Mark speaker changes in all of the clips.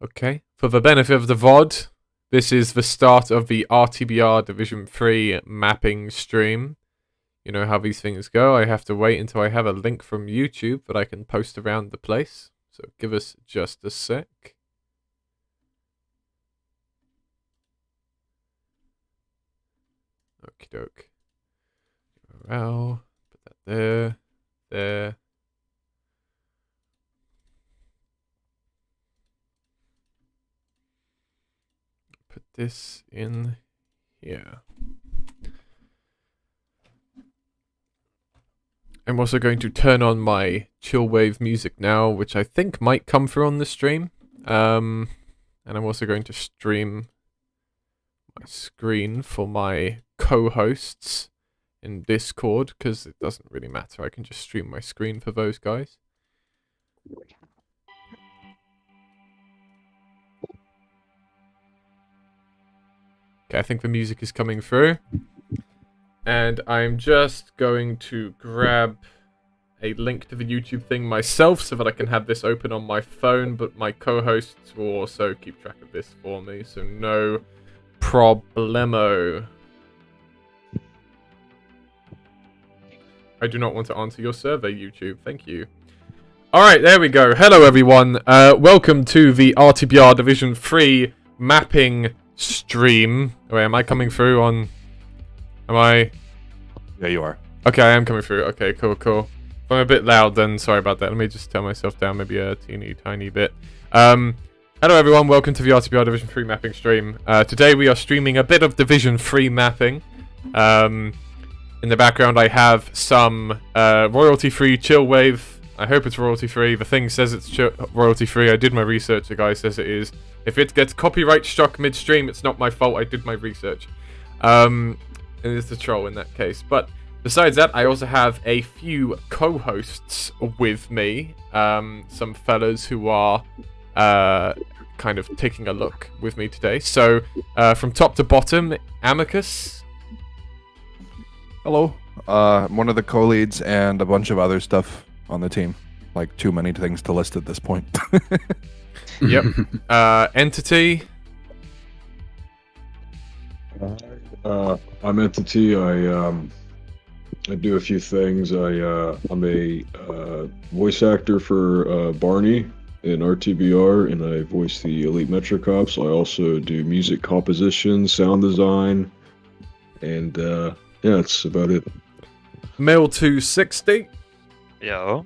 Speaker 1: Okay. For the benefit of the VOD, this is the start of the RTBR Division 3 mapping stream. You know how these things go. I have to wait until I have a link from YouTube that I can post around the place. So give us just a sec. Okie doke. URL. Put that there. There. Put this in here. I'm also going to turn on my chill wave music now, which I think might come through on the stream. And I'm also going to stream my screen for my co-hosts in Discord, because it doesn't really matter. I can just stream my screen for those guys. Okay, I think the music is coming through. And I'm just going to grab a link to the YouTube thing myself so that I can have this open on my phone, but my co-hosts will also keep track of this for me, so no problemo. I do not want to answer your survey, YouTube. Thank you. Alright, there we go. Hello, everyone. Welcome to the RTBR Division 3 mapping stream. Wait, am I coming through on... Am I?
Speaker 2: Yeah, you are.
Speaker 1: Okay, I am coming through. Okay, cool. If I'm a bit loud, then sorry about that. Let me just turn myself down maybe a teeny tiny bit. Hello everyone, welcome to the RTBR Division 3 mapping stream. Today we are streaming a bit of Division 3 mapping. In the background I have some royalty-free chill wave. I hope it's royalty-free. The thing says it's royalty-free. I did my research. The guy says it is. If it gets copyright struck mid-stream, it's not my fault. I did my research. It is the troll in that case. But besides that, I also have a few co-hosts with me. Some fellas who are kind of taking a look with me today. So, from top to bottom, Amicus.
Speaker 2: Hello. I'm one of the co-leads and a bunch of other stuff on the team. Like, too many things to list at this point.
Speaker 1: Yep. Entity.
Speaker 3: I'm Entity. I do a few things. I'm a voice actor for Barney in RTBR, and I voice the Elite Metrocops. I also do music composition, sound design, and yeah, that's about it.
Speaker 1: Mail 260.
Speaker 4: Yo.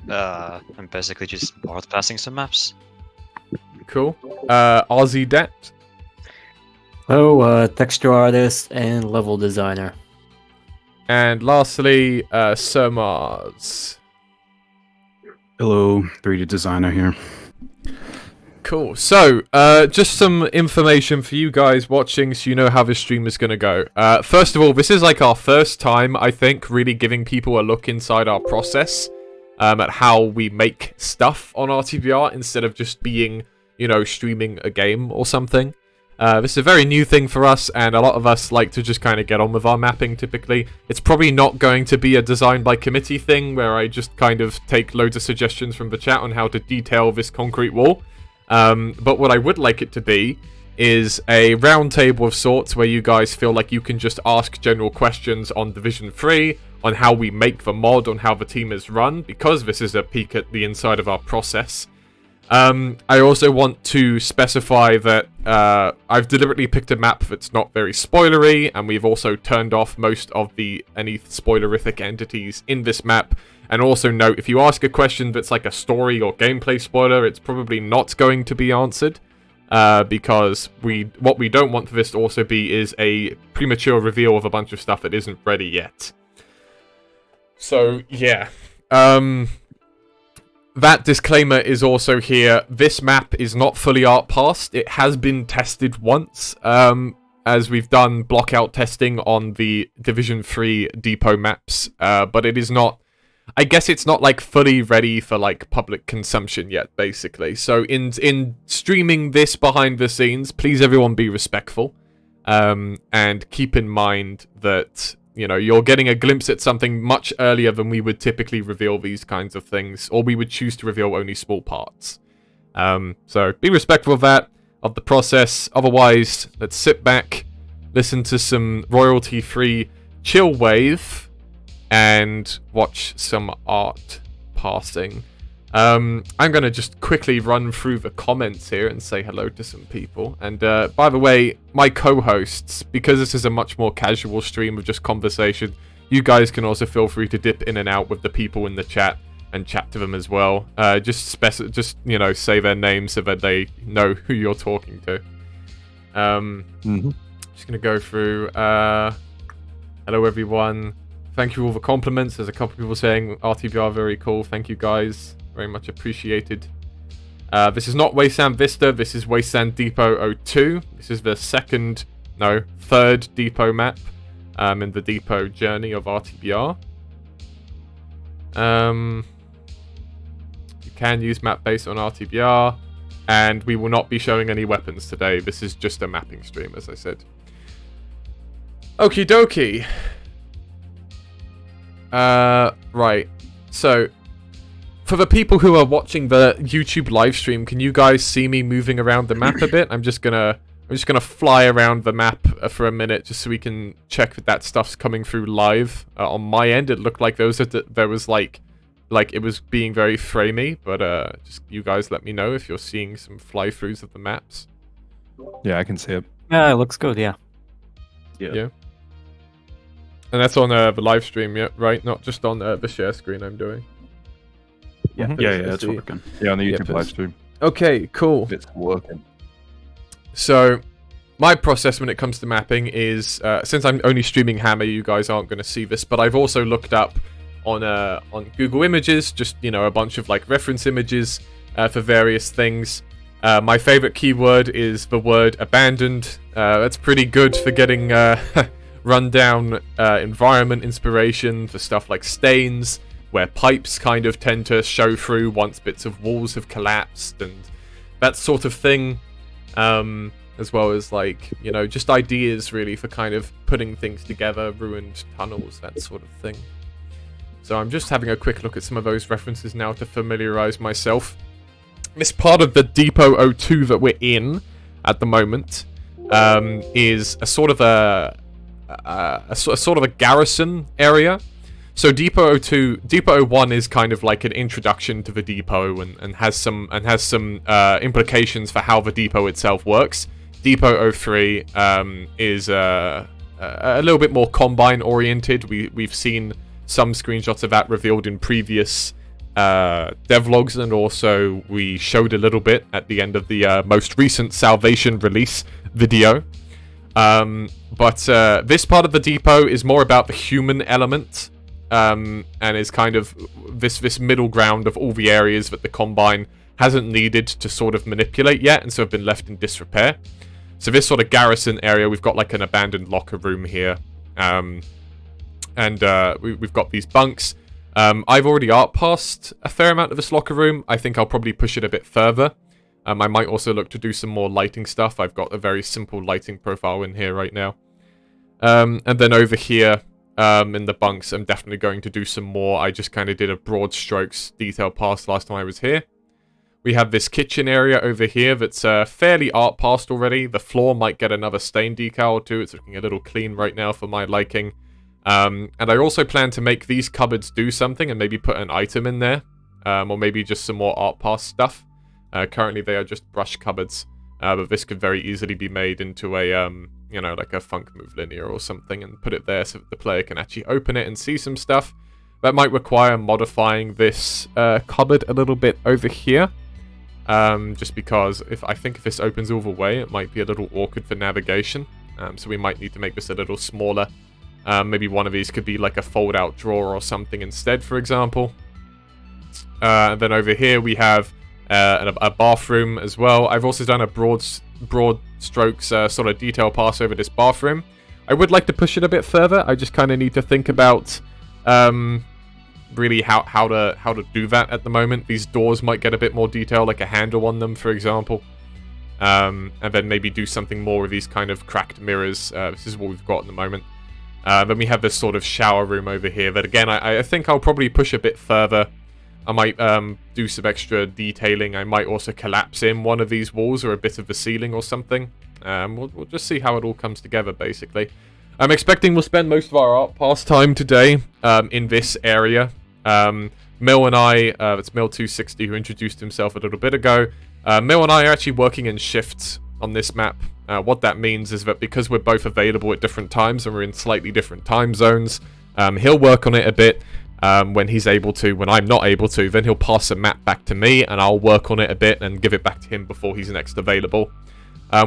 Speaker 4: I'm basically just board passing some maps.
Speaker 1: Cool. Aussie Det.
Speaker 5: Oh, texture artist and level designer.
Speaker 1: And lastly, Sir Mars.
Speaker 6: Hello, 3D designer here.
Speaker 1: Cool. So, just some information for you guys watching so you know how this stream is going to go. First of all, this is like our first time, I think, really giving people a look inside our process at how we make stuff on RTBR instead of just being, you know, streaming a game or something. This is a very new thing for us, and a lot of us like to just kind of get on with our mapping typically. It's probably not going to be a design by committee thing where I just kind of take loads of suggestions from the chat on how to detail this concrete wall. But what I would like it to be is a round table of sorts where you guys feel like you can just ask general questions on Division 3, on how we make the mod, on how the team is run, because this is a peek at the inside of our process. I also want to specify that I've deliberately picked a map that's not very spoilery, and we've also turned off most of any spoilerific entities in this map. And also note, if you ask a question that's like a story or gameplay spoiler, it's probably not going to be answered, because what we don't want for this to also be is a premature reveal of a bunch of stuff that isn't ready yet. So, yeah. That disclaimer is also here. This map is not fully art passed. It has been tested once, as we've done blockout testing on the Division 3 depot maps, but it is not... I guess it's not, like, fully ready for, like, public consumption yet, basically. So, in streaming this behind the scenes, please everyone be respectful, and keep in mind that... You know, you're getting a glimpse at something much earlier than we would typically reveal these kinds of things, or we would choose to reveal only small parts. So be respectful of that, of the process. Otherwise, let's sit back, listen to some royalty-free chill wave, and watch some art passing. I'm going to just quickly run through the comments here and say hello to some people. And by the way, my co-hosts, because this is a much more casual stream of just conversation, you guys can also feel free to dip in and out with the people in the chat and chat to them as well. Just you know, say their names so that they know who you're talking to. Just gonna go through. Hello everyone. Thank you for all the compliments. There's a couple people saying RTBR very cool. Thank you guys, very much appreciated. This is not Wasteland Vista. This is Wasteland Depot 02. This is the third depot map in the depot journey of RTBR. You can use map based on RTBR, and we will not be showing any weapons today. This is just a mapping stream, as I said. Okie dokie. Right. So, for the people who are watching the YouTube live stream, can you guys see me moving around the map a bit? I'm just gonna fly around the map for a minute just so we can check that stuff's coming through live. On my end, it looked like there was like it was being very framey, but just you guys let me know if you're seeing some fly-throughs of the maps.
Speaker 2: Yeah, I can see it.
Speaker 5: Yeah, it looks good. Yeah.
Speaker 1: Yeah. And that's on the live stream, yeah, right? Not just on the share screen I'm doing.
Speaker 6: Yeah, it's working.
Speaker 2: Yeah, on the
Speaker 1: Yeah,
Speaker 2: YouTube live stream.
Speaker 1: Okay, cool.
Speaker 2: It's working.
Speaker 1: So, my process when it comes to mapping is, since I'm only streaming Hammer, you guys aren't going to see this, but I've also looked up on Google Images, just, you know, a bunch of like reference images for various things. My favorite keyword is the word abandoned. That's pretty good for getting rundown environment inspiration for stuff like stains, where pipes kind of tend to show through once bits of walls have collapsed, and that sort of thing. As well as, like, you know, just ideas really for kind of putting things together, ruined tunnels, that sort of thing. So I'm just having a quick look at some of those references now to familiarize myself. This part of the Depot 02 that we're in at the moment is a sort of a garrison area. So Depot 02, Depot 01 is kind of like an introduction to the depot and has some implications for how the depot itself works. Depot 03 is a little bit more combine oriented. We've seen some screenshots of that revealed in previous devlogs, and also we showed a little bit at the end of the most recent Salvation release video. But this part of the depot is more about the human element. And is kind of this middle ground of all the areas that the Combine hasn't needed to sort of manipulate yet, and so have been left in disrepair. So this sort of garrison area, we've got like an abandoned locker room here, and we've got these bunks. I've already art passed a fair amount of this locker room. I think I'll probably push it a bit further. I might also look to do some more lighting stuff. I've got a very simple lighting profile in here right now. And then over here, in the bunks, I'm definitely going to do some more. I just kind of did a broad strokes detail pass last time I was here. We have this kitchen area over here that's fairly art passed already. The floor might get another stain decal or two. It's looking a little clean right now for my liking. And I also plan to make these cupboards do something and maybe put an item in there. Or maybe just some more art pass stuff. Currently they are just brush cupboards. But this could very easily be made into a, you know, like a funk move linear or something, and put it there so that the player can actually open it and see some stuff. That might require modifying this cupboard a little bit over here. Just because I think if this opens all the way, it might be a little awkward for navigation. So we might need to make this a little smaller. Maybe one of these could be like a fold-out drawer or something instead, for example. And then over here we have a bathroom as well. I've also done a broad strokes sort of detail pass over this bathroom. I would like to push it a bit further. I just kind of need to think about really how to do that at the moment. These doors might get a bit more detail, like a handle on them, for example. And then maybe do something more with these kind of cracked mirrors. This is what we've got at the moment. Then we have this sort of shower room over here that, again, I think I'll probably push a bit further. I might do some extra detailing. I might also collapse in one of these walls or a bit of the ceiling or something. We'll just see how it all comes together, basically. I'm expecting we'll spend most of our art pass time today in this area. Mill and I, it's Mill260 who introduced himself a little bit ago. Mill and I are actually working in shifts on this map. What that means is that because we're both available at different times and we're in slightly different time zones, he'll work on it a bit when he's able to. When I'm not able to, then he'll pass the map back to me and I'll work on it a bit and give it back to him before he's next available.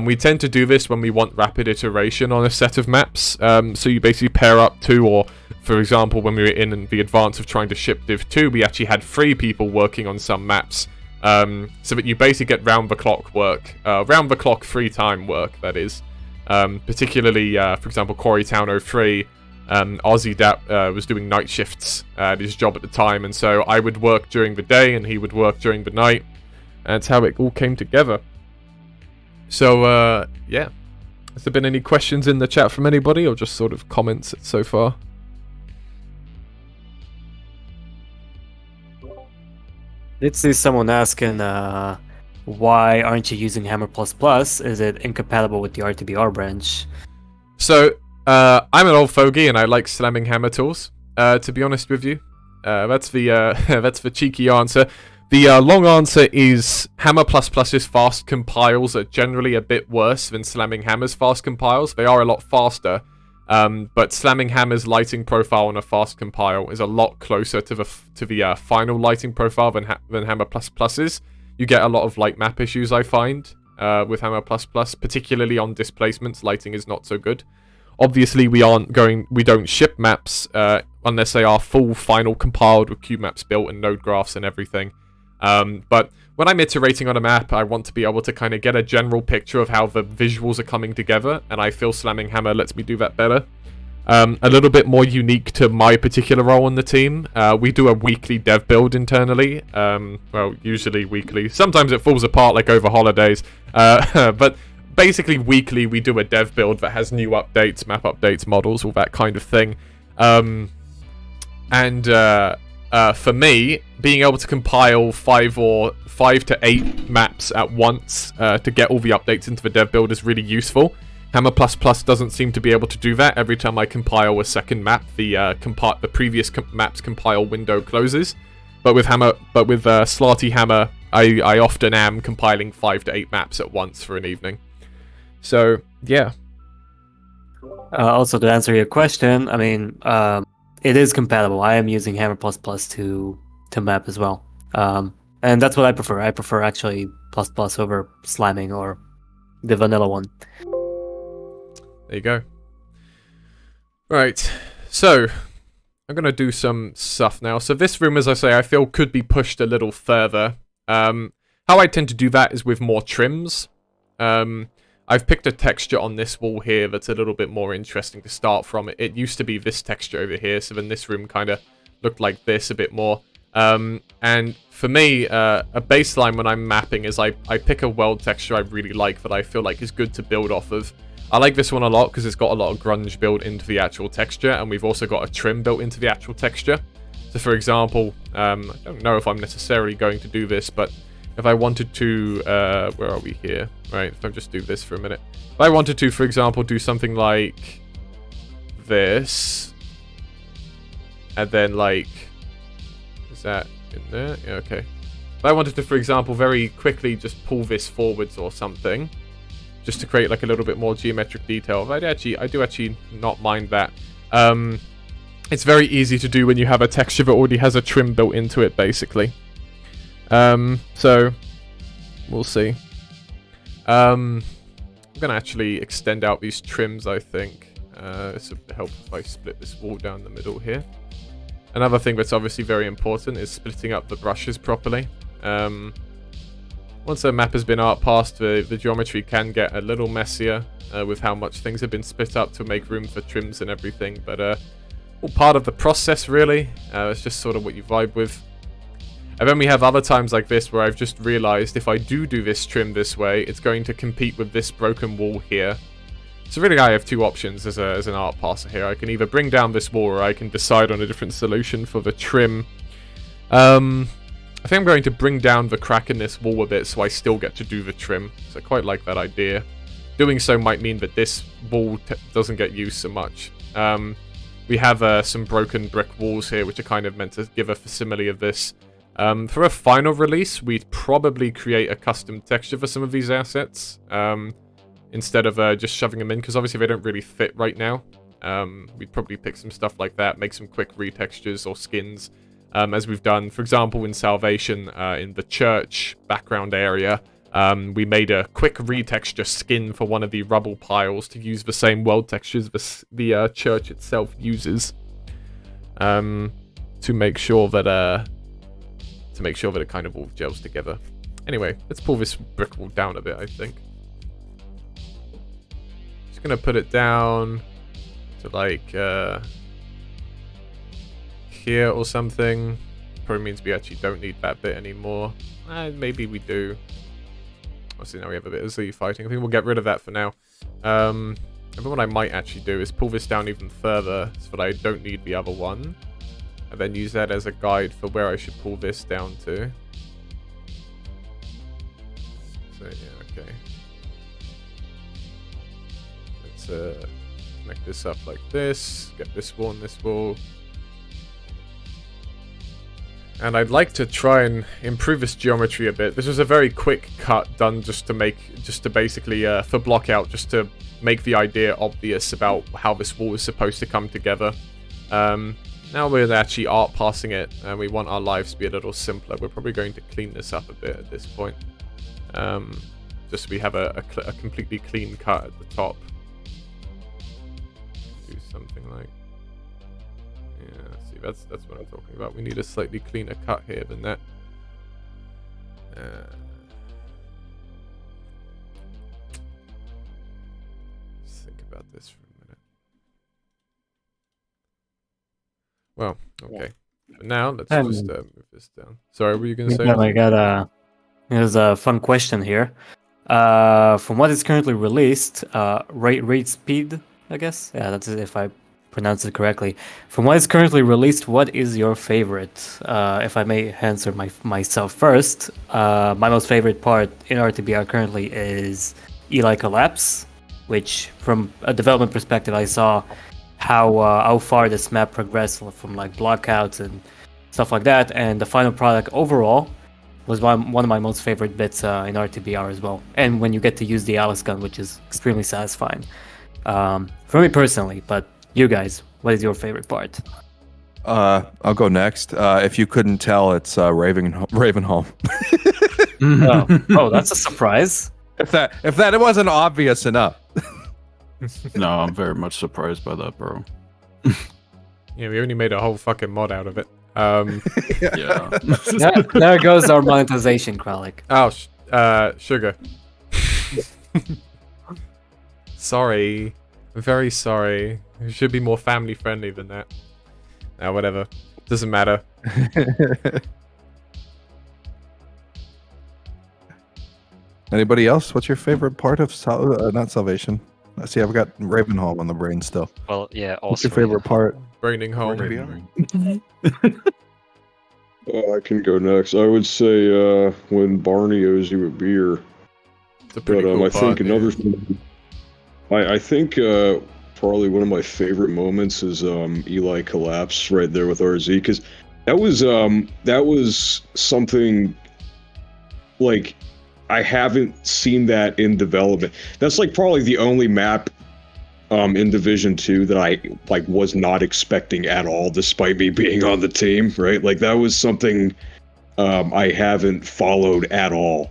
Speaker 1: We tend to do this when we want rapid iteration on a set of maps. So you basically pair up two, or for example, when we were in the advance of trying to ship Div 2, we actually had 3 people working on some maps. So that you basically get round-the-clock work. Round-the-clock free-time work, that is. Particularly, for example, Quarrytown 03, Ozzy was doing night shifts at his job at the time, and so I would work during the day and he would work during the night. And that's how it all came together. So, yeah. Has there been any questions in the chat from anybody, or just sort of comments so far?
Speaker 5: Did see someone asking, why aren't you using Hammer++? Is it incompatible with the RTBR branch?
Speaker 1: So, I'm an old fogey and I like slamming hammer tools, to be honest with you. That's the cheeky answer. The long answer is Hammer++'s fast compiles are generally a bit worse than slamming hammer's fast compiles. They are a lot faster, but slamming hammer's lighting profile on a fast compile is a lot closer to the final lighting profile than Hammer++'s. You get a lot of light map issues, I find, with Hammer++, particularly on displacements. Lighting is not so good. Obviously, we don't ship maps unless they are full final compiled with cube maps built and node graphs and everything. But when I'm iterating on a map, I want to be able to kind of get a general picture of how the visuals are coming together, and I feel slamming hammer lets me do that better. A little bit more unique to my particular role on the team, we do a weekly dev build internally. Well, usually weekly. Sometimes it falls apart like over holidays. But basically weekly we do a dev build that has new updates, map updates, models, all that kind of thing. For me, being able to compile 5 to 8 maps at once to get all the updates into the dev build is really useful. Hammer++ doesn't seem to be able to do that. Every time I compile a second map, the previous map's compile window closes. But with Slarty Hammer, I often am compiling 5 to 8 maps at once for an evening. So yeah.
Speaker 5: Also, to answer your question, I mean, it is compatible. I am using Hammer++ to map as well. And that's what I prefer. I prefer actually ++ over slamming or the vanilla one.
Speaker 1: There you go. Right, so I'm going to do some stuff now. So this room, as I say, I feel could be pushed a little further. How I tend to do that is with more trims. I've picked a texture on this wall here that's a little bit more interesting to start from. It used to be this texture over here, so then this room kind of looked like this a bit more. And for me, a baseline when I'm mapping is I pick a world texture I really like that I feel like is good to build off of. I like this one a lot because it's got a lot of grunge built into the actual texture, and we've also got a trim built into the actual texture. So for example, I don't know if I'm necessarily going to do this, but if I wanted to, where are we here? Right, if I just do this for a minute. If I wanted to, for example, do something like this, and then like, is that in there? Yeah, okay. If I wanted to, for example, very quickly just pull this forwards or something, just to create like a little bit more geometric detail. I do actually not mind that. It's very easy to do when you have a texture that already has a trim built into it, basically. So we'll see. I'm gonna actually extend out these trims, I think. This would help if I split this wall down the middle here. Another thing that's obviously very important is splitting up the brushes properly. Once a map has been art passed, the geometry can get a little messier with how much things have been split up to make room for trims and everything, but all part of the process, really. It's just sort of what you vibe with. And then we have other times like this where I've just realized if I do this trim this way, it's going to compete with this broken wall here. So really I have two options as an art passer here. I can either bring down this wall or I can decide on a different solution for the trim. I think I'm going to bring down the crack in this wall a bit so I still get to do the trim. So I quite like that idea. Doing so might mean that this wall doesn't get used so much. We have some broken brick walls here, which are kind of meant to give a facsimile of this. For a final release, we'd probably create a custom texture for some of these assets. Instead of just shoving them in, because obviously they don't really fit right now. We'd probably pick some stuff like that, make some quick retextures or skins, as we've done, for example, in Salvation, in the church background area. We made a quick retexture skin for one of the rubble piles to use the same world textures the church itself uses, to make sure that it kind of all gels together. Anyway, let's pull this brick wall down a bit, I think. Just gonna put it down to like here or something. Probably means we actually don't need that bit anymore. Maybe we do. Obviously now we have a bit of Z fighting. I think we'll get rid of that for now. And what I might actually do is pull this down even further so that I don't need the other one. And then use that as a guide for where I should pull this down to. So yeah, okay. Let's connect this up like this. Get this wall and this wall. And I'd like to try and improve this geometry a bit. This was a very quick cut done just to basically, for Blockout, just to make the idea obvious about how this wall is supposed to come together. Now we're actually art passing it, and we want our lives to be a little simpler. We're probably going to clean this up a bit at this point. Just so we have a completely clean cut at the top. Do something like... Yeah, see, that's what I'm talking about. We need a slightly cleaner cut here than that. Let's think about this for a minute. Well, okay. For now, let's just move this down. Sorry, what were you going to say?
Speaker 5: I got there's a fun question here. From what is currently released, rate speed, I guess. Yeah, that's it, if I pronounce it correctly. From what is currently released, what is your favorite? If I may answer myself first, my most favorite part in RTBR currently is Eli Collapse, which from a development perspective, I saw how far this map progressed from like Blockouts and stuff like that, and the final product overall was one of my most favorite bits in RTBR as well. And when you get to use the Alice gun, which is extremely satisfying for me personally. But you guys, what is your favorite part?
Speaker 2: I'll go next. If you couldn't tell, it's Ravenholm.
Speaker 5: Oh, that's a surprise.
Speaker 2: If that wasn't obvious enough.
Speaker 6: No, I'm very much surprised by that, bro.
Speaker 1: Yeah, we only made a whole fucking mod out of it.
Speaker 6: Yeah.
Speaker 5: There goes our monetization, Kralik.
Speaker 1: Oh, sugar. Sorry. Very sorry. We should be more family friendly than that. Whatever. Doesn't matter.
Speaker 2: Anybody else? What's your favorite part of not Salvation? I see I've got Ravenholm on the brain still.
Speaker 4: Well, yeah, also.
Speaker 2: What's your favorite part?
Speaker 1: Braining home.
Speaker 3: I can go next. I would say when Barney owes you a beer.
Speaker 1: It's a pretty cool
Speaker 3: I
Speaker 1: part,
Speaker 3: think another thing. I think probably one of my favorite moments is Eli Collapse right there with RZ, because that was something like I haven't seen that in development. That's like probably the only map in Division 2 that I was not expecting at all, despite me being on the team, right? Like that was something I haven't followed at all.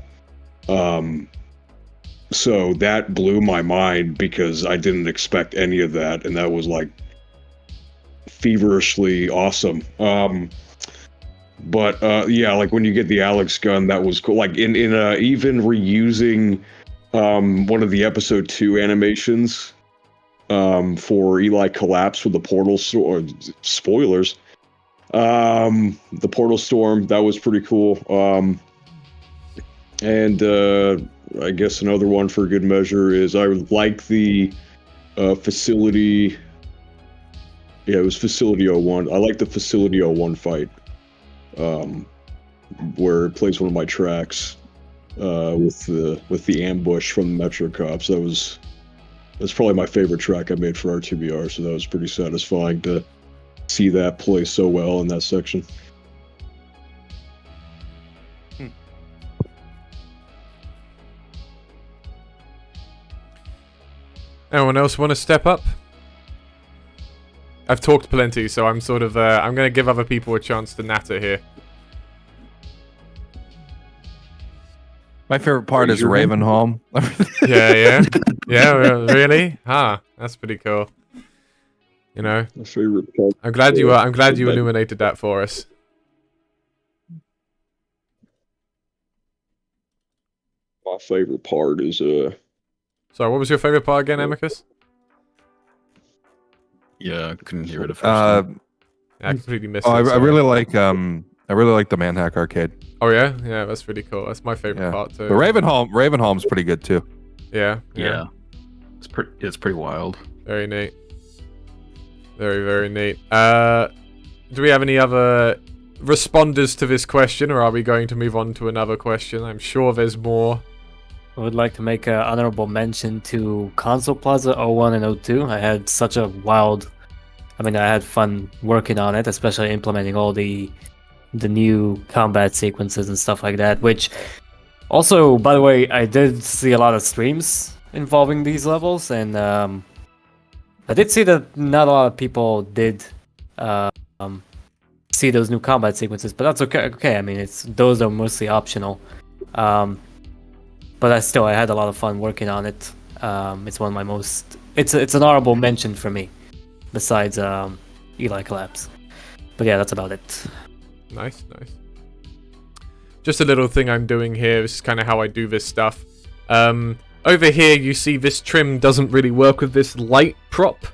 Speaker 3: So that blew my mind because I didn't expect any of that, and that was like feverishly awesome. But yeah, like when you get the Alex gun, that was cool. Like in even reusing one of the episode 2 animations for Eli Collapse with the portal spoilers. The portal storm, that was pretty cool. And I guess another one for good measure is I like the facility. Yeah, it was Facility 01. I like the Facility 01 fight. where it plays one of my tracks with the ambush from the Metro Cops. That's probably my favorite track I made for RTBR. So that was pretty satisfying to see that play so well in that section.
Speaker 1: Anyone else want to step up? I've talked plenty, so I'm sort of I'm going to give other people a chance to natter here.
Speaker 2: My favorite part is Ravenholm.
Speaker 1: Yeah, really? Huh, that's pretty cool. You know,
Speaker 3: My favorite part.
Speaker 1: I'm glad you illuminated that for us.
Speaker 3: My favorite part is
Speaker 1: Sorry, what was your favorite part again, Amicus?
Speaker 6: Yeah, I couldn't hear it at first. time.
Speaker 1: Yeah, I completely missed
Speaker 2: I
Speaker 1: it. sorry.
Speaker 2: really like the Manhack Arcade.
Speaker 1: Oh yeah, that's really cool. That's my favorite part too.
Speaker 2: But Ravenholm's pretty good too.
Speaker 1: Yeah.
Speaker 6: Yeah. It's pretty wild.
Speaker 1: Very neat. Very, very neat. Do we have any other responders to this question, or are we going to move on to another question? I'm sure there's more.
Speaker 5: I would like to make an honorable mention to Console Plaza 01 and 02. I had such a wild... I had fun working on it, especially implementing all the new combat sequences and stuff like that, which... Also, by the way, I did see a lot of streams involving these levels, and I did see that not a lot of people did see those new combat sequences, but that's okay. Okay, those are mostly optional. But I had a lot of fun working on it. It's one of my most... It's an honorable mention for me, besides Eli Collapse. But yeah, that's about it.
Speaker 1: Nice. Just a little thing I'm doing here. This is kind of how I do this stuff. Over here, you see this trim doesn't really work with this light prop.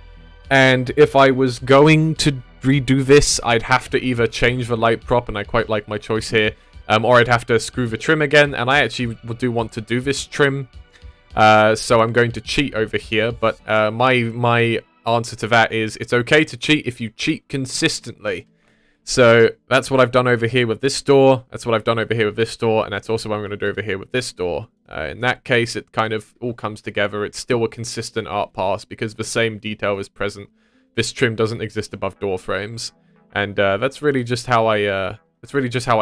Speaker 1: And if I was going to redo this, I'd have to either change the light prop, and I quite like my choice here, or I'd have to screw the trim again, and I actually do want to do this trim. So I'm going to cheat over here, but my answer to that is it's okay to cheat if you cheat consistently. So that's what I've done over here with this door, that's what I've done over here with this door, and that's also what I'm going to do over here with this door. In that case, it kind of all comes together. It's still a consistent art pass because the same detail is present. This trim doesn't exist above door frames, and that's really just how I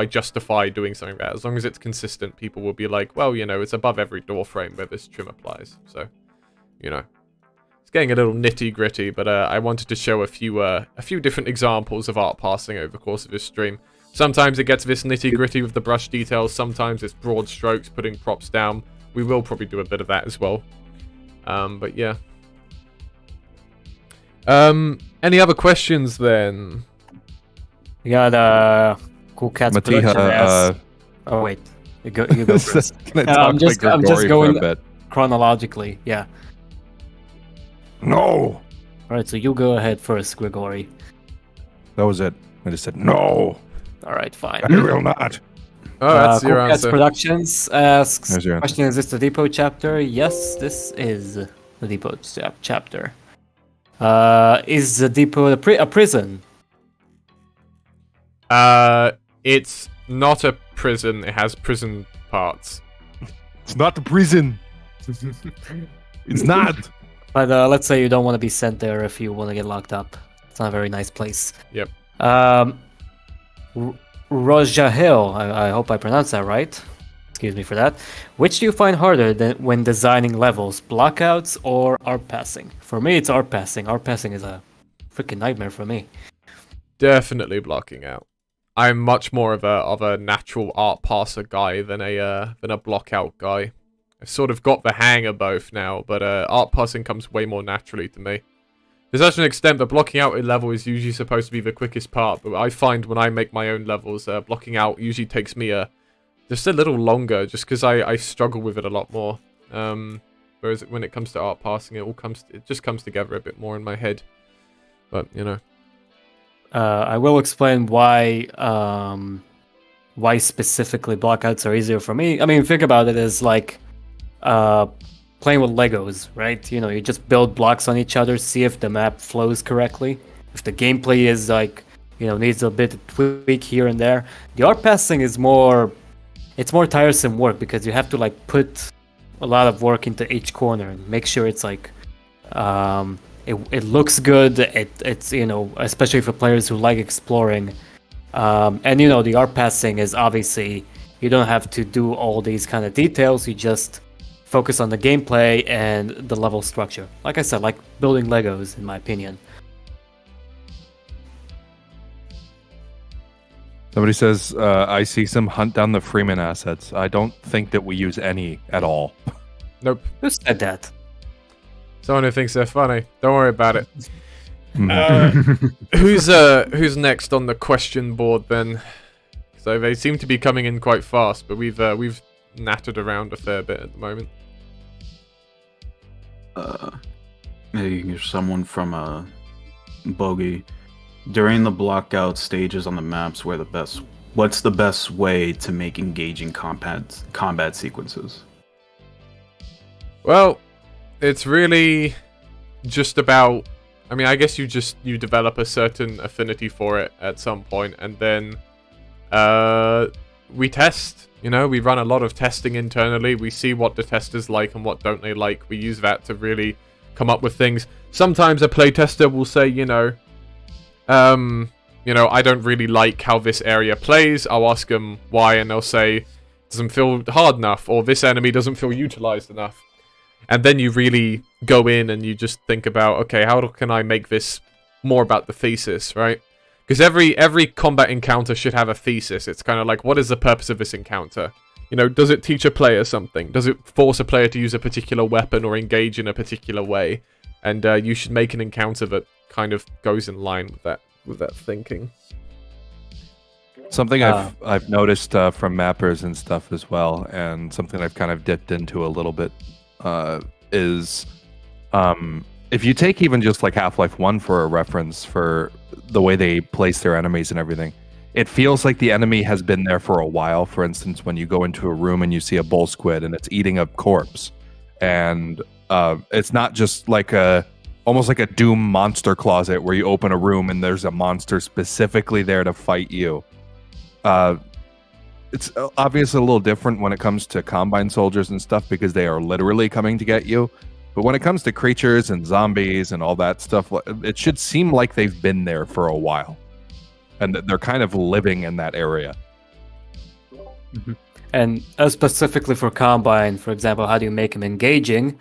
Speaker 1: justify doing something like that. As long as it's consistent, people will be like, well, it's above every door frame where this trim applies. So, it's getting a little nitty gritty, but I wanted to show a few different examples of art passing over the course of this stream. Sometimes it gets this nitty gritty with the brush details. Sometimes it's broad strokes, putting props down. We will probably do a bit of that as well. But yeah. Any other questions then?
Speaker 5: We got Cool Cats
Speaker 2: Matiha,
Speaker 5: Production asks... Oh wait, you go first.
Speaker 2: I'm just
Speaker 5: going chronologically. Yeah.
Speaker 2: No.
Speaker 5: All right, so you go ahead first, Grigori.
Speaker 2: That was it. I just said no.
Speaker 5: All right, fine.
Speaker 2: I will not.
Speaker 1: Oh, that's your
Speaker 5: Cool Cats
Speaker 1: answer.
Speaker 5: Productions asks,
Speaker 2: There's your answer.
Speaker 5: question, is this the depot chapter? Yes, this is the depot chapter. Is the depot a prison?
Speaker 1: It's not a prison. It has prison parts.
Speaker 2: It's not the prison. It's not.
Speaker 5: But let's say you don't want to be sent there if you want to get locked up. It's not a very nice place.
Speaker 1: Yep.
Speaker 5: Rojahil, I hope I pronounced that right. Excuse me for that. Which do you find harder than when designing levels, blockouts or art passing? For me, it's art passing. Art passing is a freaking nightmare for me.
Speaker 1: Definitely blocking out. I'm much more of a natural art passer guy than a blockout guy. I've sort of got the hang of both now, but art passing comes way more naturally to me. To such an extent that blocking out a level is usually supposed to be the quickest part, but I find when I make my own levels, blocking out usually takes me just a little longer, just because I struggle with it a lot more. Whereas when it comes to art passing, it just comes together a bit more in my head. But
Speaker 5: I will explain why specifically blockouts are easier for me. I mean, think about it as like playing with Legos, right? You know, you just build blocks on each other, see if the map flows correctly. If the gameplay is like needs a bit of tweak here and there. The art passing is more tiresome work because you have to like put a lot of work into each corner and make sure it's like it looks good. It's especially for players who like exploring. And the art passing is obviously you don't have to do all these kind of details. You just focus on the gameplay and the level structure. Like I said, like building Legos, in my opinion.
Speaker 2: Somebody says, I see some hunt down the Freeman assets. I don't think that we use any at all.
Speaker 1: Nope.
Speaker 5: Who said that?
Speaker 1: Someone who thinks they're funny. Don't worry about it.
Speaker 2: Mm.
Speaker 1: Who's next on the question board then? So they seem to be coming in quite fast, but we've nattered around a fair bit at the moment.
Speaker 6: Maybe here's someone from Bogey. During the blockout stages on the maps, what's the best way to make engaging combat sequences?
Speaker 1: Well, it's really just about. I mean, I guess you develop a certain affinity for it at some point, and then we test. We run a lot of testing internally. We see what the testers like and what don't they like. We use that to really come up with things. Sometimes a playtester will say, I don't really like how this area plays. I'll ask them why, and they'll say, it doesn't feel hard enough, or this enemy doesn't feel utilized enough. And then you really go in and you just think about, okay, how can I make this more about the thesis, right? Because every combat encounter should have a thesis. It's kind of like, what is the purpose of this encounter? Does it teach a player something? Does it force a player to use a particular weapon or engage in a particular way? And you should make an encounter that kind of goes in line with that thinking.
Speaker 2: Something I've noticed from mappers and stuff as well, and something I've kind of dipped into a little bit, is if you take even just like Half-Life 1 for a reference for the way they place their enemies and everything, it feels like the enemy has been there for a while. For instance, when you go into a room and you see a bull squid and it's eating a corpse, and it's not just like almost like a Doom monster closet where you open a room and there's a monster specifically there to fight you. It's obviously a little different when it comes to Combine soldiers and stuff because they are literally coming to get you. But when it comes to creatures and zombies and all that stuff, it should seem like they've been there for a while. And they're kind of living in that area.
Speaker 5: Mm-hmm. And specifically for Combine, for example, how do you make them engaging?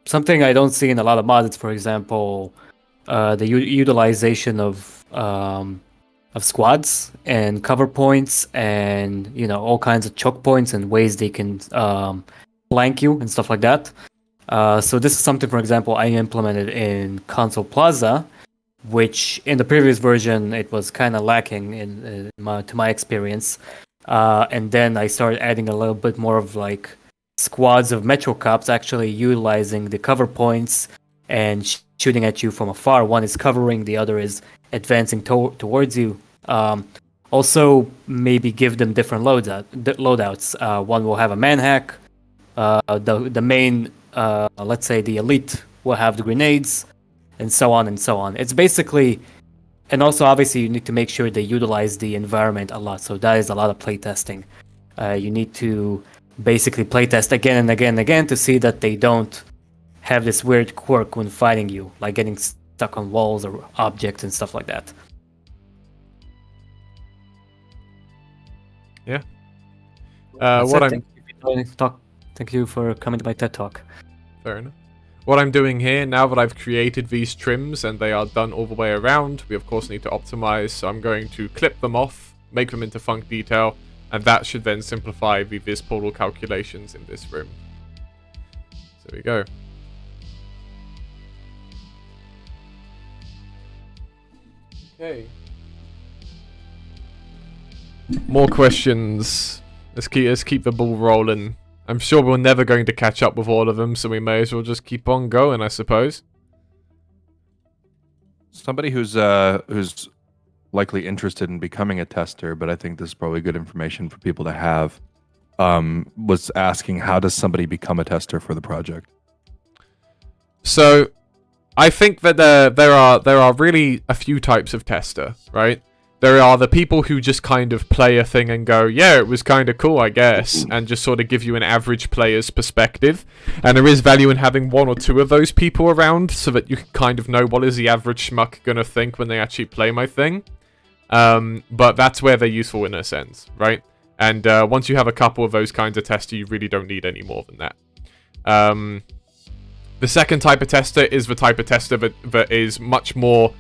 Speaker 5: Something I don't see in a lot of mods, for example, the utilization of squads and cover points and all kinds of choke points and ways they can flank you and stuff like that. So this is something, for example, I implemented in Console Plaza, which in the previous version it was kind of lacking to my experience. And then I started adding a little bit more of like squads of Metro Cops actually utilizing the cover points and shooting at you from afar. One is covering, the other is advancing towards you. Also, maybe give them different loadouts. One will have a manhack. The main, let's say the elite, will have the grenades, and so on and so on. It's basically, and also obviously you need to make sure they utilize the environment a lot. So that is a lot of playtesting. You need to basically playtest again and again and again to see that they don't have this weird quirk when fighting you, like getting stuck on walls or objects and stuff like that.
Speaker 1: Yeah.
Speaker 5: Thank you for coming to my TED Talk.
Speaker 1: Fair enough. What I'm doing here, now that I've created these trims and they are done all the way around, we of course need to optimize, so I'm going to clip them off, make them into func detail, and that should then simplify the vis portal calculations in this room. So there we go. Okay. More questions. Let's keep the ball rolling. I'm sure we're never going to catch up with all of them, so we may as well just keep on going, I suppose.
Speaker 2: Somebody who's likely interested in becoming a tester, but I think this is probably good information for people to have, was asking, how does somebody become a tester for the project?
Speaker 1: So, I think that there are really a few types of tester, right? There are the people who just kind of play a thing and go, yeah, it was kind of cool, I guess, and just sort of give you an average player's perspective. And there is value in having one or two of those people around so that you can kind of know what is the average schmuck going to think when they actually play my thing. But that's where they're useful in a sense, right? And once you have a couple of those kinds of tester, you really don't need any more than that. The second type of tester is the type of tester that is much more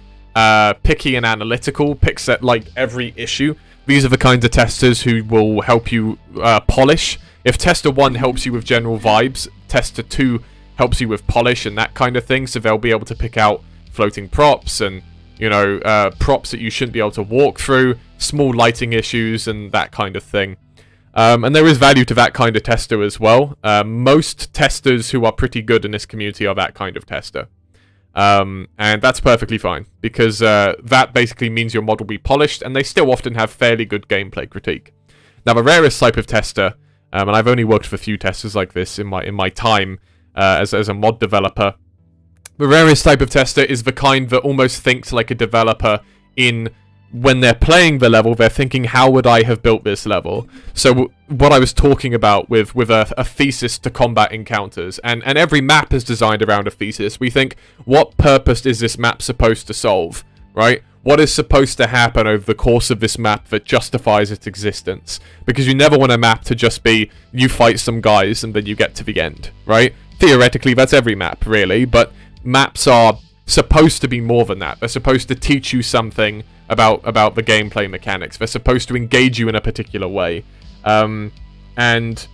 Speaker 1: picky and analytical, picks at like every issue. These are the kinds of testers who will help you polish. If tester 1 helps you with general vibes, tester 2 helps you with polish and that kind of thing, so they'll be able to pick out floating props and, you know, props that you shouldn't be able to walk through, small lighting issues and that kind of thing. And there is value to that kind of tester as well. Most testers who are pretty good in this community are that kind of tester. And that's perfectly fine, because that basically means your mod will be polished, and they still often have fairly good gameplay critique. Now, the rarest type of tester, and I've only worked with a few testers like this in my time as a mod developer, the rarest type of tester is the kind that almost thinks like a developer in... When they're playing the level, they're thinking, how would I have built this level? So what I was talking about with a thesis to combat encounters, and every map is designed around a thesis. We think, what purpose is this map supposed to solve, right? What is supposed to happen over the course of this map that justifies its existence? Because you never want a map to just be, you fight some guys and then you get to the end, right? Theoretically, that's every map, really, but maps are supposed to be more than that. They're supposed to teach you something about the gameplay mechanics. They're supposed to engage you in a particular way. And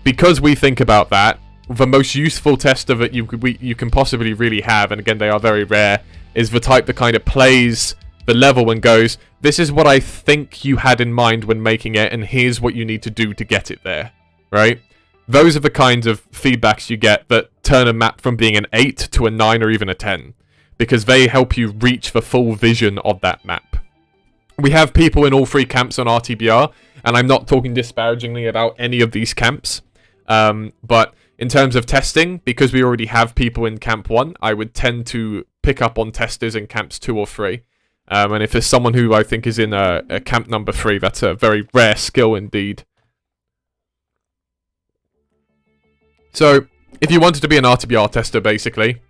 Speaker 1: because we think about that, the most useful tester that you can possibly really have, and again, they are very rare, is the type that kind of plays the level and goes, this is what I think you had in mind when making it, and here's what you need to do to get it there, right? Those are the kinds of feedbacks you get that turn a map from being an 8 to a 9 or even a 10, because they help you reach the full vision of that map. We have people in all 3 camps on RTBR, and I'm not talking disparagingly about any of these camps, but in terms of testing, because we already have people in camp 1, I would tend to pick up on testers in camps 2 or 3. And if there's someone who I think is in a camp number 3, that's a very rare skill indeed. So, if you wanted to be an RTBR tester, basically,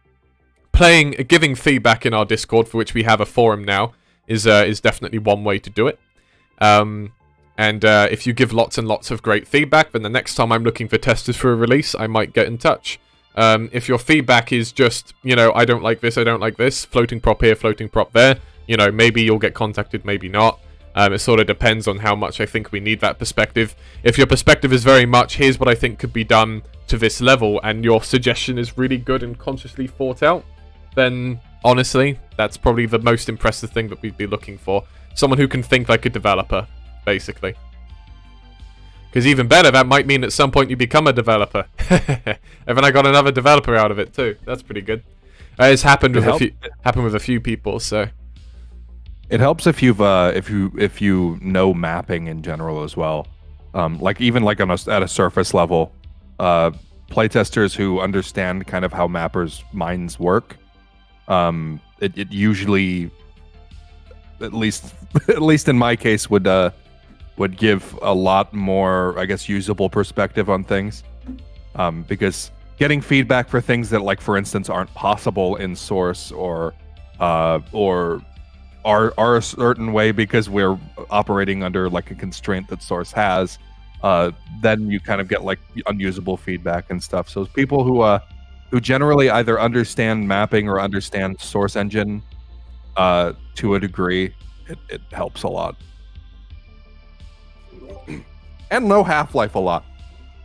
Speaker 1: giving feedback in our Discord, for which we have a forum now, is definitely one way to do it. And if you give lots and lots of great feedback, then the next time I'm looking for testers for a release, I might get in touch. If your feedback is just, you know, I don't like this, floating prop here, floating prop there, you know, maybe you'll get contacted, maybe not. It sort of depends on how much I think we need that perspective. If your perspective is very much, here's what I think could be done to this level, and your suggestion is really good and consciously thought out, then honestly, that's probably the most impressive thing that we'd be looking for. Someone who can think like a developer, basically. Because even better, that might mean at some point you become a developer. And then I got another developer out of it too. That's pretty good. It's happened with a few people, so
Speaker 2: it helps if you know mapping in general as well. Like even like at a surface level, playtesters who understand kind of how mappers' minds work. It usually, at least in my case, would give a lot more, I guess, usable perspective on things. Because getting feedback for things that, like, for instance, aren't possible in Source or are a certain way because we're operating under like a constraint that Source has, then you kind of get like unusable feedback and stuff. So people who generally either understand mapping or understand Source Engine to a degree, it helps a lot. And know Half-Life a lot.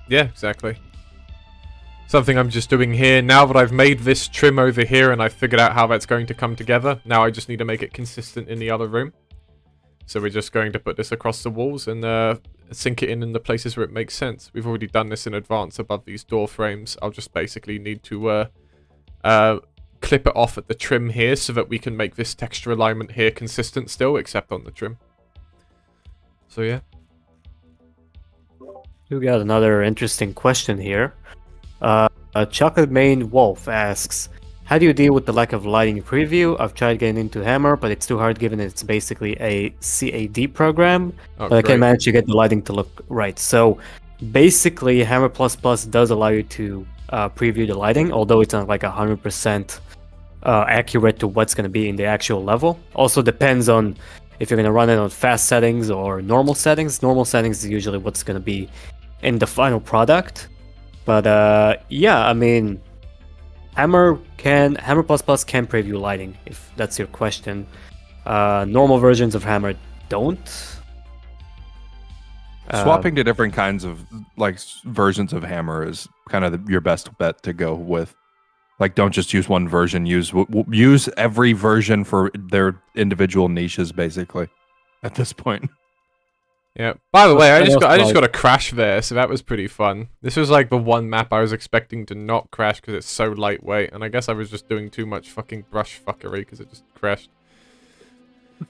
Speaker 1: Yeah, exactly. Something I'm just doing here, now that I've made this trim over here and I've figured out how that's going to come together, now I just need to make it consistent in the other room. So we're just going to put this across the walls and sink it in the places where it makes sense. We've already done this in advance above these door frames. I'll just basically need to clip it off at the trim here so that we can make this texture alignment here consistent still, except on the trim. So yeah.
Speaker 5: We got another interesting question here. Chocolate Mane Wolf asks, how do you deal with the lack of lighting preview? I've tried getting into Hammer, but it's too hard given it's basically a CAD program.
Speaker 1: Oh,
Speaker 5: But I
Speaker 1: great.
Speaker 5: can't manage to get the lighting to look right. So basically, Hammer does allow you to preview the lighting, although it's not like 100% accurate to what's going to be in the actual level. Also depends on if you're going to run it on fast settings or normal settings. Normal settings is usually what's going to be in the final product. But yeah, I mean, Hammer can preview lighting, if that's your question. Normal versions of Hammer don't.
Speaker 2: Swapping to different kinds of like versions of Hammer is kind of your best bet to go with. Like, don't just use one version. Use every version for their individual niches, basically. At this point.
Speaker 1: Yeah. By the way, I just
Speaker 5: like-
Speaker 1: got a crash there, so that was pretty fun. This was like the one map I was expecting to not crash because it's so lightweight, and I guess I was just doing too much fucking brush fuckery because it just crashed.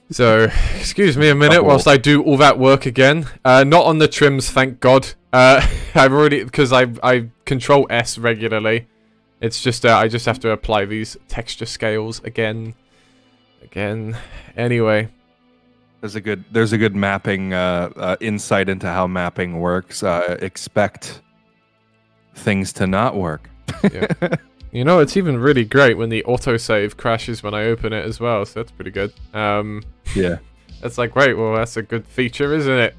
Speaker 1: So, excuse me a minute whilst I do all that work again. Not on the trims, thank God. I've already, because I control S regularly. It's just I just have to apply these texture scales again. Anyway.
Speaker 2: There's a good mapping insight into how mapping works. Expect things to not work.
Speaker 1: Yeah. You know, it's even really great when the autosave crashes when I open it as well, so that's pretty good.
Speaker 2: Yeah.
Speaker 1: That's like, great, well, that's a good feature, isn't it?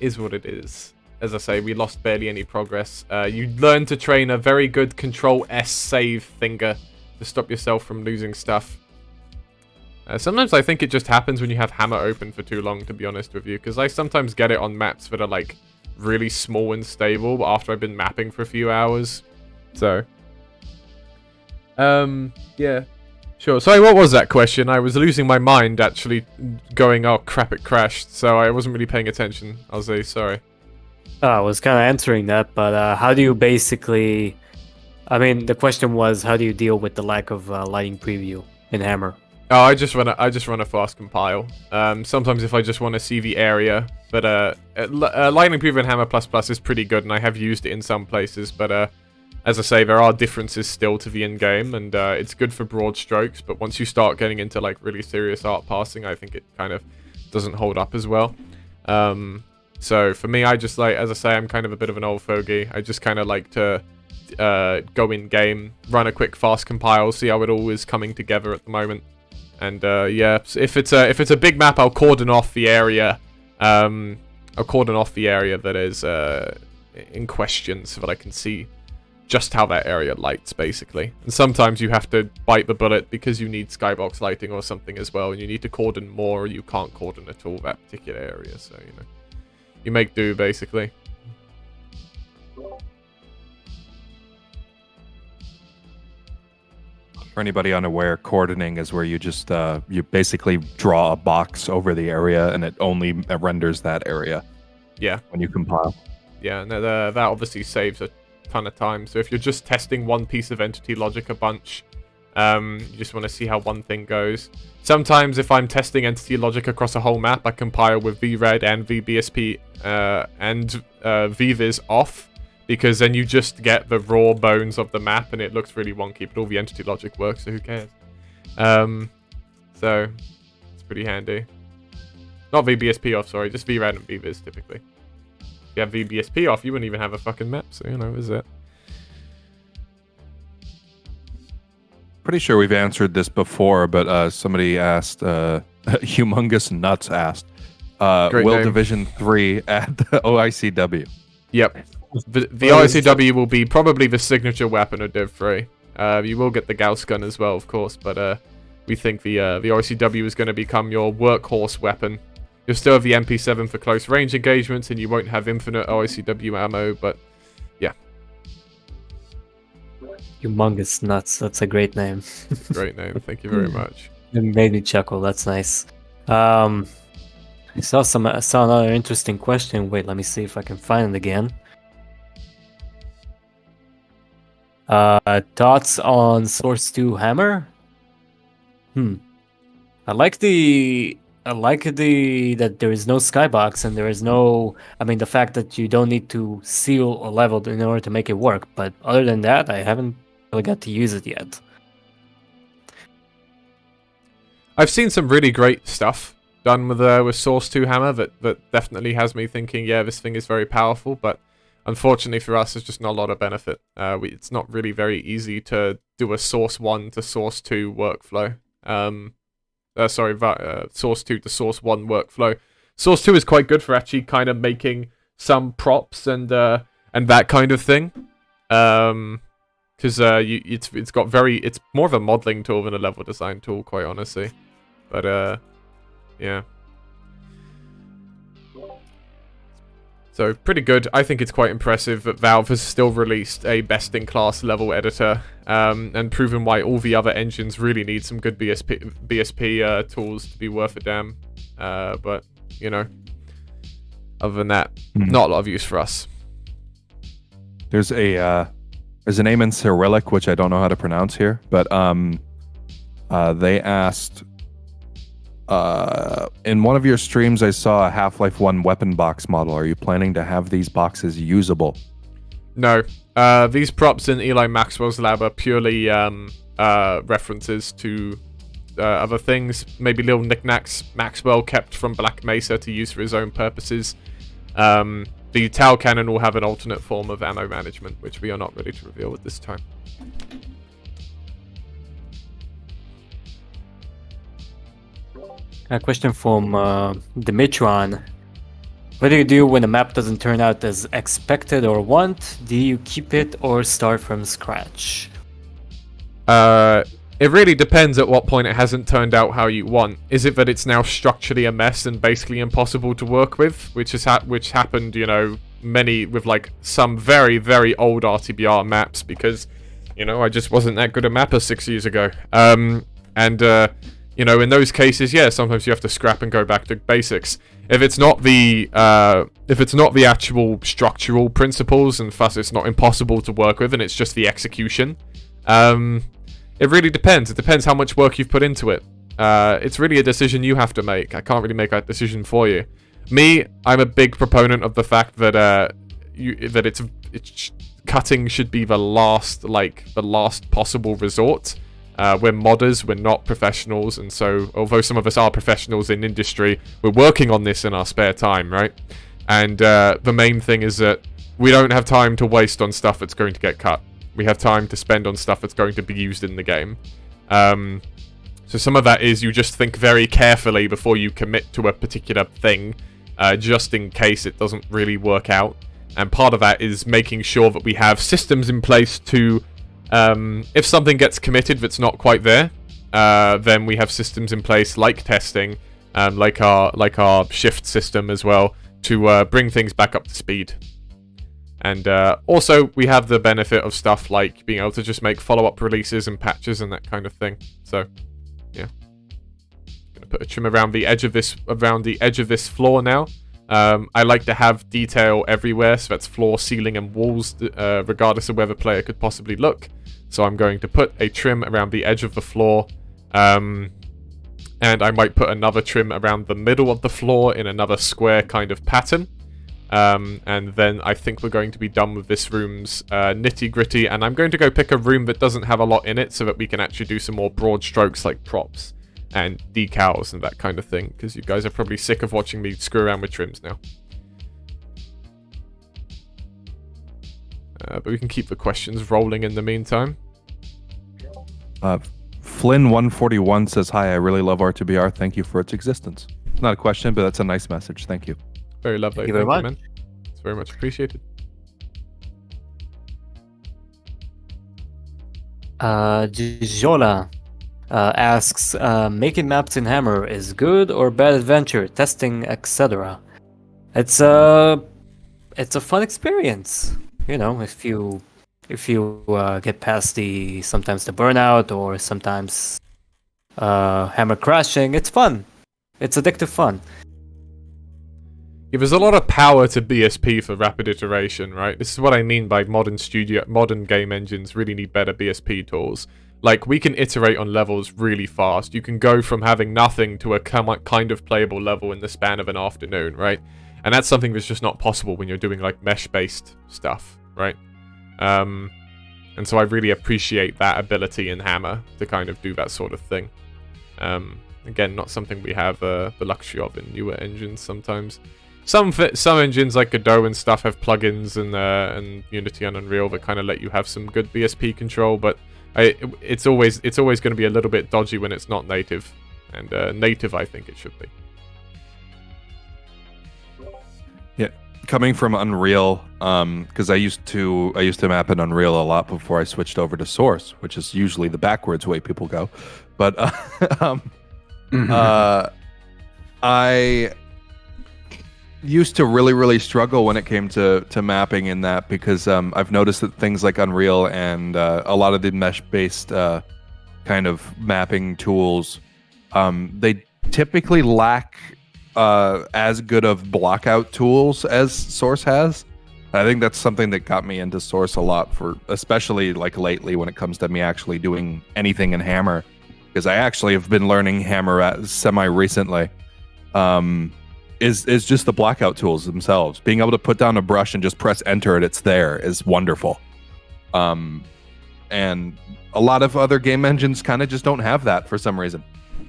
Speaker 1: Is what it is. As I say, we lost barely any progress. You learn to train a very good Control-S save finger to stop yourself from losing stuff. Sometimes I think it just happens when you have Hammer open for too long, to be honest with you, because I sometimes get it on maps that are, like, really small and stable after I've been mapping for a few hours. So... yeah. Sure. Sorry, what was that question? I was losing my mind, actually, going, oh crap, it crashed, so I wasn't really paying attention. I'll say sorry.
Speaker 5: I was kind of answering that, but how do you basically... I mean, the question was, how do you deal with the lack of lighting preview in Hammer?
Speaker 1: Oh, I just run a fast compile. Sometimes if I just want to see the area, but lighting preview in Hammer++ is pretty good, and I have used it in some places, but as I say, there are differences still to the in-game, and it's good for broad strokes, but once you start getting into like really serious art passing, I think it kind of doesn't hold up as well. So for me, I just like, as I say, I'm kind of a bit of an old fogey. I just kind of like to go in-game, run a quick fast compile, see how it all is coming together at the moment. And yeah, if it's a big map, I'll cordon off the area. I'll cordon off the area that is in question so that I can see just how that area lights, basically. And sometimes you have to bite the bullet because you need skybox lighting or something as well, and you need to cordon more, or you can't cordon at all that particular area. So, you know, you make do, basically.
Speaker 2: For anybody unaware, cordoning is where you just you basically draw a box over the area, and it only renders that area.
Speaker 1: Yeah.
Speaker 2: When you compile.
Speaker 1: Yeah, and that obviously saves a ton of time. So if you're just testing one piece of entity logic a bunch, you just want to see how one thing goes. Sometimes if I'm testing entity logic across a whole map, I compile with VRED and VBSP and VVis off, because then you just get the raw bones of the map and it looks really wonky, but all the entity logic works, so who cares? So it's pretty handy. Not VBSP off, sorry, just VRED and VVis typically. If you have VBSP off, you wouldn't even have a fucking map, so you know, is it?
Speaker 2: Pretty sure we've answered this before, but somebody asked, Humongous Nuts asked, will
Speaker 1: name.
Speaker 2: Division 3 add the OICW?
Speaker 1: Yep. The OICW will be probably the signature weapon of Div 3. You will get the Gauss gun as well, of course, but we think the OICW is going to become your workhorse weapon. You'll still have the MP7 for close range engagements, and you won't have infinite OICW ammo, but yeah.
Speaker 5: Humongous Nuts, that's a great name.
Speaker 1: Great name, thank you very much.
Speaker 5: It made me chuckle, that's nice. I saw another interesting question. Wait, let me see if I can find it again. Thoughts on Source 2 Hammer? I like that there is no skybox and there is no, I mean, the fact that you don't need to seal a level in order to make it work. But other than that, I haven't really got to use it yet.
Speaker 1: I've seen some really great stuff done with Source 2 Hammer that definitely has me thinking, yeah, this thing is very powerful, but unfortunately for us, there's just not a lot of benefit. It's not really very easy to do a Source 1 to Source 2 workflow. Source 2 to Source 1 workflow. Source 2 is quite good for actually kind of making some props and that kind of thing. Because it's more of a modeling tool than a level design tool, quite honestly. But yeah. So pretty good. I think it's quite impressive that Valve has still released a best-in-class level editor, and proven why all the other engines really need some good BSP tools to be worth a damn. But you know, other than that, not a lot of use for us.
Speaker 2: There's a name in Cyrillic which I don't know how to pronounce here, but they asked. In one of your streams, I saw a Half-Life 1 weapon box model. Are you planning to have these boxes usable?
Speaker 1: No. These props in Eli Maxwell's lab are purely references to other things. Maybe little knickknacks Maxwell kept from Black Mesa to use for his own purposes. The Tau Cannon will have an alternate form of ammo management, which we are not ready to reveal at this time.
Speaker 5: A question from Dimitron. What do you do when a map doesn't turn out as expected or want? Do you keep it or start from scratch?
Speaker 1: It really depends at what point it hasn't turned out how you want. Is it that it's now structurally a mess and basically impossible to work with, which happened, you know, with like some very, very old RTBR maps, because, you know, I just wasn't that good a mapper 6 years ago. You know, in those cases, yeah, sometimes you have to scrap and go back to basics. If it's not the actual structural principles, and thus it's not impossible to work with, and it's just the execution, it really depends. It depends how much work you've put into it. It's really a decision you have to make. I can't really make that decision for you. Me, I'm a big proponent of the fact that cutting should be the last possible resort. We're modders, we're not professionals, and so although some of us are professionals in industry, we're working on this in our spare time, right? And the main thing is that we don't have time to waste on stuff that's going to get cut. We have time to spend on stuff that's going to be used in the game. So some of that is you just think very carefully before you commit to a particular thing, just in case it doesn't really work out. And part of that is making sure that we have systems in place to... if something gets committed that's not quite there, then we have systems in place like testing, like our shift system as well, to bring things back up to speed. And also we have the benefit of stuff like being able to just make follow-up releases and patches and that kind of thing. So yeah, gonna put a trim around the edge of this floor now. I like to have detail everywhere, so that's floor, ceiling, and walls, regardless of where the player could possibly look. So I'm going to put a trim around the edge of the floor, and I might put another trim around the middle of the floor in another square kind of pattern. And then I think we're going to be done with this room's nitty-gritty, and I'm going to go pick a room that doesn't have a lot in it so that we can actually do some more broad strokes like props and decals and that kind of thing, because you guys are probably sick of watching me screw around with trims now. But we can keep the questions rolling in the meantime.
Speaker 2: Flynn141 says, hi, I really love R2BR. Thank you for its existence. Not a question, but that's a nice message. Thank you.
Speaker 1: Very lovely.
Speaker 5: Thank you very much.
Speaker 1: Man. It's very much appreciated.
Speaker 5: Jola asks, making maps in Hammer is good or bad adventure, testing, etc. It's a fun experience, you know, if you get past sometimes the burnout or sometimes Hammer crashing. It's fun. It's addictive fun.
Speaker 1: Yeah, there's a lot of power to BSP for rapid iteration, right? This is what I mean by modern game engines really need better BSP tools. Like, we can iterate on levels really fast. You can go from having nothing to a kind of playable level in the span of an afternoon, right? And that's something that's just not possible when you're doing, like, mesh-based stuff, right? And so I really appreciate that ability in Hammer to kind of do that sort of thing. Again, not something we have the luxury of in newer engines sometimes. Some engines like Godot and stuff have plugins and Unity and Unreal that kind of let you have some good BSP control, but it's always going to be a little bit dodgy when it's not native. And native, I think it should be.
Speaker 2: Yeah, coming from Unreal, because I used to map in Unreal a lot before I switched over to Source, which is usually the backwards way people go. But I used to really struggle when it came to mapping in that, because I've noticed that things like Unreal and a lot of the mesh-based kind of mapping tools, they typically lack as good of blockout tools as Source has. I think that's something that got me into Source a lot, for especially like lately when it comes to me actually doing anything in Hammer, because I actually have been learning Hammer semi recently. Is just the blackout tools themselves. Being able to put down a brush and just press enter and it's there is wonderful. And a lot of other game engines kind of just don't have that for some reason.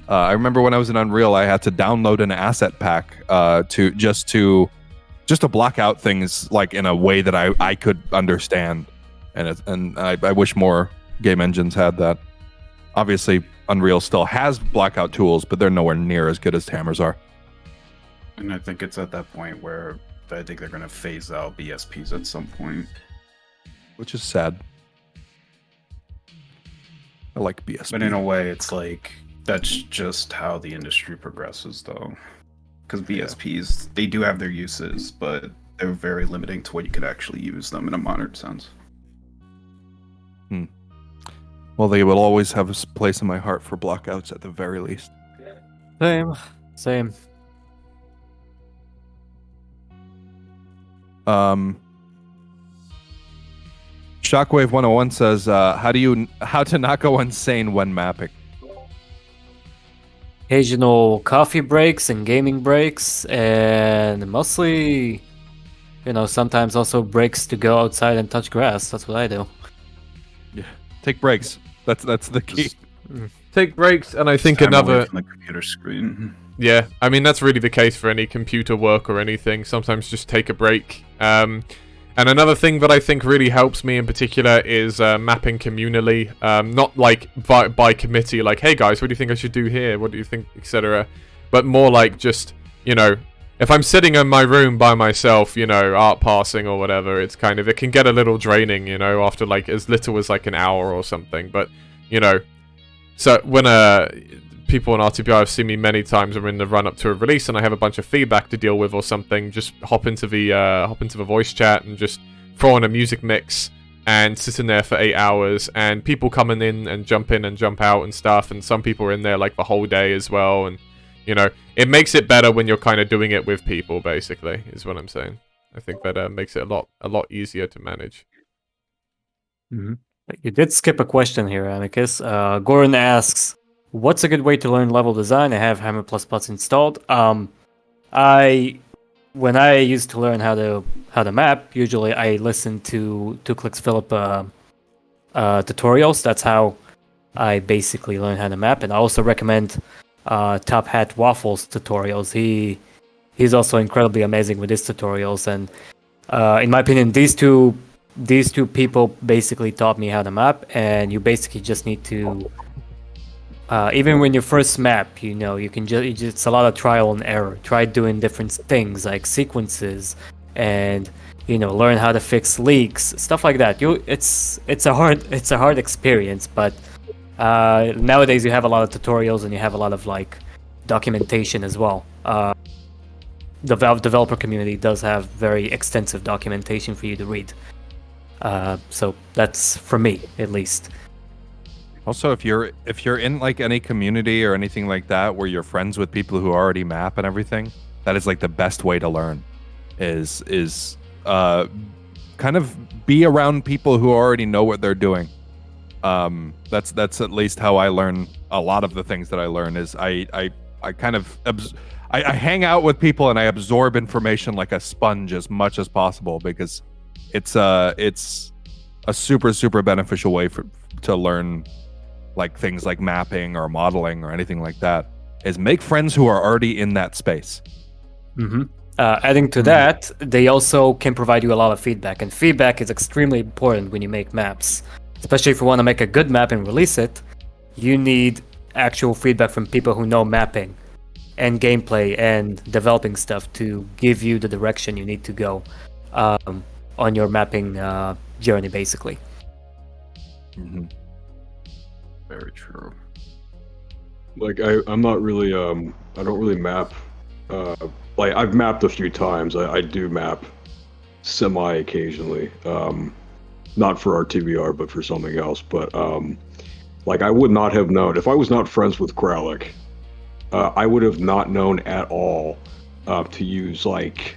Speaker 2: I remember when I was in Unreal, I had to download an asset pack to block out things like in a way that I could understand, and I wish more game engines had that. Obviously, Unreal still has blackout tools, but they're nowhere near as good as Hammers are.
Speaker 6: And I think it's at that point where I think they're going to phase out BSPs at some point.
Speaker 2: Which is sad. I like BSP.
Speaker 6: But in a way, it's like, that's just how the industry progresses, though. Because BSPs, they do have their uses, but they're very limiting to what you could actually use them in a modern sense.
Speaker 2: Well, they will always have a place in my heart for blockouts at the very least.
Speaker 5: Same.
Speaker 2: Shockwave 101 says, how to not go insane when mapping?
Speaker 5: Occasional coffee breaks and gaming breaks, and mostly, sometimes also breaks to go outside and touch grass. That's what I do.
Speaker 2: Yeah, take breaks. That's the key.
Speaker 1: Take breaks, and I think
Speaker 6: Time away
Speaker 1: another...
Speaker 6: from the computer screen.
Speaker 1: Yeah, I mean, that's really the case for any computer work or anything. Sometimes just take a break. And another thing that I think really helps me in particular is mapping communally. Not like by committee, like, hey guys, what do you think I should do here? What do you think, etc. But more like just, if I'm sitting in my room by myself, art passing or whatever, it's kind of, it can get a little draining, after like as little as like an hour or something. But, so when people on RTPR have seen me many times when we're in the run up to a release and I have a bunch of feedback to deal with or something, just hop into the voice chat and just throw on a music mix and sit in there for 8 hours, and people coming in and jump out and stuff, and some people are in there like the whole day as well, and it makes it better when you're kind of doing it with people, basically, is what I'm saying. I think that makes it a lot easier to manage.
Speaker 5: Mm-hmm. You did skip a question here, Amicus. Gordon asks, what's a good way to learn level design? I have Hammer++ installed. When I used to learn how to map, usually I listen to 2ClicksPhilip tutorials. That's how I basically learn how to map. And I also recommend Top Hat Waffles tutorials. He's also incredibly amazing with his tutorials. And in my opinion, these two people basically taught me how to map. And you basically just need to... even when you first map, you can it's a lot of trial and error. Try doing different things like sequences, and learn how to fix leaks, stuff like that. It's a hard experience, but nowadays you have a lot of tutorials and you have a lot of like documentation as well. The Valve developer community does have very extensive documentation for you to read. So that's for me at least.
Speaker 2: Also, if you're in like any community or anything like that where you're friends with people who already map and everything, that is like the best way to learn. Is kind of be around people who already know what they're doing. That's at least how I learn a lot of the things that I learn. Is I kind of I hang out with people and I absorb information like a sponge as much as possible, because it's a super beneficial way to learn like things like mapping or modeling or anything like that is make friends who are already in that space.
Speaker 5: Adding to that, they also can provide you a lot of feedback, and feedback is extremely important when you make maps. Especially if you want to make a good map and release it, you need actual feedback from people who know mapping and gameplay and developing stuff to give you the direction you need to go on your mapping journey, basically.
Speaker 6: Very true.
Speaker 3: Like I'm not really I don't really map. Like I've mapped a few times. I do map semi occasionally. Not for RTVR, but for something else. But like I would not have known if I was not friends with Kralik. I would have not known at all to use like,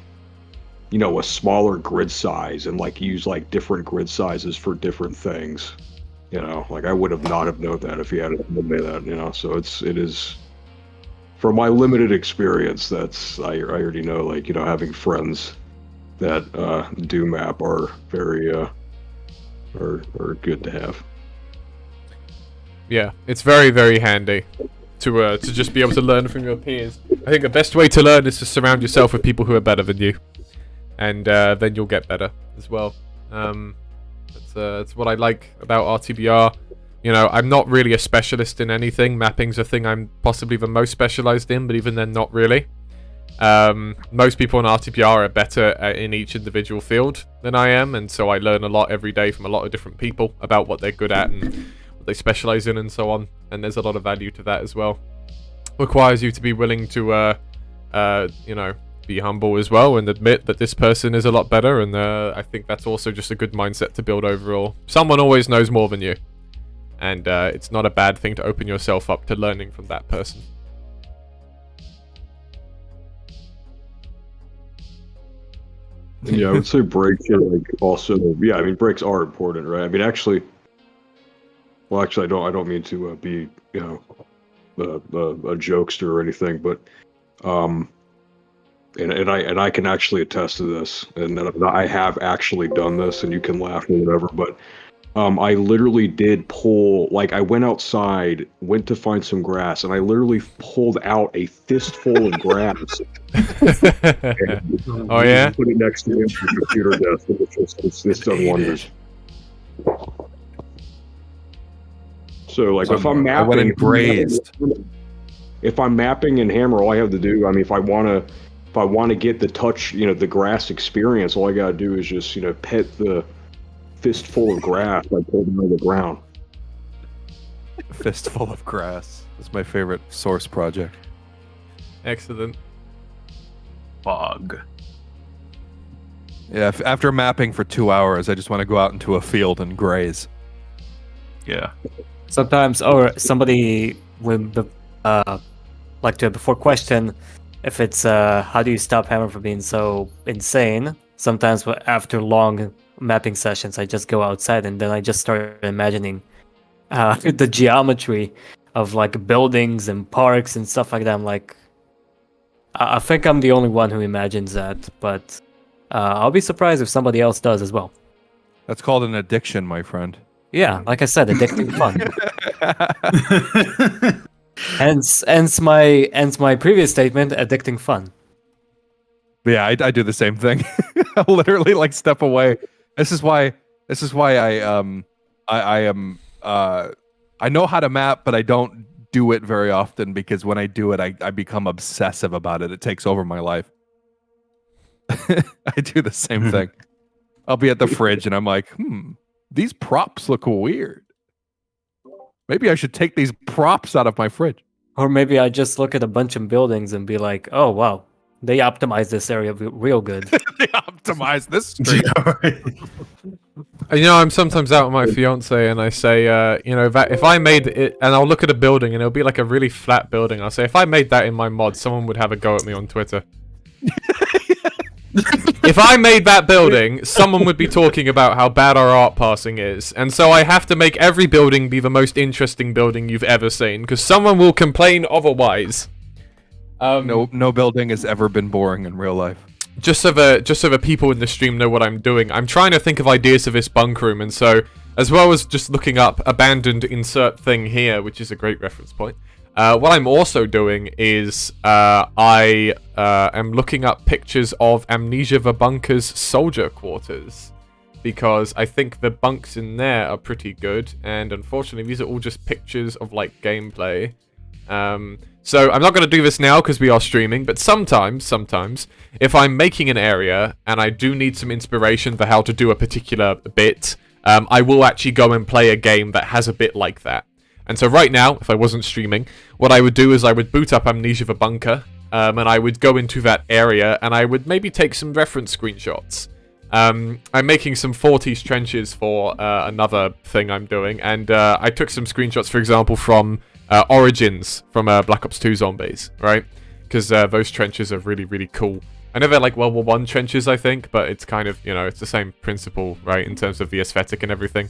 Speaker 3: you know, a smaller grid size and like use like different grid sizes for different things. You know, like I would have not have known that if he had told me that. You know, so it is. From my limited experience, I already know, like, you know, having friends that do map are very are good to have.
Speaker 1: Yeah, it's very handy to just be able to learn from your peers. I think the best way to learn is to surround yourself with people who are better than you, and then you'll get better as well. That's what I like about RTBR. You know, I'm not really a specialist in anything. Mapping's a thing I'm possibly the most specialized in, but even then, not really. Most people in RTPR are better in each individual field than I am, and so I learn a lot every day from a lot of different people about what they're good at and what they specialize in and so on, and there's a lot of value to that as well. Requires you to be willing to, you know, be humble as well and admit that this person is a lot better, and I think that's also just a good mindset to build overall. Someone always knows more than you, and it's not a bad thing to open yourself up to learning from that person.
Speaker 3: Yeah, I would say breaks are like also. Yeah, I mean breaks are important, right? I mean, actually, well, actually, I don't mean to be, you know, a jokester or anything, but and I can actually attest to this, and that I have actually done this, and you can laugh or whatever, but I literally did pull, like I went outside, went to find some grass, and I literally pulled out a fistful of grass.
Speaker 1: Oh yeah?
Speaker 3: Put it next to the computer desk, and it's done wonders. So like if I'm mapping,
Speaker 2: I went and grazed.
Speaker 3: If I'm mapping in Hammer, all I have to do, I mean, if I want to get the touch, you know, the grass experience, all I gotta do is just, you know, pet the fistful of grass I pulled out of the ground.
Speaker 2: Fistful of grass. That's my favorite source project.
Speaker 1: Excellent.
Speaker 6: Bog.
Speaker 2: Yeah, after mapping for 2 hours, I just want to go out into a field and graze.
Speaker 6: Yeah.
Speaker 5: Sometimes, or somebody would like to, before question, if it's how do you stop Hammer from being so insane? Sometimes after long mapping sessions, I just go outside and then I just start imagining the geometry of like buildings and parks and stuff like that. I'm like, I think I'm the only one who imagines that, but I'll be surprised if somebody else does as well.
Speaker 2: That's called an addiction, my friend.
Speaker 5: Yeah, like I said, addicting fun. Hence my previous statement, addicting fun.
Speaker 2: Yeah, I do the same thing. I literally like step away. This is why I know how to map, but I don't do it very often because when I do it, I become obsessive about it. It takes over my life. I do the same thing. I'll be at the fridge and I'm like, these props look weird. Maybe I should take these props out of my fridge.
Speaker 5: Or maybe I just look at a bunch of buildings and be like, oh wow, they optimized this area real good.
Speaker 2: They optimized this street.
Speaker 1: You know, I'm sometimes out with my fiance and I say, you know, that if I made it, and I'll look at a building and it'll be like a really flat building. I'll say, if I made that in my mod, someone would have a go at me on Twitter. If I made that building, someone would be talking about how bad our art passing is. And so I have to make every building be the most interesting building you've ever seen, because someone will complain otherwise.
Speaker 2: No building has ever been boring in real life.
Speaker 1: just so the people in the stream know what I'm doing, I'm trying to think of ideas for this bunk room, and so as well as just looking up abandoned insert thing here, which is a great reference point. What I'm also doing is I am looking up pictures of Amnesia the Bunker's soldier quarters, because I think the bunks in there are pretty good, and unfortunately these are all just pictures of like gameplay. So I'm not going to do this now because we are streaming, but sometimes, if I'm making an area and I do need some inspiration for how to do a particular bit, I will actually go and play a game that has a bit like that. And so right now, if I wasn't streaming, what I would do is I would boot up Amnesia the Bunker, and I would go into that area, and I would maybe take some reference screenshots. I'm making some 40s trenches for another thing I'm doing, and I took some screenshots, for example, from Origins, from Black Ops 2 Zombies, right? Because those trenches are really, really cool. I know they're like World War 1 trenches, I think, but it's kind of, you know, it's the same principle, right, in terms of the aesthetic and everything.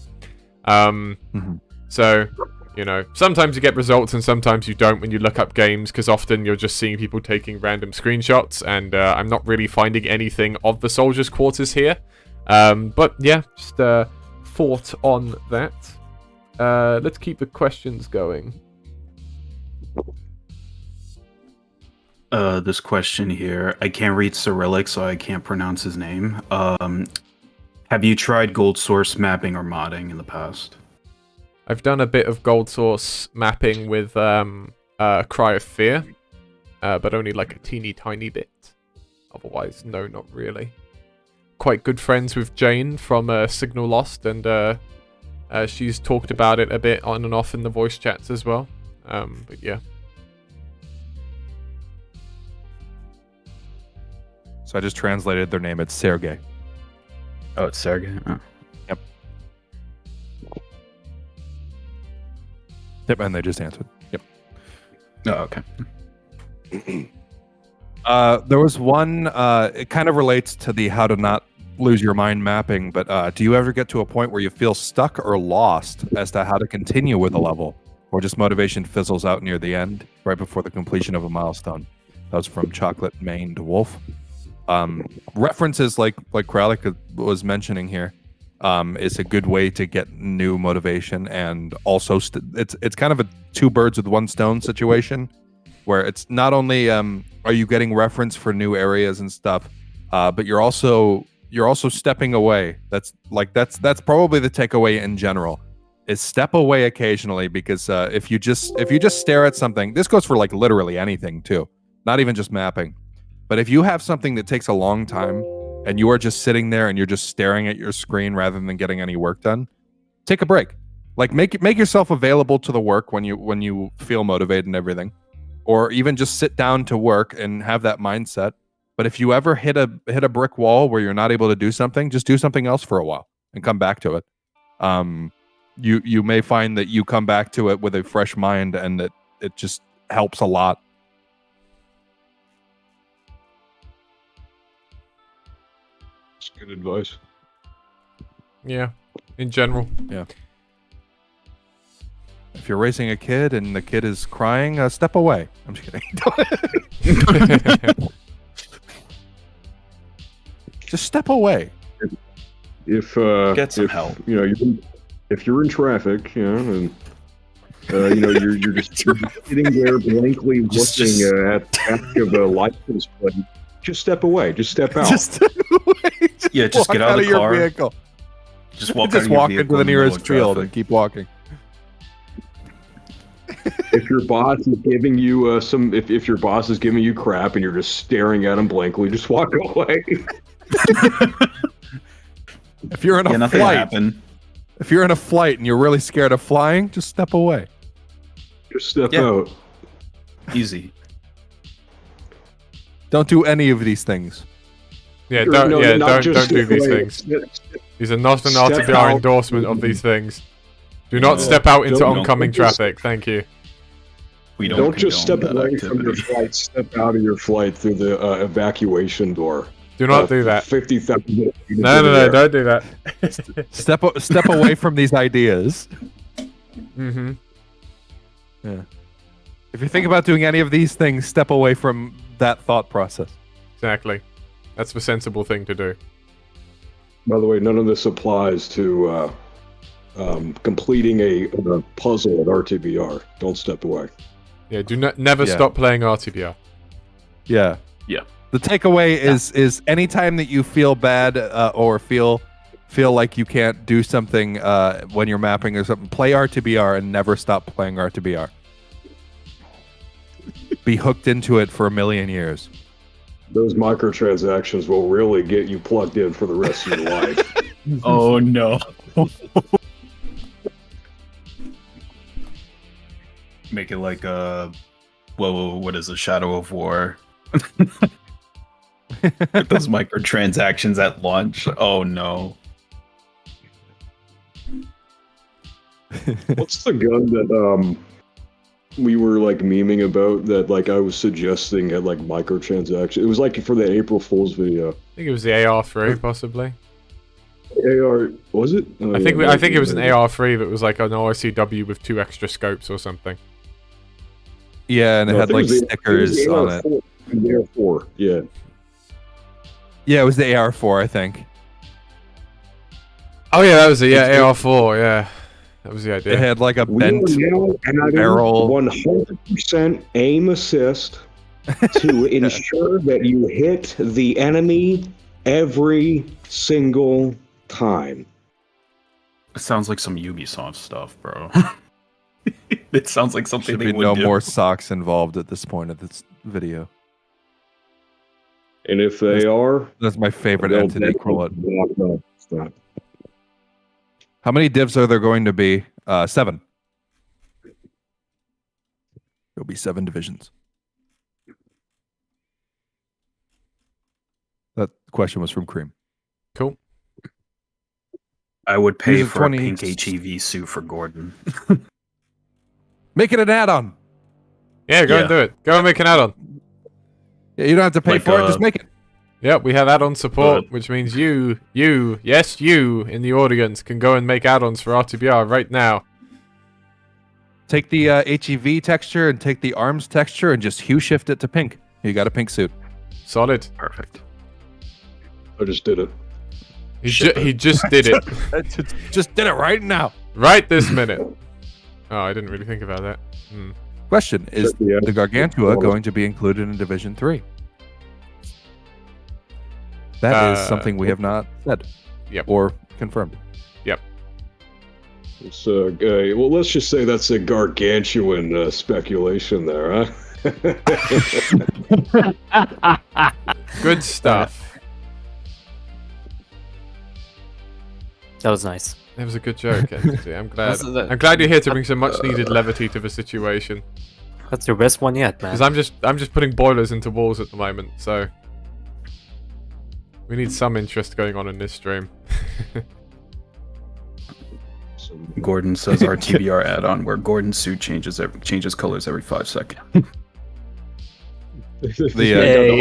Speaker 1: So... you know, sometimes you get results and sometimes you don't when you look up games, because often you're just seeing people taking random screenshots, and I'm not really finding anything of the soldiers' quarters here. But yeah, just thought on that. Let's keep the questions going.
Speaker 6: This question here, I can't read Cyrillic, so I can't pronounce his name. Have you tried gold source mapping or modding in the past?
Speaker 1: I've done a bit of gold source mapping with Cry of Fear, but only like a teeny tiny bit. Otherwise, no, not really. Quite good friends with Jane from Signal Lost, and she's talked about it a bit on and off in the voice chats as well. But yeah.
Speaker 2: So I just translated their name. It's Sergey.
Speaker 6: Oh, it's Sergey. Oh.
Speaker 2: Yep, and they just answered. Yep.
Speaker 6: Oh, okay.
Speaker 2: There was one, it kind of relates to the how to not lose your mind mapping, but do you ever get to a point where you feel stuck or lost as to how to continue with a level? Or just motivation fizzles out near the end, right before the completion of a milestone? That was from Chocolate Maned Wolf. References like Kralik was mentioning here. Is a good way to get new motivation, and also it's kind of a two birds with one stone situation, where it's not only are you getting reference for new areas and stuff, but you're also stepping away. That's probably the takeaway in general, is step away occasionally, because if you just stare at something, this goes for like literally anything too, not even just mapping, but if you have something that takes a long time, and you are just sitting there and you're just staring at your screen rather than getting any work done, take a break. Like make yourself available to the work when you feel motivated and everything, or even just sit down to work and have that mindset. But if you ever hit a brick wall where you're not able to do something, just do something else for a while and come back to it. You may find that you come back to it with a fresh mind, and it just helps a lot.
Speaker 3: It's good advice.
Speaker 1: Yeah, in general.
Speaker 2: Yeah. If you're raising a kid and the kid is crying, step away. I'm just kidding. Just step away.
Speaker 3: If
Speaker 6: Get some help.
Speaker 3: You know, if you're in traffic, you know, and you're just sitting there blankly looking at the back of a license plate. Just step away. Just step out.
Speaker 2: Just step away.
Speaker 6: Just get out of the car.
Speaker 2: Your vehicle.
Speaker 6: Just walk
Speaker 2: into the nearest field and keep walking.
Speaker 3: If your boss is giving you if your boss is giving you crap and you're just staring at him blankly, just walk away.
Speaker 2: If you're in a
Speaker 6: nothing
Speaker 2: flight,
Speaker 6: happened.
Speaker 2: If you're in a flight and you're really scared of flying, just step away.
Speaker 3: Just step out.
Speaker 6: Easy.
Speaker 2: Don't do any of these things.
Speaker 1: Yeah, don't do these
Speaker 3: away.
Speaker 1: things. These are not an
Speaker 3: Step
Speaker 1: RTBR
Speaker 3: out.
Speaker 1: endorsement of these things. Do not step out into oncoming traffic. Thank you.
Speaker 6: We
Speaker 3: Don't just step
Speaker 6: condone that
Speaker 3: away from your
Speaker 6: activity.
Speaker 3: flight. Step out of your flight through the evacuation door.
Speaker 1: Do not do that.
Speaker 3: 50,000.
Speaker 1: No, don't do that.
Speaker 2: Step away from these ideas.
Speaker 1: Mm-hmm.
Speaker 2: Yeah. If you think about doing any of these things, step away from that thought process.
Speaker 1: Exactly. That's the sensible thing to do.
Speaker 3: By the way, none of this applies to completing a puzzle at RTBR. Don't step away.
Speaker 1: Yeah, never stop playing RTBR.
Speaker 2: Yeah.
Speaker 6: Yeah.
Speaker 2: The takeaway is anytime that you feel bad or feel like you can't do something when you're mapping or something, play RTBR and never stop playing RTBR. Be hooked into it for a million years.
Speaker 3: Those microtransactions will really get you plugged in for the rest of your life.
Speaker 6: Oh no. Make it like what is a Shadow of War? With those microtransactions at launch. Oh no.
Speaker 3: What's the gun that we were like memeing about that like I was suggesting had like microtransactions? It was like for the April Fool's video.
Speaker 1: I think it was the AR3, possibly.
Speaker 3: AR was it? Oh,
Speaker 1: I think it was an AR3 that was like an RCW with 2 extra scopes or something.
Speaker 2: Yeah, and it had like stickers on it.
Speaker 3: The AR4, yeah.
Speaker 2: Yeah, it was the AR4, I think.
Speaker 1: Oh yeah, that was it. Yeah, AR4. Yeah, that was the idea.
Speaker 2: It had like a
Speaker 3: We are
Speaker 2: bent
Speaker 3: now adding
Speaker 2: barrel.
Speaker 3: 100% aim assist to ensure that you hit the enemy every single time.
Speaker 6: It sounds like some Ubisoft stuff, bro. It sounds like something
Speaker 2: Should
Speaker 6: they
Speaker 2: be
Speaker 6: would
Speaker 2: no
Speaker 6: do.
Speaker 2: more socks involved at this point of this video.
Speaker 3: And if they are,
Speaker 2: That's my favorite
Speaker 3: they'll
Speaker 2: entity. Call it.
Speaker 3: definitely block that.
Speaker 2: How many divs are there going to be? 7. There'll be 7 divisions. That question was from Cream.
Speaker 1: Cool.
Speaker 6: I would pay
Speaker 2: Use a
Speaker 6: for
Speaker 2: 20
Speaker 6: a pink HEV suit for Gordon.
Speaker 2: Make it an add-on.
Speaker 1: Yeah, go and do it. Go and make an add-on.
Speaker 2: Yeah, you don't have to pay
Speaker 6: Like,
Speaker 2: for it. Just make it.
Speaker 1: Yep, we have add-on support, which means you in the audience can go and make add-ons for RTBR right now.
Speaker 2: Take the HEV texture and take the arms texture and just hue shift it to pink. You got a pink suit.
Speaker 1: Solid.
Speaker 6: Perfect.
Speaker 3: I just did it.
Speaker 1: He just did it.
Speaker 2: Just did it right now.
Speaker 1: Right this minute. Oh, I didn't really think about that.
Speaker 2: Question, is
Speaker 3: Yeah.
Speaker 2: the Gargantua going to be included in Division 3? That is something we have not said.
Speaker 1: Yep.
Speaker 2: Or confirmed.
Speaker 3: It's well, let's just say that's a gargantuan speculation there, huh?
Speaker 1: Good stuff.
Speaker 5: That was nice.
Speaker 1: That was a good joke, Entity. I'm glad you're here to bring some much needed levity to the situation.
Speaker 5: That's your best one yet, man.
Speaker 1: Because I'm just putting boilers into walls at the moment, so we need some interest going on in this stream.
Speaker 6: Gordon says RTBR add-on where Gordon's suit changes colors every 5 seconds.
Speaker 2: The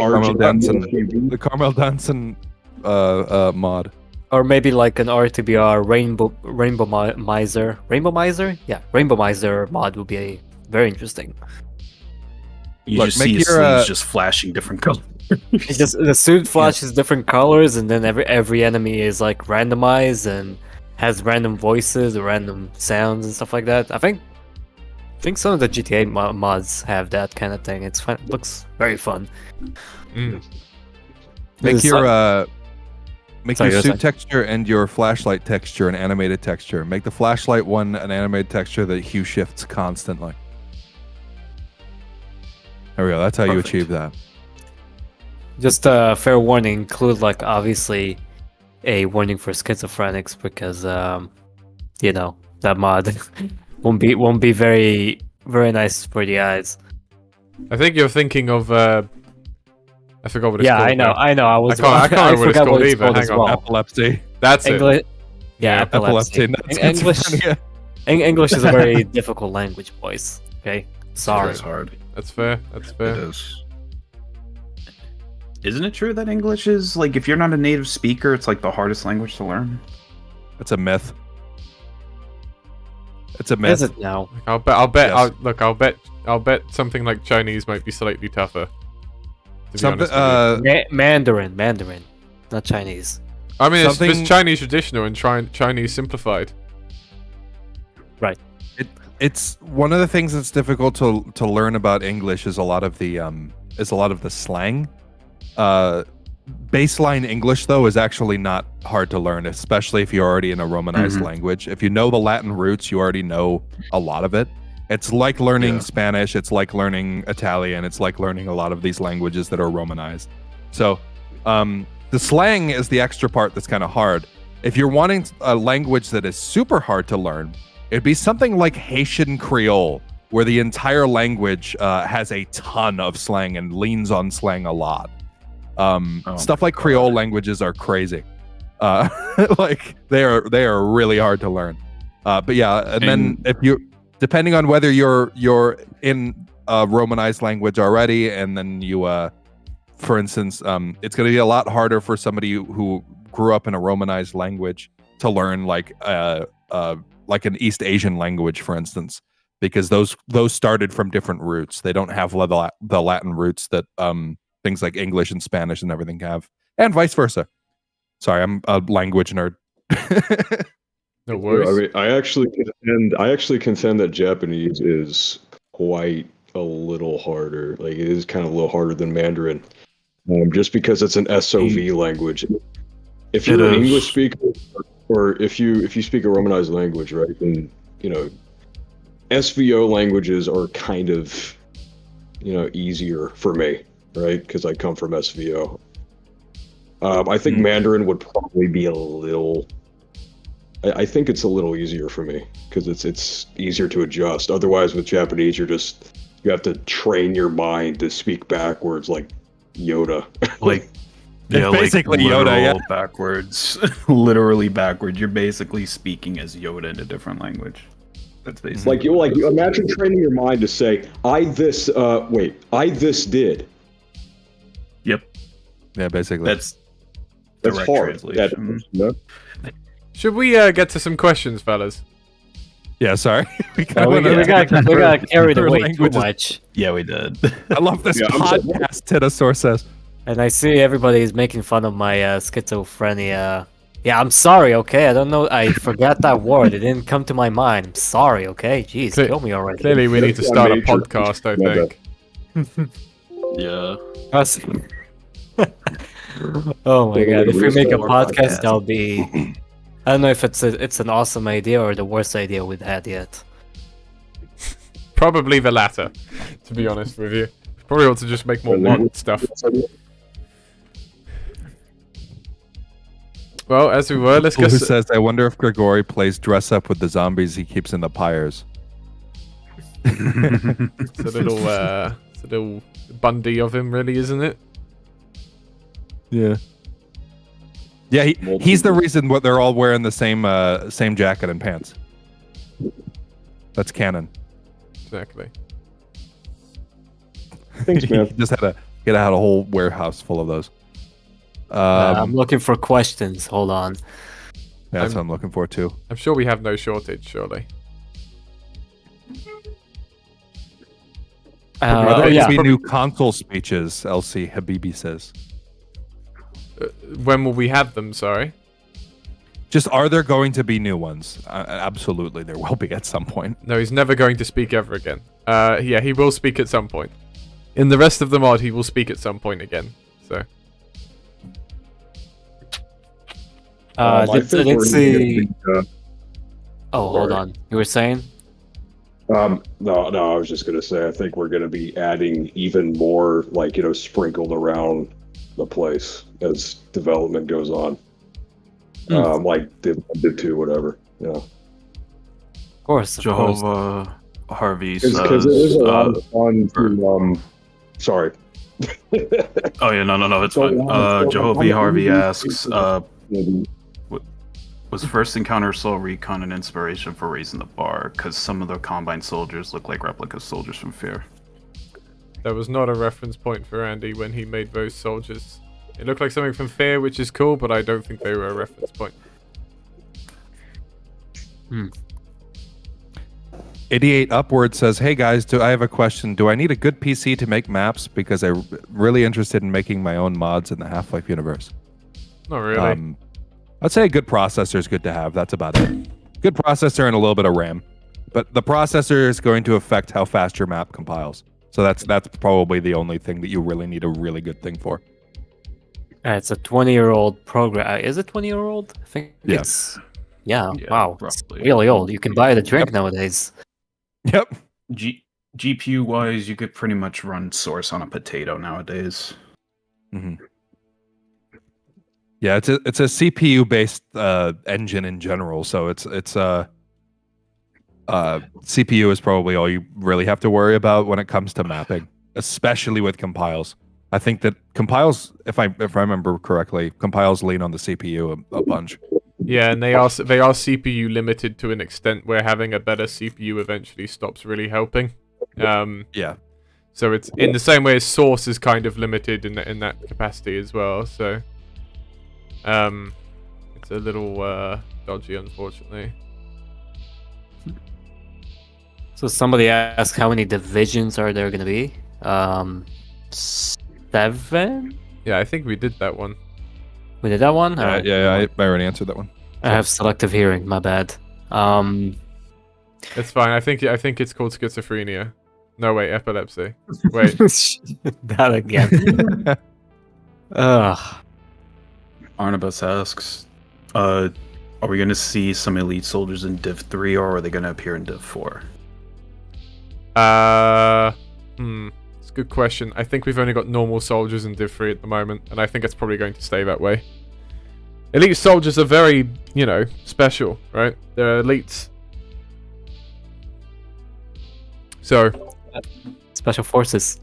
Speaker 2: Carmel Danson mod.
Speaker 5: Or maybe like an RTBR Rainbow Miser. Rainbow Miser? Yeah, Rainbow Miser mod would be very interesting.
Speaker 6: You
Speaker 2: Look,
Speaker 6: just
Speaker 2: make
Speaker 6: see his
Speaker 2: your,
Speaker 6: sleeves just flashing different colors.
Speaker 5: It's just the suit flashes different colors, and then every enemy is like randomized and has random voices or random sounds and stuff like that. I think some of the GTA mods have that kind of thing. It's fun. It looks very fun.
Speaker 2: Make your
Speaker 5: Sorry,
Speaker 2: suit texture and your flashlight texture an animated texture. Make the flashlight one an animated texture that hue shifts constantly. There we go. That's how you achieve that.
Speaker 5: Just a fair warning, include like obviously a warning for schizophrenics because that mod won't be very nice for the eyes.
Speaker 1: I think you're thinking of I forgot what it's called.
Speaker 5: I know. I
Speaker 1: I can't remember what it's called either. Hang on.
Speaker 2: Epilepsy.
Speaker 1: That's
Speaker 5: English.
Speaker 1: it.
Speaker 5: Yeah, epilepsy.
Speaker 2: Not
Speaker 5: English.
Speaker 2: schizophrenia.
Speaker 5: English is a very difficult language, boys. Okay, sorry.
Speaker 6: It's hard.
Speaker 1: That's fair. That's fair.
Speaker 6: It is. Isn't it true that English is like if you're not a native speaker, it's like the hardest language to learn?
Speaker 2: It's a myth. It's a
Speaker 5: Is
Speaker 2: myth.
Speaker 5: it now?
Speaker 1: I'll bet.
Speaker 2: Yes.
Speaker 1: I'll bet something like Chinese might be slightly tougher. To be
Speaker 2: Something.
Speaker 1: honest with you.
Speaker 5: Mandarin, not Chinese.
Speaker 1: I mean,
Speaker 2: something-
Speaker 1: it's Chinese traditional and Chinese simplified.
Speaker 2: It's one of the things that's difficult to learn about English is a lot of the slang. Baseline English though is actually not hard to learn, especially if you're already in a Romanized language. If you know the Latin roots, you already know a lot of it. It's like learning Spanish, it's like learning Italian, it's like learning a lot of these languages that are Romanized. So the slang is the extra part that's kind of hard. If you're wanting a language that is super hard to learn, it'd be something like Haitian Creole, where the entire language has a ton of slang and leans on slang a lot. Stuff like Creole languages are crazy. Like they are really hard to learn. But yeah, and then if you, depending on whether you're in a Romanized language already, and then you, for instance, it's going to be a lot harder for somebody who grew up in a Romanized language to learn like an East Asian language, for instance, because those started from different roots. They don't have the Latin roots that things like English and Spanish and everything have, and vice versa. Sorry, I'm a language nerd.
Speaker 1: No worries.
Speaker 3: I mean, I actually contend that Japanese is quite a little harder. Like it is kind of a little harder than Mandarin, just because it's an SOV language. If you're an English speaker, or if you speak a Romanized language, right, then SVO languages are kind of easier for me, right, because I come from SVO. I think Mandarin would probably be a little. I think it's a little easier for me because it's easier to adjust. Otherwise, with Japanese, you have to train your mind to speak backwards like Yoda.
Speaker 6: Like
Speaker 2: basically
Speaker 6: like
Speaker 2: Yoda, yeah.
Speaker 6: backwards, literally backwards. You're basically speaking as Yoda in a different language. That's basically
Speaker 3: like you imagine training your mind to say, I this did.
Speaker 6: Yep.
Speaker 2: Yeah, basically.
Speaker 6: That's direct
Speaker 3: hard.
Speaker 6: translation.
Speaker 1: Should we get to some questions, fellas?
Speaker 2: Yeah, sorry. we
Speaker 5: We got carried away too
Speaker 2: languages.
Speaker 5: much.
Speaker 6: Yeah, we did.
Speaker 2: I love this
Speaker 3: Yeah, I'm
Speaker 2: podcast, Titosaur says.
Speaker 5: And I see everybody is making fun of my schizophrenia. Yeah, I'm sorry, okay? I don't know. I forgot that word. It didn't come to my mind. I'm sorry, okay? Jeez, kill me already.
Speaker 1: Clearly, we need to start a podcast, I
Speaker 3: My
Speaker 1: think.
Speaker 6: Yeah.
Speaker 5: Us- oh my god! If we make a podcast,
Speaker 6: podcast.
Speaker 5: that'll be. I don't know if it's an awesome idea or the worst idea we've had yet.
Speaker 1: Probably the latter, to be honest with you. Probably ought to just make more mod stuff. Well, as we were, let's
Speaker 2: Who
Speaker 1: get.
Speaker 2: says, I wonder if Grigori plays dress up with the zombies he keeps in the pyres.
Speaker 1: It's a little Bundy of him, really, isn't it?
Speaker 2: Yeah. Yeah, he's the reason what they're all wearing the same jacket and pants. That's canon.
Speaker 1: Exactly.
Speaker 3: Thanks, man.
Speaker 2: He just had a whole warehouse full of those.
Speaker 5: I'm looking for questions. Hold on.
Speaker 2: That's what I'm looking for too.
Speaker 1: I'm sure we have no shortage, surely.
Speaker 2: Are there
Speaker 5: yeah.
Speaker 2: going to be new console speeches? LC Habibi says.
Speaker 1: When will we have them? Sorry.
Speaker 2: Just are there going to be new ones? Absolutely, there will be at some point.
Speaker 1: No, he's never going to speak ever again. Yeah, he will speak at some point. In the rest of the mod, he will speak at some point again. So.
Speaker 5: Let's see. Oh, hold on. You were saying?
Speaker 3: No, I was just gonna say I think we're gonna be adding even more, sprinkled around the place as development goes on. Like did two, whatever. Yeah.
Speaker 5: Of course.
Speaker 6: Jehovah Harvey says.
Speaker 3: Because it is a lot of fun to. Sorry.
Speaker 6: Oh yeah, no, it's fine. Jehovah Harvey asks, was First Encounter Soul Recon an inspiration for raising the bar? Because some of the Combine soldiers look like replica soldiers from Fear.
Speaker 1: That was not a reference point for Andy when he made those soldiers. It looked like something from Fear, which is cool, but I don't think they were a reference point.
Speaker 2: 88 Upward says, "Hey guys, I have a question. Do I need a good PC to make maps? Because I'm really interested in making my own mods in the Half-Life universe."
Speaker 1: Not really.
Speaker 2: I'd say a good processor is good to have. That's about it. Good processor and a little bit of RAM. But the processor is going to affect how fast your map compiles. So that's probably the only thing that you really need a really good thing for.
Speaker 5: It's a 20-year-old program. Is it 20-year-old? I think
Speaker 2: Yeah.
Speaker 5: it's... Yeah,
Speaker 6: Yeah,
Speaker 5: wow. It's
Speaker 6: roughly.
Speaker 5: really old. You can buy it a drink nowadays.
Speaker 2: Yep.
Speaker 6: GPU wise, you could pretty much run Source on a potato nowadays.
Speaker 2: Mm-hmm. Yeah, it's a CPU based engine in general, so it's CPU is probably all you really have to worry about when it comes to mapping, especially with compiles. I think that compiles, if I remember correctly, compiles lean on the CPU a bunch.
Speaker 1: Yeah, and they are CPU limited to an extent where having a better CPU eventually stops really helping.
Speaker 2: Yeah.
Speaker 1: So it's in the same way as Source is kind of limited in that capacity as well. So it's a little dodgy, unfortunately.
Speaker 5: So somebody asked how many divisions are there going to be? 7?
Speaker 1: Yeah, I think we did that one.
Speaker 5: We did that one?
Speaker 2: Yeah,
Speaker 5: Alright.
Speaker 2: I already answered that one.
Speaker 5: I have selective hearing, my bad.
Speaker 1: It's fine. I think it's called schizophrenia. No, wait, epilepsy. Wait.
Speaker 5: That again. Ugh.
Speaker 6: Arnabus asks, are we going to see some elite soldiers in Div 3 or are they going to appear in Div 4?
Speaker 1: It's a good question. I think we've only got normal soldiers in Div 3 at the moment, and I think it's probably going to stay that way. Elite soldiers are very, special, right? They're elites. So,
Speaker 5: Special forces.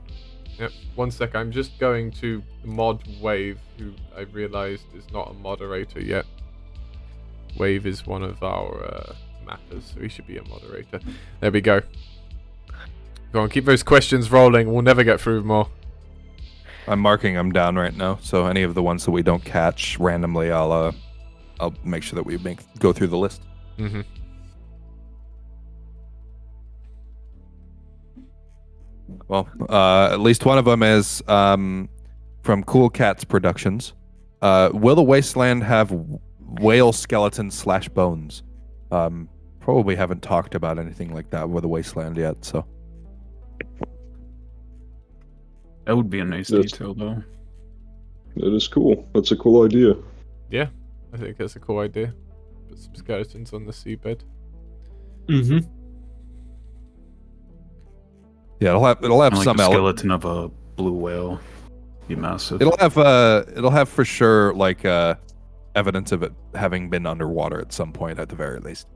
Speaker 1: yep. One sec. I'm just going to mod Wave, who I realized is not a moderator yet. Wave is one of our mappers, so he should be a moderator. There we go. Go on, keep those questions rolling. We'll never get through more.
Speaker 2: I'm marking them down right now, so any of the ones that we don't catch randomly, I'll make sure that we go through the list.
Speaker 1: Mm-hmm.
Speaker 2: Well, at least one of them is from Cool Cats Productions. Will the Wasteland have whale skeletons / bones? Probably haven't talked about anything like that with the Wasteland yet, so.
Speaker 6: That would be a nice detail, though.
Speaker 3: That is cool. That's a cool idea.
Speaker 1: Yeah, I think that's a cool idea. Put some skeletons on the seabed.
Speaker 5: Mm-hmm.
Speaker 2: Yeah, it'll have
Speaker 6: Like
Speaker 2: some
Speaker 6: the skeleton of a blue whale. Be massive.
Speaker 2: It'll have for sure like evidence of it having been underwater at some point at the very least.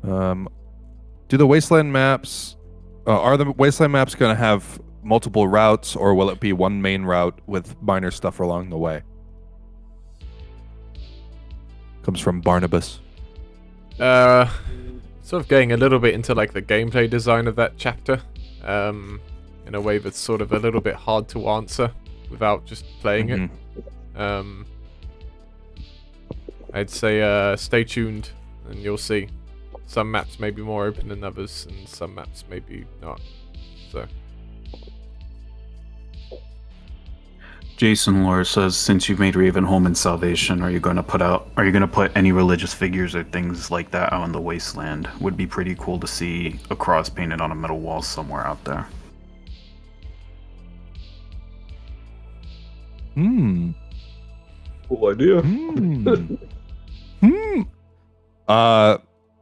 Speaker 2: Do the Wasteland maps are the Wasteland maps going to have multiple routes, or will it be one main route with minor stuff along the way? Comes from Barnabas.
Speaker 1: Sort of going a little bit into like the gameplay design of that chapter, in a way that's sort of a little bit hard to answer without just playing it. I'd say stay tuned and you'll see. Some maps may be more open than others, and some maps maybe not. So.
Speaker 6: Jason Lore says, since you've made Ravenholm and Salvation, are you going to put any religious figures or things like that out in the Wasteland? Would be pretty cool to see a cross painted on a metal wall somewhere out there.
Speaker 3: Cool idea.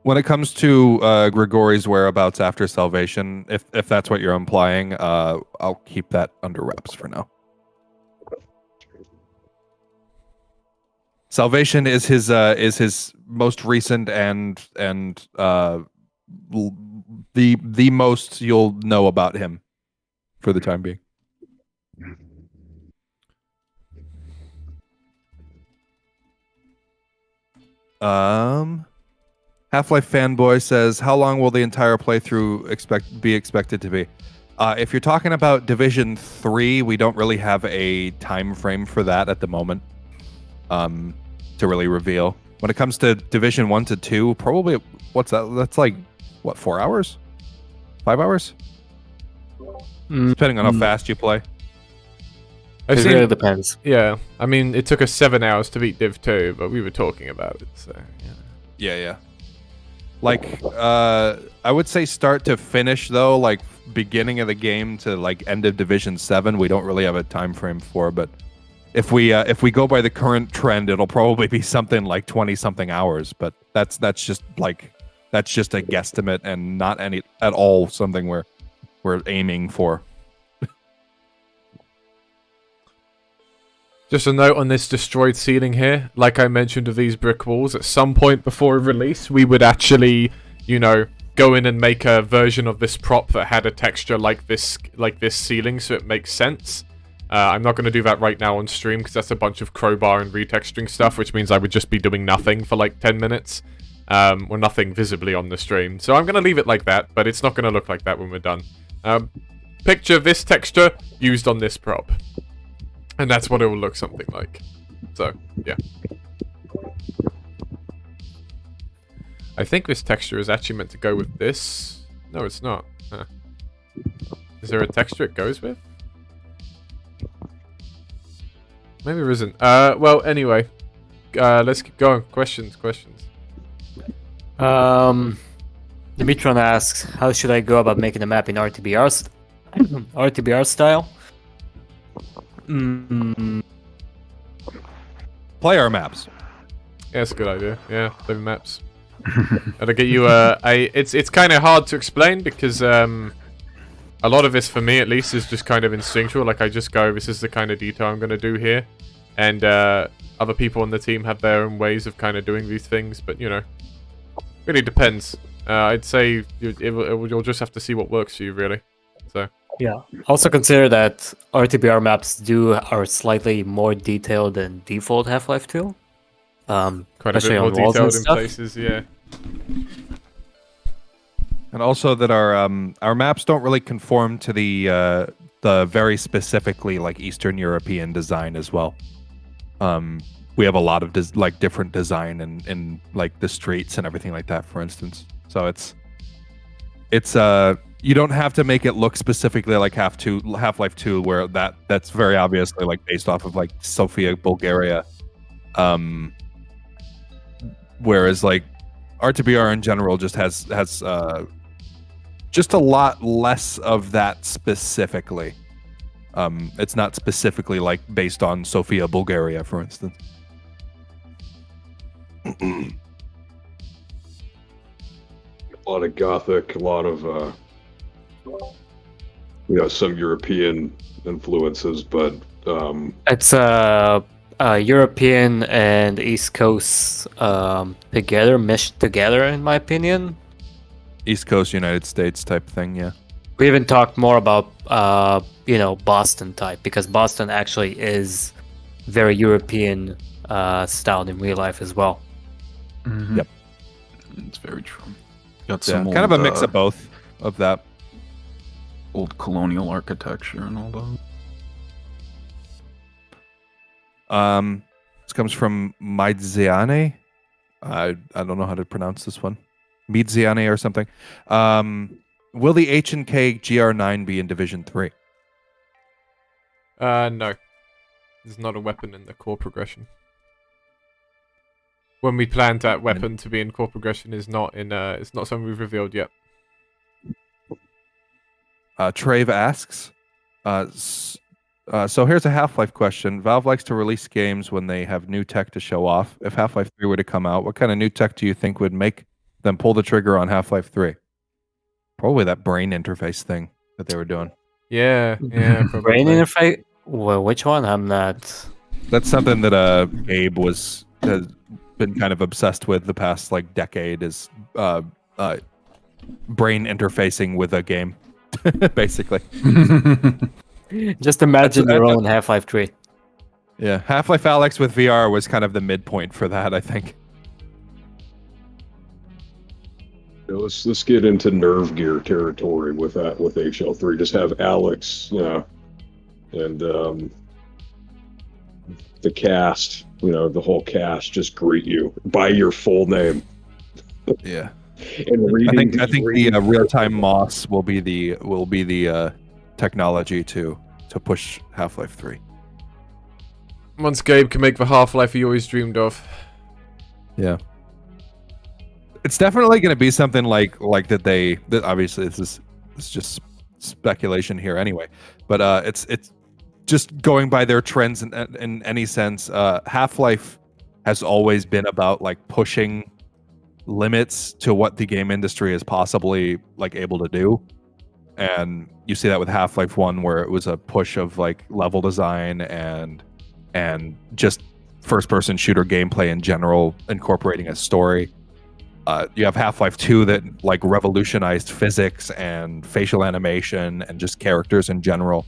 Speaker 2: When it comes to Grigori's whereabouts after Salvation, if that's what you're implying, I'll keep that under wraps for now. Salvation is his most recent and the most you'll know about him for the time being. Half-Life Fanboy says, how long will the entire playthrough be expected to be? If you're talking about Division 3, we don't really have a time frame for that at the moment to really reveal. When it comes to Division 1 to 2, probably, what's that? That's like, what, 4 hours? 5 hours? Depending on how fast you play.
Speaker 1: I've
Speaker 5: It
Speaker 1: seen,
Speaker 5: really depends.
Speaker 1: yeah, I mean, it took us 7 hours to beat Div 2, but we were talking about it, so, yeah.
Speaker 2: Yeah. Like, I would say start to finish, though, like, beginning of the game to, like, end of Division 7, we don't really have a time frame for, but if we go by the current trend, it'll probably be something like 20-something hours, but that's just a guesstimate and not any at all something we're aiming for.
Speaker 1: Just a note on this destroyed ceiling here. Like I mentioned of these brick walls, at some point before release, we would actually, go in and make a version of this prop that had a texture like this ceiling, so it makes sense. I'm not going to do that right now on stream because that's a bunch of crowbar and retexturing stuff, which means I would just be doing nothing for like 10 minutes. Or nothing visibly on the stream. So I'm going to leave it like that, but it's not going to look like that when we're done. Picture this texture used on this prop. And that's what it will look something like. So, yeah. I think this texture is actually meant to go with this. No, it's not. Huh. Is there a texture it goes with? Maybe there isn't. Well, anyway. Let's keep going. Questions.
Speaker 5: Dimitron asks, how should I go about making a map in RTBR style?
Speaker 2: Play our maps.
Speaker 1: Yeah, that's a good idea. Yeah, play the maps. Gotta get you it's kind of hard to explain because a lot of this for me at least is just kind of instinctual. Like I just go, this is the kind of detail I'm gonna do here, and other people on the team have their own ways of kind of doing these things. But really depends. I'd say you'll just have to see what works for you, really. So.
Speaker 5: Yeah. Also consider that RTBR maps are slightly more detailed than default Half-Life 2.
Speaker 1: Quite a
Speaker 5: especially
Speaker 1: bit more
Speaker 5: on walls and
Speaker 1: detailed in
Speaker 5: stuff.
Speaker 1: places, yeah.
Speaker 2: And also that our maps don't really conform to the very specifically like Eastern European design as well. We have a lot of different design in like the streets and everything like that, for instance. So it's you don't have to make it look specifically like Half-Life 2, where that's very obviously like based off of like Sofia, Bulgaria. Whereas like RTBR in general just has just a lot less of that specifically. It's not specifically like based on Sofia, Bulgaria, for instance.
Speaker 3: A lot of Gothic, a lot of some European influences, but
Speaker 5: It's European and East Coast meshed together, in my opinion.
Speaker 2: East Coast United States type thing, yeah.
Speaker 5: We even talked more about Boston type, because Boston actually is very European styled in real life as well.
Speaker 6: Mm-hmm.
Speaker 2: Yep.
Speaker 6: It's very true. Got
Speaker 2: Yeah,
Speaker 6: some
Speaker 2: kind of a mix of both of that.
Speaker 6: old colonial architecture and all that.
Speaker 2: This comes from Midziane. I don't know how to pronounce this one. Midziane or something. Will the H&K GR9 be in Division 3?
Speaker 1: No. There's not a weapon in the core progression. When we planned that weapon to be in core progression is not in it's not something we've revealed yet.
Speaker 2: Trave asks, so here's a Half-Life question. Valve likes to release games when they have new tech to show off. If Half-Life 3 were to come out, what kind of new tech do you think would make them pull the trigger on Half-Life 3? Probably that brain interface thing that they were doing.
Speaker 1: Yeah, probably.
Speaker 5: Brain interface? Well, which one? I'm not.
Speaker 2: That's something that Gabe has been kind of obsessed with the past like decade, is brain interfacing with a game, basically.
Speaker 5: Just imagine
Speaker 2: That's-
Speaker 5: your own Half-Life 3.
Speaker 2: Yeah, Half-Life Alyx with VR was kind of the midpoint for that, I think.
Speaker 3: let's get into nerve gear territory with that, with HL3. Just have Alex, and the cast the whole cast just greet you by your full name.
Speaker 2: Yeah.
Speaker 3: And reading,
Speaker 2: I think the real-time MOS will be the technology to push Half-Life 3.
Speaker 1: Once Gabe can make the Half-Life he always dreamed of.
Speaker 2: Yeah. It's definitely going to be something like that obviously it's just speculation here anyway, but it's just going by their trends in any sense. Half-Life has always been about like pushing limits to what the game industry is possibly like able to do, and you see that with Half-Life 1 where it was a push of like level design and just first-person shooter gameplay in general, incorporating a story. You have Half-Life 2 that like revolutionized physics and facial animation and just characters in general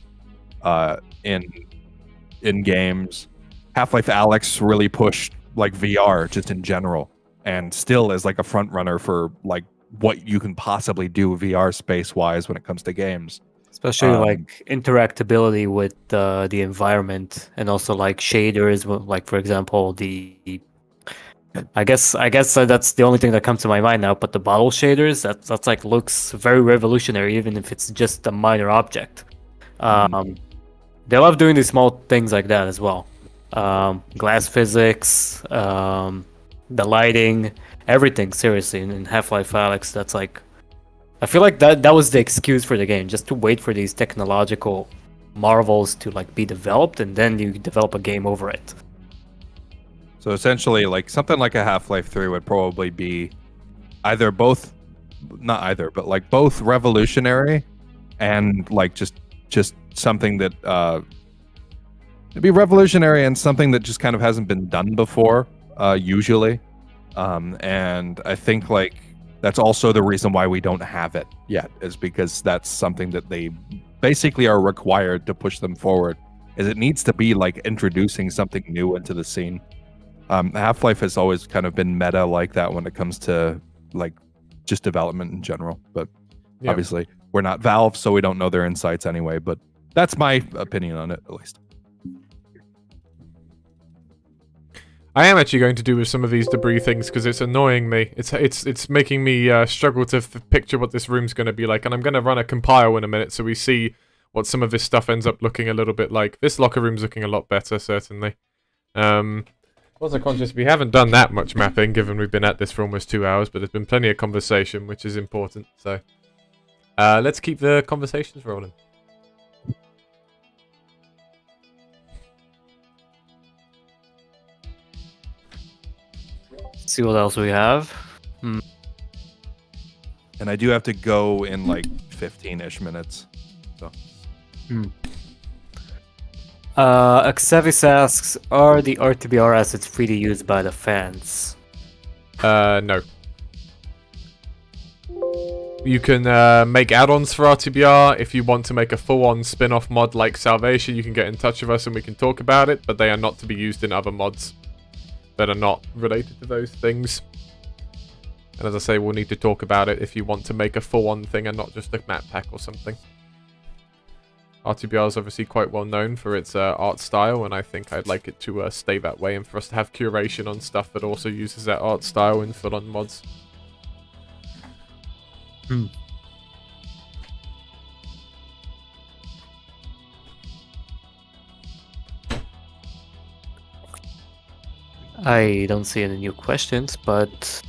Speaker 2: in games. Half-Life Alyx really pushed like VR just in general, and still is like a front runner for like what you can possibly do VR space wise when it comes to games.
Speaker 5: Especially like interactability with the environment, and also like shaders, like for example I guess that's the only thing that comes to my mind now. But the bottle shaders, that's like looks very revolutionary, even if it's just a minor object. They love doing these small things like that as well. Glass physics, the lighting, everything. Seriously, in Half-Life Alyx, that's like, I feel like that was the excuse for the game, just to wait for these technological marvels to like be developed, and then you develop a game over it.
Speaker 2: So essentially, like something like a Half-Life 3 would probably be either both, not either, but like both revolutionary and like just something that it'd be revolutionary and something that just kind of hasn't been done before, usually. And I think like that's also the reason why we don't have it yet, is because that's something that they basically are required to push them forward, is it needs to be like introducing something new into the scene. Half-Life has always kind of been meta like that when it comes to like just development in general, but obviously we're not Valve, so we don't know their insights anyway, but that's my opinion on it, at least.
Speaker 1: I am actually going to do with some of these debris things because it's annoying me. It's making me struggle to picture what this room's going to be like, and I'm going to run a compile in a minute so we see what some of this stuff ends up looking a little bit like. This locker room's looking a lot better, certainly. Also conscious we haven't done that much mapping, given we've been at this for almost 2 hours, but there's been plenty of conversation, which is important. So let's keep the conversations rolling.
Speaker 5: See what else we have.
Speaker 2: And I do have to go in like 15-ish minutes. So.
Speaker 5: Xavis asks, are the RTBR assets free to use by the fans?
Speaker 1: No. You can make add-ons for RTBR. If you want to make a full-on spin-off mod like Salvation, you can get in touch with us and we can talk about it, but they are not to be used in other mods that are not related to those things. And as I say, we'll need to talk about it if you want to make a full-on thing and not just a map pack or something. RTBR is obviously quite well known for its art style, and I think I'd like it to stay that way, and for us to have curation on stuff that also uses that art style in full-on mods.
Speaker 5: I don't see any new questions, but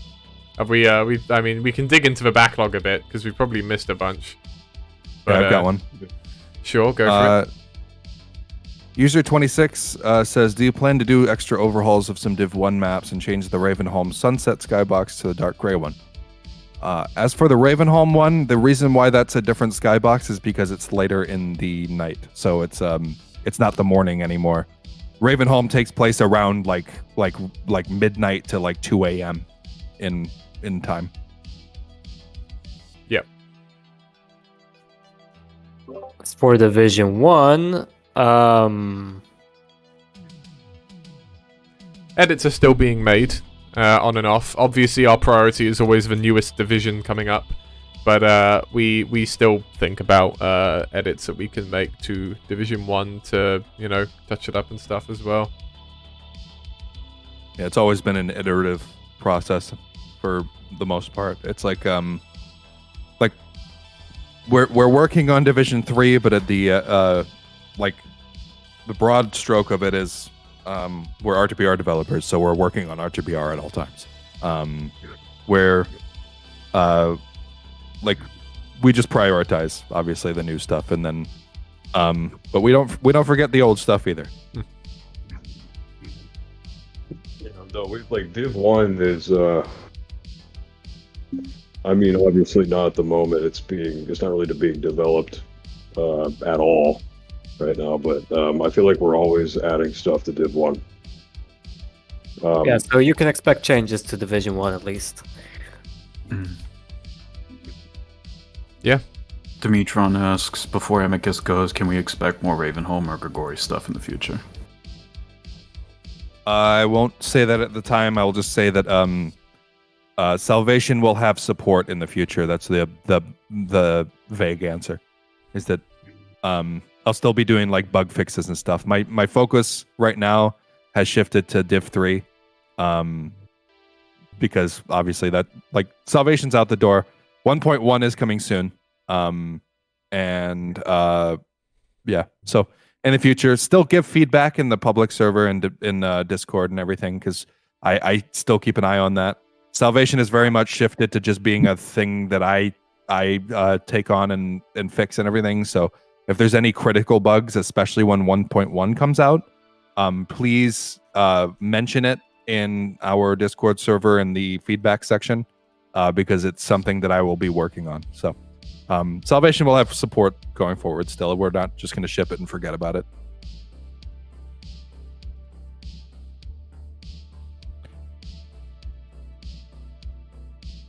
Speaker 1: Have we? I mean, we can dig into the backlog a bit because we probably missed a bunch.
Speaker 2: But, I've got one.
Speaker 1: Sure, go for it.
Speaker 2: User 26 says, do you plan to do extra overhauls of some Div 1 maps and change the Ravenholm Sunset skybox to the dark gray one? As for the Ravenholm one, the reason why that's a different skybox is because it's later in the night, so it's not the morning anymore. Ravenholm takes place around like midnight to like 2 a.m. in time.
Speaker 1: Yep.
Speaker 5: As for Division 1,
Speaker 1: edits are still being made on and off. Obviously, our priority is always the newest division coming up, but we still think about edits that we can make to Division 1 to, you know, touch it up and stuff as well.
Speaker 2: Yeah, it's always been an iterative process for the most part. It's like we're working on Division 3, but at the like the broad stroke of it is we're R2BR developers, so we're working on R2BR at all times. Where like we just prioritize obviously the new stuff, and then but we don't forget the old stuff either.
Speaker 3: Yeah, no, we like Div 1 is I mean, obviously not at the moment. It's not really being developed at all right now. But I feel like we're always adding stuff to Div 1.
Speaker 5: Yeah, so you can expect changes to Division 1 at least.
Speaker 1: Yeah.
Speaker 6: Dimitron asks, before Amicus goes, can we expect more Ravenholm or Grigori stuff in the future?
Speaker 2: I won't say that at the time. I will just say that Salvation will have support in the future. That's the vague answer. Is that I'll still be doing like bug fixes and stuff. My focus right now has shifted to Div 3, because obviously that like Salvation's out the door. 1.1 is coming soon, and yeah. So in the future, still give feedback in the public server and in Discord and everything, because I still keep an eye on that. Salvation has very much shifted to just being a thing that I take on and fix and everything. So if there's any critical bugs, especially when 1.1 comes out, please mention it in our Discord server in the feedback section, because it's something that I will be working on. So Salvation will have support going forward still. We're not just going to ship it and forget about it.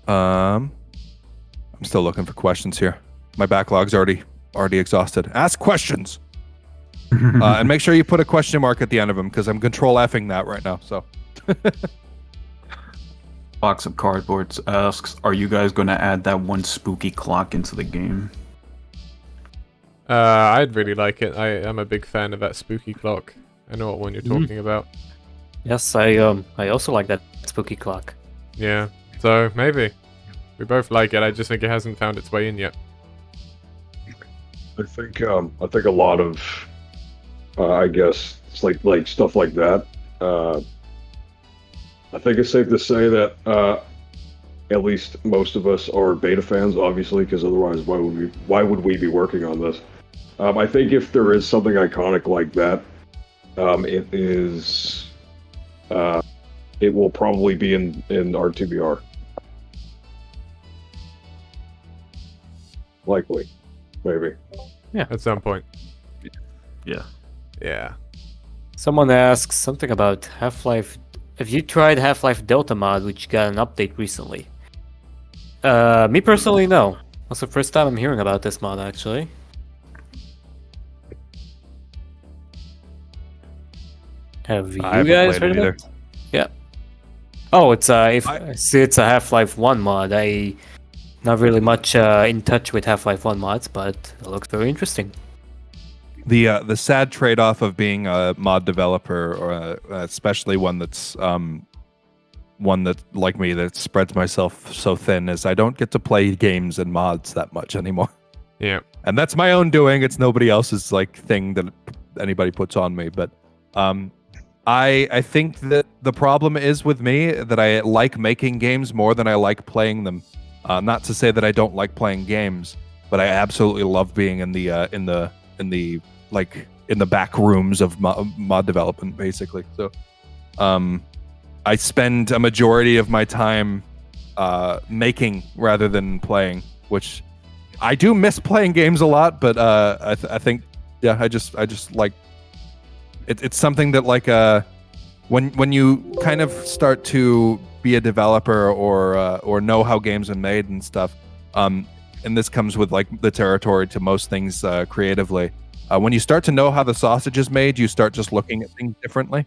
Speaker 2: I'm still looking for questions here. My backlog's already exhausted. Ask questions, and make sure you put a question mark at the end of them, because I'm control Fing that right now. So,
Speaker 6: Box of Cardboards asks, are you guys going to add that one spooky clock into the game?
Speaker 1: I'd really like it. I am a big fan of that spooky clock. I know what one you're talking about.
Speaker 5: Yes, I also like that spooky clock.
Speaker 1: Yeah. So maybe we both like it. I just think it hasn't found its way in yet.
Speaker 3: I think a lot of I guess it's like stuff like that. I think it's safe to say that at least most of us are beta fans, obviously, because otherwise why would we be working on this? I think if there is something iconic like that, it will probably be in R2BR. Likely, maybe.
Speaker 1: Yeah, at some point.
Speaker 6: Yeah.
Speaker 1: Yeah.
Speaker 5: Someone asks something about Half-Life. Have you tried Half-Life Delta mod, which got an update recently? Me personally, no. That's the first time I'm hearing about this mod, actually. Have you guys heard of it? Yeah. Oh, it's it's a Half-Life 1 mod. I not really much in touch with Half-Life 1 mods, but it looks very interesting.
Speaker 2: The sad trade-off of being a mod developer, or especially one that like me that spreads myself so thin, is I don't get to play games and mods that much anymore.
Speaker 1: Yeah.
Speaker 2: And that's my own doing. It's nobody else's like thing that anybody puts on me. But I think that the problem is with me that I like making games more than I like playing them. Not to say that I don't like playing games, but I absolutely love being in the back rooms of mod development, basically. So I spend a majority of my time making rather than playing, which I do miss playing games a lot, but I think I just like it's something that like when you kind of start to be a developer or know how games are made and stuff, and this comes with like the territory to most things creatively. When you start to know how the sausage is made, you start just looking at things differently.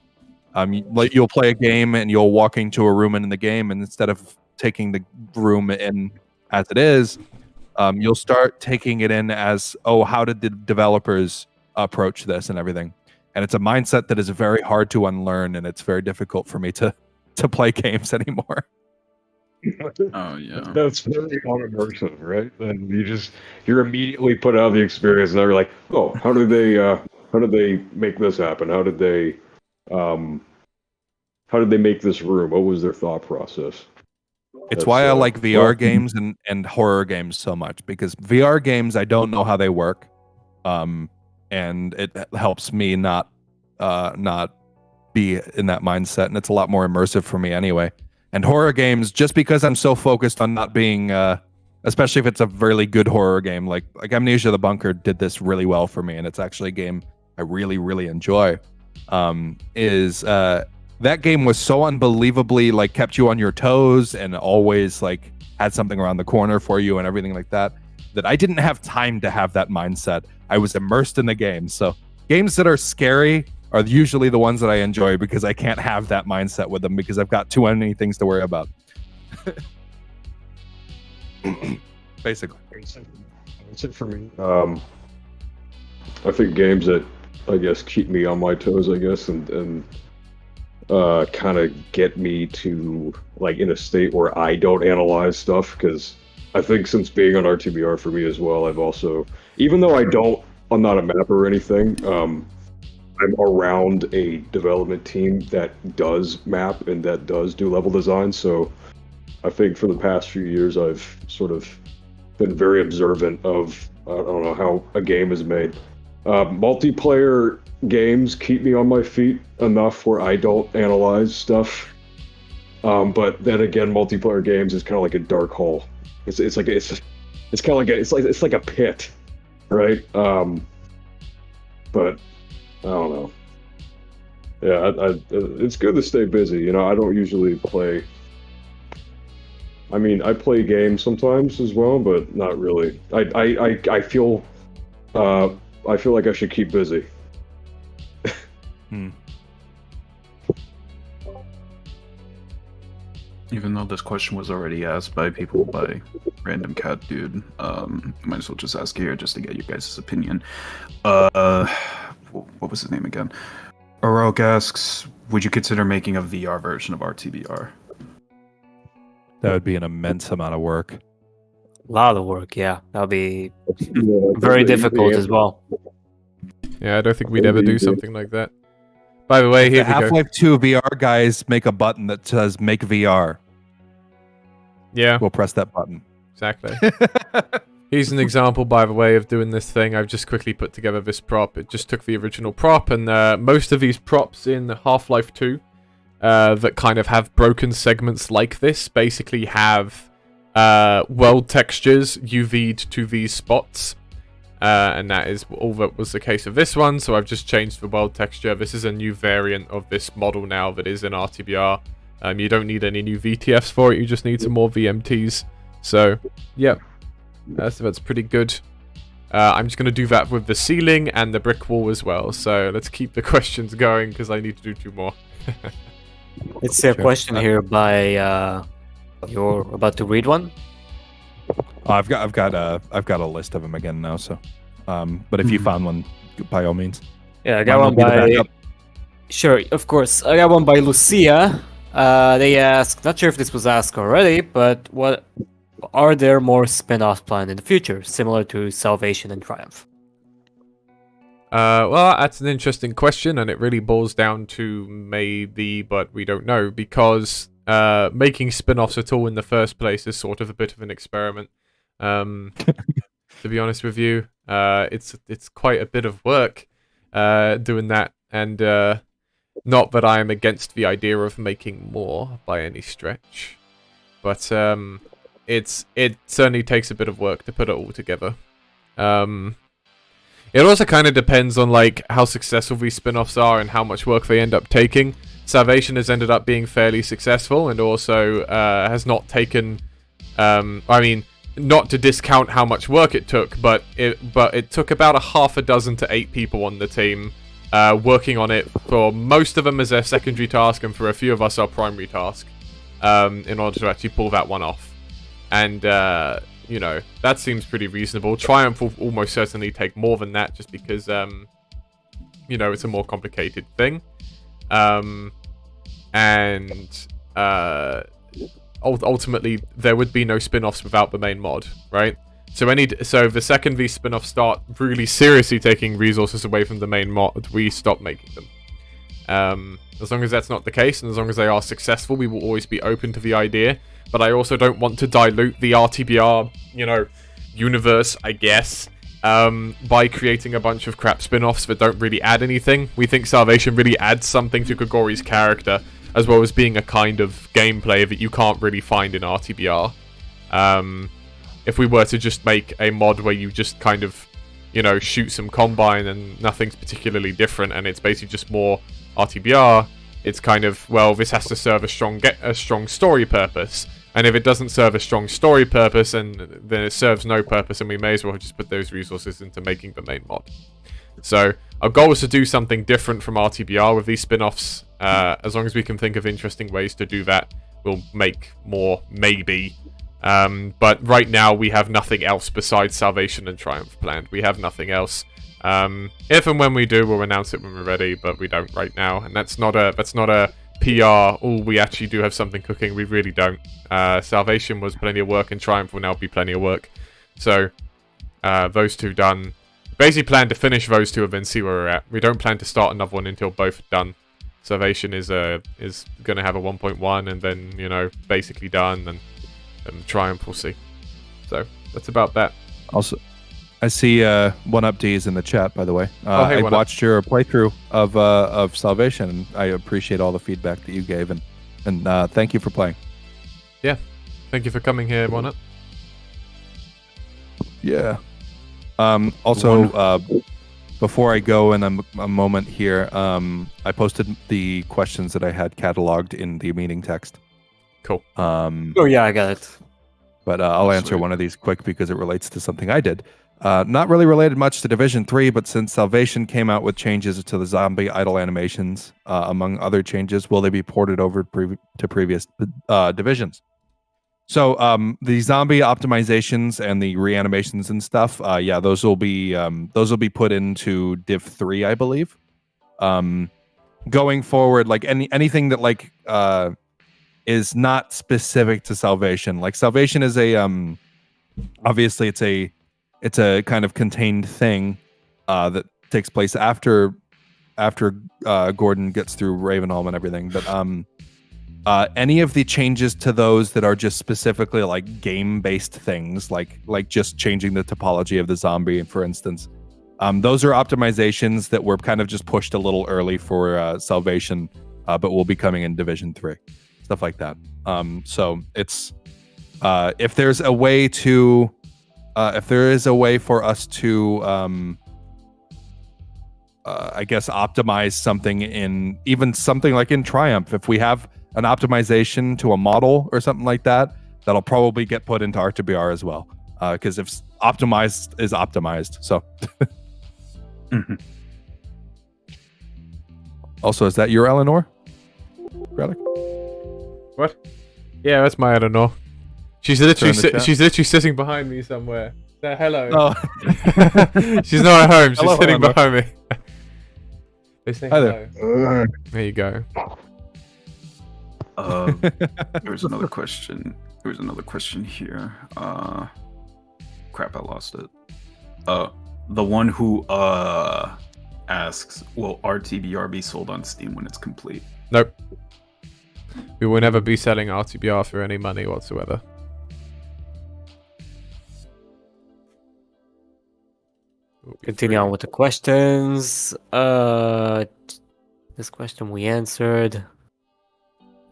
Speaker 2: You'll play a game and you'll walk into a room in the game, and instead of taking the room in as it is, you'll start taking it in as, oh, how did the developers approach this and everything? And it's a mindset that is very hard to unlearn, and it's very difficult for me to to play games anymore.
Speaker 6: Oh yeah.
Speaker 3: That's very unimmersive, right? And you're immediately put out of the experience, and you're like, oh, how did they make this happen? How did they make this room? What was their thought process?
Speaker 2: It's
Speaker 3: That's,
Speaker 2: why I like VR
Speaker 3: well-
Speaker 2: games and horror games so much, because VR games I don't know how they work, and it helps me not be in that mindset, and it's a lot more immersive for me anyway. And horror games, just because I'm so focused on not being, especially if it's a really good horror game, like Amnesia: The Bunker did this really well for me, and it's actually a game I really, really enjoy. That game was so unbelievably like kept you on your toes and always like had something around the corner for you and everything like that I didn't have time to have that mindset. I was immersed in the game. So games that are scary are usually the ones that I enjoy, because I can't have that mindset with them because I've got too many things to worry about. Basically.
Speaker 3: That's it for me. I think games that I guess keep me on my toes, I guess, and kind of get me to like in a state where I don't analyze stuff, because I think since being on RTBR for me as well, I've also, even though I'm not a mapper or anything, I'm around a development team that does map and that does do level design. So I think for the past few years, I've sort of been very observant of, I don't know, how a game is made. Multiplayer games keep me on my feet enough where I don't analyze stuff. But then again, multiplayer games is kind of like a dark hole. It's kind of like a pit, right? But I don't know. Yeah, it's good to stay busy. You know, I don't usually play. I mean, I play games sometimes as well, but not really. I feel like I should keep busy.
Speaker 6: Even though this question was already asked by people by Random Cat Dude, I might as well just ask here just to get you guys' opinion. What was his name again? Oroke asks, would you consider making a VR version of RTBR?
Speaker 2: That would be an immense amount of work.
Speaker 5: A lot of work, yeah. That'll be
Speaker 3: Yeah,
Speaker 5: very
Speaker 3: that's
Speaker 5: difficult as well.
Speaker 1: Yeah, I don't think we'd ever do something like that. By the way, here
Speaker 2: The
Speaker 1: we go.
Speaker 2: Half-Life 2 VR guys make a button that says "Make VR."
Speaker 1: Yeah,
Speaker 2: We'll press that button.
Speaker 1: exactly. Here's an example, by the way, of doing this thing. I've just quickly put together this prop. It just took the original prop, and most of these props in Half-Life 2 that kind of have broken segments like this basically have world textures UV'd to these spots. And that is all that was the case of this one, so I've just changed the world texture. This is a new variant of this model now that is in RTBR. You don't need any new VTFs for it, you just need some more VMTs. So, yeah, so that's pretty good. I'm just going to do that with the ceiling and the brick wall as well, so let's keep the questions going, because I need to do 2 more.
Speaker 5: It's a question here by you're about to read one.
Speaker 2: I've got a list of them again now. So, but if you found one, by all means.
Speaker 5: Yeah, I got
Speaker 2: Mine
Speaker 5: one
Speaker 2: will be the
Speaker 5: by.
Speaker 2: backup.
Speaker 5: Sure, of course. I got one by Lucia. They ask, not sure if this was asked already, but what are there more spin-offs planned in the future, similar to Salvation and Triumph?
Speaker 1: Well, that's an interesting question, and it really boils down to maybe, but we don't know, because making spin-offs at all in the first place is sort of a bit of an experiment. To be honest with you, it's quite a bit of work doing that, and not that I'm against the idea of making more by any stretch, but it certainly takes a bit of work to put it all together. It also kind of depends on like how successful these spin-offs are and how much work they end up taking. Salvation has ended up being fairly successful, and also has not taken. I mean, not to discount how much work it took, but it took about 6 to 8 people on the team working on it, for most of them as their secondary task, and for a few of us our primary task, in order to actually pull that one off. And you know, that seems pretty reasonable. Triumph will almost certainly take more than that, just because you know, it's a more complicated thing. And ultimately there would be no spin-offs without the main mod, right? So if the second these spin-offs start really seriously taking resources away from the main mod, we stop making them. As long as that's not the case, and as long as they are successful, we will always be open to the idea. But I also don't want to dilute the RTBR, universe, I guess, by creating a bunch of crap spin-offs that don't really add anything. We think Salvation really adds something to Gregori's character, as well as being a kind of gameplay that you can't really find in RTBR. If we were to just make a mod where you just kind of, shoot some Combine and nothing's particularly different, and it's basically just more RTBR, it's kind of, well, this has to serve a strong story purpose. And if it doesn't serve a strong story purpose, then it serves no purpose, and we may as well just put those resources into making the main mod. So our goal is to do something different from RTBR with these spin-offs. As long as we can think of interesting ways to do that, we'll make more, maybe. But right now we have nothing else besides Salvation and Triumph planned. We have nothing else. If and when we do, we'll announce it when we're ready, but we don't right now. And that's not a PR, we actually do have something cooking. We really don't. Salvation was plenty of work, and Triumph will now be plenty of work. So, those two done. Basically plan to finish those two and then see where we're at. We don't plan to start another one until both are done. Salvation is going to have a 1.1 and then, basically done, and Triumph we'll see. So, that's about that.
Speaker 2: Also, I see One Up D is in the chat, by the way.
Speaker 1: Hey,
Speaker 2: I
Speaker 1: One Up.
Speaker 2: watched your playthrough of Salvation, and I appreciate all the feedback that you gave, and thank you for playing.
Speaker 1: Yeah. Thank you for coming here, One Up.
Speaker 2: Yeah. Also, before I go in a moment here, I posted the questions that I had cataloged in the meeting text.
Speaker 1: Cool.
Speaker 5: Oh yeah, I got it.
Speaker 2: But I'll answer one of these quick because it relates to something I did. Not really related much to Division 3, but since Salvation came out with changes to the zombie idle animations, among other changes, will they be ported over to previous divisions? So the zombie optimizations and the reanimations and stuff, those will be put into Div 3, I believe. Going forward, like anything that is not specific to Salvation. Like Salvation is obviously it's a kind of contained thing that takes place after Gordon gets through Ravenholm and everything. But any of the changes to those that are just specifically like game-based things, like just changing the topology of the zombie, for instance, those are optimizations that were kind of just pushed a little early for Salvation, but will be coming in Division 3. Stuff like that. So it's if there is a way for us to I guess optimize something in even something like in Triumph, if we have an optimization to a model or something like that, that'll probably get put into RTBR as well, because if optimized is optimized. So Also, is that your Eleanor? Relic?
Speaker 1: What? Yeah, that's my Eleanor. She's literally sitting behind me somewhere. Say hello.
Speaker 2: Oh.
Speaker 1: She's not at home. She's
Speaker 2: Hello,
Speaker 1: sitting
Speaker 2: Eleanor.
Speaker 1: behind me. They say
Speaker 2: Hi
Speaker 1: hello.
Speaker 2: there.
Speaker 1: There you go.
Speaker 6: There was another question. There was another question here. Crap, I lost it. The one who asks, will RTBR be sold on Steam when it's complete?
Speaker 1: Nope. We will never be selling RTBR for any money whatsoever.
Speaker 5: Continue on with the questions. This question we answered.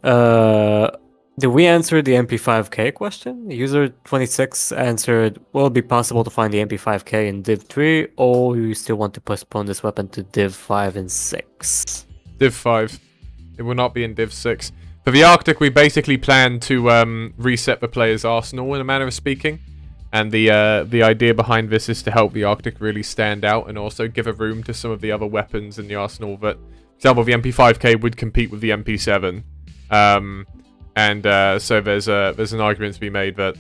Speaker 5: Did we answer the MP5K question? User 26 answered, will it be possible to find the MP5K in Div 3, or you still want to postpone this weapon to Div 5 and 6?
Speaker 1: Div 5. It will not be in Div 6. For the Arctic, we basically plan to reset the player's arsenal in a manner of speaking. And the idea behind this is to help the Arctic really stand out and also give a room to some of the other weapons in the arsenal that, for example, the MP5K would compete with the MP7. So there's an argument to be made that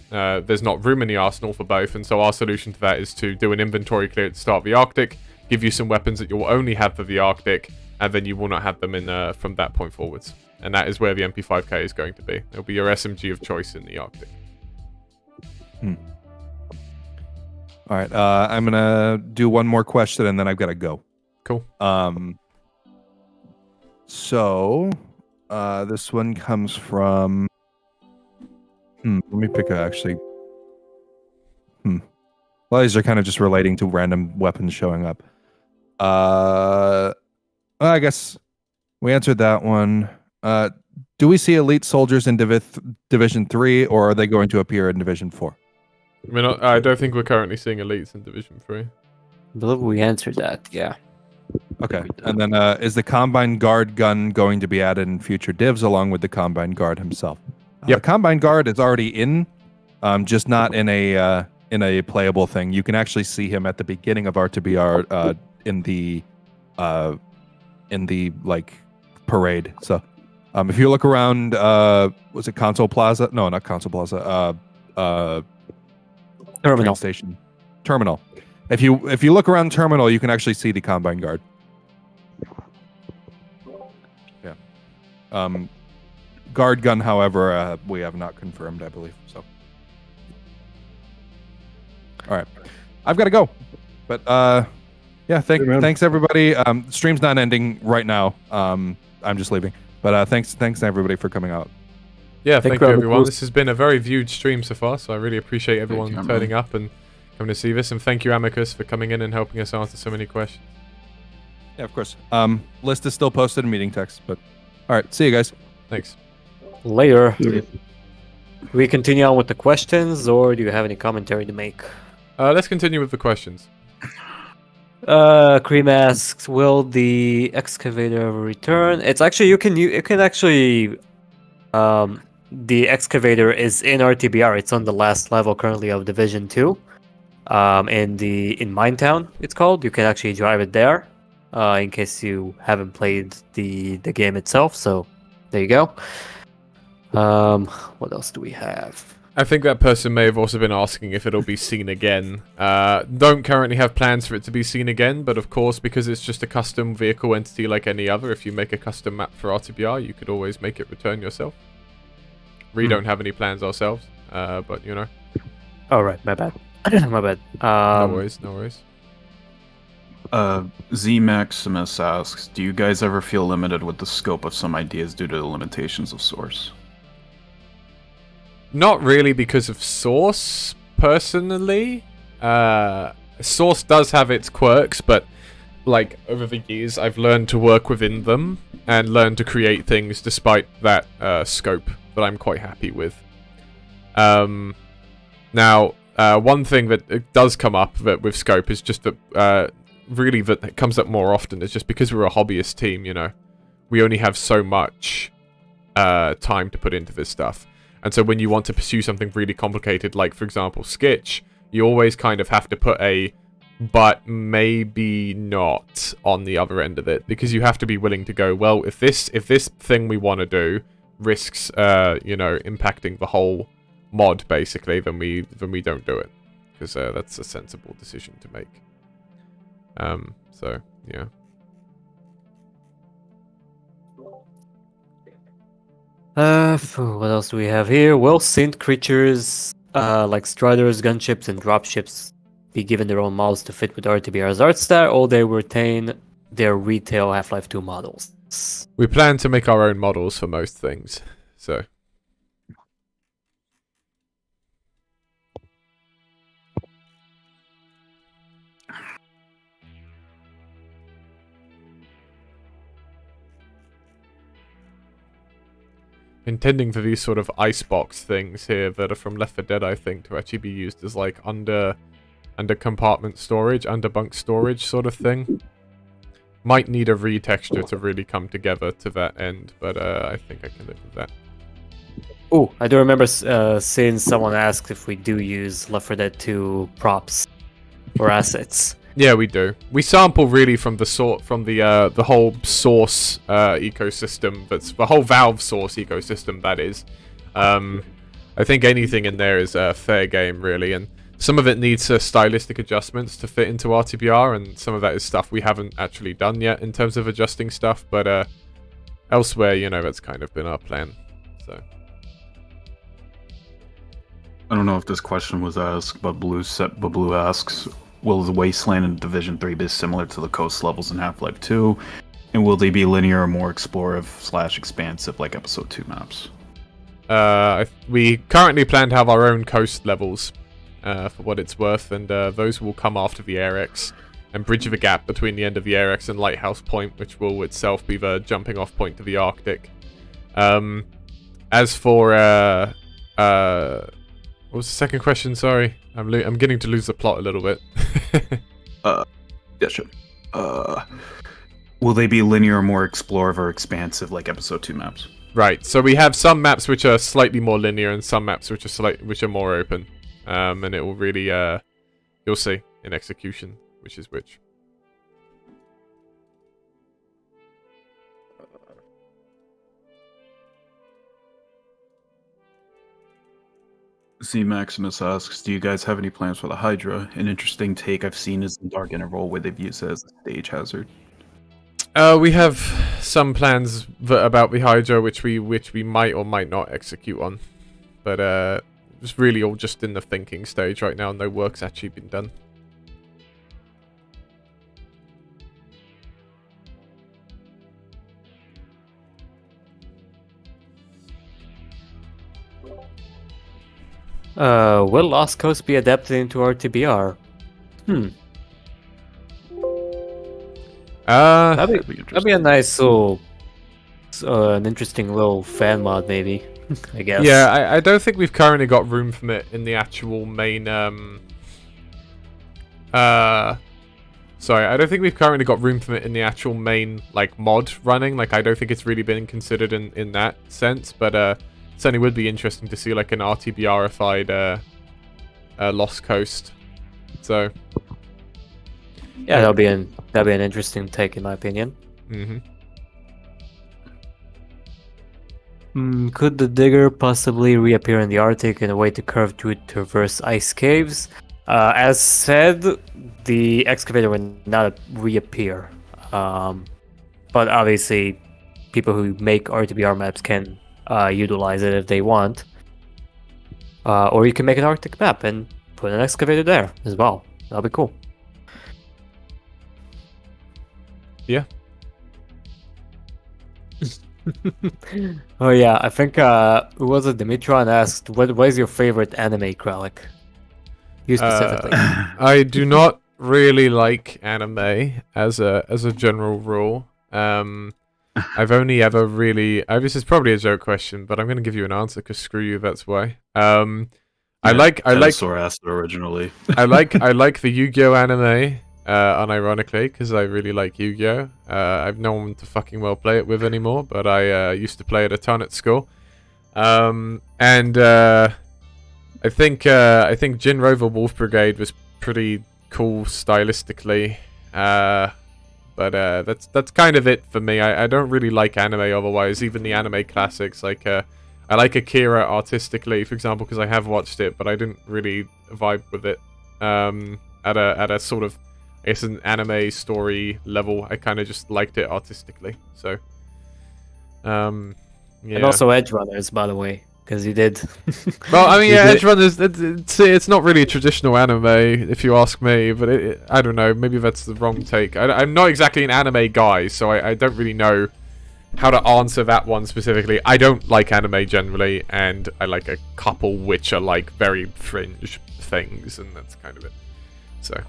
Speaker 1: there's not room in the arsenal for both, and so our solution to that is to do an inventory clear at the start of the Arctic, give you some weapons that you'll only have for the Arctic, and then you will not have them in from that point forwards. and that is where the MP5K is going to be. It'll be your SMG of choice in the Arctic.
Speaker 2: All right, I'm gonna do one more question and then I've got to go.
Speaker 1: Cool.
Speaker 2: So this one comes from. Let me pick actually. Well, these are kind of just relating to random weapons showing up. Well, I guess we answered that one. Do we see elite soldiers in Division 3, or are they going to appear in Division 4?
Speaker 1: I don't think we're currently seeing elites in Division 3.
Speaker 5: I believe we answered that. Yeah.
Speaker 2: Okay, and then is the Combine Guard gun going to be added in future divs along with the Combine Guard himself?
Speaker 1: Yep.
Speaker 2: The Combine Guard is already in, just not in a playable thing. You can actually see him at the beginning of R2BR in the like parade. So if you look around, was it Console Plaza? No, not Console Plaza.
Speaker 5: Terminal
Speaker 2: train station. Terminal. If you look around Terminal, you can actually see the Combine Guard. Yeah. Guard gun, however, we have not confirmed, I believe. So. All right, I've got to go. But yeah, thanks everybody. Stream's not ending right now. I'm just leaving. But thanks everybody for coming out.
Speaker 1: Yeah, thank you
Speaker 5: you,
Speaker 1: everyone. This has been a very viewed stream so far, so I really appreciate everyone turning up and coming to see this. And thank you, Amicus, for coming in and helping us answer so many questions.
Speaker 2: Yeah, of course. List is still posted in meeting text, but all right, see you guys.
Speaker 1: Thanks.
Speaker 5: later. We continue on with the questions, or do you have any commentary to make?
Speaker 1: Let's continue with the questions.
Speaker 5: Cream asks, will the excavator ever return? It's actually you can actually the excavator is in RTBR. It's on the last level currently of Division 2. In Minetown, it's called. You can actually drive it there. In case you haven't played the game itself. So there you go. What else do we have?
Speaker 1: I think that person may have also been asking if it'll be seen again. Don't currently have plans for it to be seen again, but of course, because it's just a custom vehicle entity like any other, if you make a custom map for RTBR, you could always make it return yourself. We don't have any plans ourselves, but you know.
Speaker 5: Oh, right, my bad. My bad.
Speaker 1: No worries, no worries.
Speaker 6: Z Maximus asks, do you guys ever feel limited with the scope of some ideas due to the limitations of Source?
Speaker 1: Not really because of Source, personally. Source does have its quirks, but like over the years I've learned to work within them and learn to create things despite that scope that I'm quite happy with. Now, one thing that does come up with scope is just that really that it comes up more often is just because we're a hobbyist team, you know, we only have so much time to put into this stuff. And so when you want to pursue something really complicated, like, for example, Skitch, you always kind of have to put a but maybe not on the other end of it, because you have to be willing to go, well, if this thing we want to do risks, you know, impacting the whole mod, basically, then we don't do it, because that's a sensible decision to make. So, yeah.
Speaker 5: What else do we have here? Will synth creatures like striders, gunships, and dropships be given their own models to fit with RTBR's art style, or they retain their retail Half-Life 2 models?
Speaker 1: We plan to make our own models for most things, so. Intending for these sort of icebox things here that are from Left 4 Dead, I think, to actually be used as like under compartment storage, under bunk storage sort of thing. Might need a retexture to really come together to that end, but I think I can live with that.
Speaker 5: Oh, I do remember seeing someone ask if we do use Left 4 Dead 2 props or assets.
Speaker 1: Yeah, we do. We sample really from the whole Source ecosystem. That's the whole Valve Source ecosystem. That is. I think anything in there is fair game, really, and some of it needs stylistic adjustments to fit into RTBR, and some of that is stuff we haven't actually done yet in terms of adjusting stuff. But elsewhere, you know, that's kind of been our plan. So.
Speaker 6: I don't know if this question was asked, but Blue asks, will the Wasteland in Division 3 be similar to the coast levels in Half-Life 2? And will they be linear or more explorative/expansive like Episode 2 maps?
Speaker 1: We currently plan to have our own coast levels, for what it's worth, and those will come after the AirX and bridge the gap between the end of the AirX and Lighthouse Point, which will itself be the jumping off point to the Arctic. As for what was the second question? Sorry, I'm getting to lose the plot a little bit.
Speaker 6: Yeah, sure. Will they be linear or more explorative or expansive like Episode 2 maps?
Speaker 1: Right. So we have some maps which are slightly more linear and some maps which are more open. And it will really you'll see in execution which is which.
Speaker 6: C Maximus asks, do you guys have any plans for the Hydra? An interesting take I've seen is the Dark Interval, where they've used it as a stage hazard.
Speaker 1: We have some plans about the Hydra which we might or might not execute on. But it's really all just in the thinking stage right now. No work's actually been done.
Speaker 5: Will Lost Coast be adapted into RTBR? That'd be a nice little, an interesting little fan mod, maybe. I guess.
Speaker 1: Yeah, I don't think we've currently got room for it in the actual main. Sorry, I don't think we've currently got room for it in the actual main like mod running. Like, I don't think it's really been considered in that sense, but certainly would be interesting to see like an RTBR-ified Lost Coast. So
Speaker 5: yeah, that'd be an interesting take in my opinion. Could the Digger possibly reappear in the Arctic in a way to curve to traverse ice caves? As said, the excavator would not reappear. But obviously, people who make RTBR maps can utilize it if they want. Or you can make an Arctic map and put an excavator there as well. That'll be cool.
Speaker 1: Yeah.
Speaker 5: Oh yeah, I think who was it? Dimitron asked, "What is your favorite anime, Kralik?" You specifically.
Speaker 1: I do not really like anime as a general rule. I've only ever really. This is probably a joke question, but I'm going to give you an answer because screw you. That's why. I like
Speaker 6: asked it originally.
Speaker 1: I like the Yu-Gi-Oh anime. Unironically, because I really like Yu-Gi-Oh. I've no one to fucking well play it with anymore, but I used to play it a ton at school. And I think Jin Rover Wolf Brigade was pretty cool stylistically. But that's kind of it for me. I don't really like anime otherwise, even the anime classics. Like I like Akira artistically, for example, because I have watched it, but I didn't really vibe with it. At a sort of, I guess, an anime story level. I kind of just liked it artistically. So, yeah.
Speaker 5: And also Edge Runners, by the way, because you did.
Speaker 1: Well, I mean, yeah, Edge Runners. It's not really a traditional anime, if you ask me. But I don't know. Maybe that's the wrong take. I'm not exactly an anime guy, so I don't really know how to answer that one specifically. I don't like anime generally, and I like a couple which are like very fringe things, and that's kind of it. So.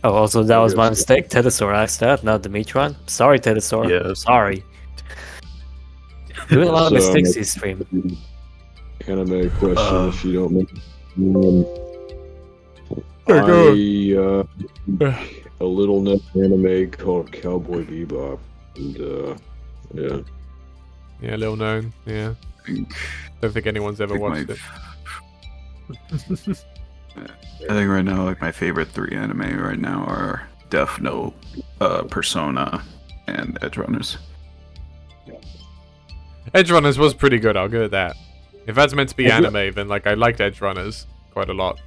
Speaker 5: Oh, also that was my mistake. Tedosaur asked that, not Dimitron. Sorry, Tedosaur.
Speaker 6: Yeah.
Speaker 5: Sorry. Doing a lot of mistakes this stream.
Speaker 3: Anime question, if you don't mind. A little known anime called Cowboy Bebop, and yeah.
Speaker 1: Yeah, little known. Yeah. Don't think anyone's ever watched it.
Speaker 6: I think right now, like, my favorite 3 anime right now are Death Note, Persona, and Edge Runners.
Speaker 1: Edge Runners was pretty good, I'll go with that. If that's meant to be anime, then like I liked Edge Runners quite a lot.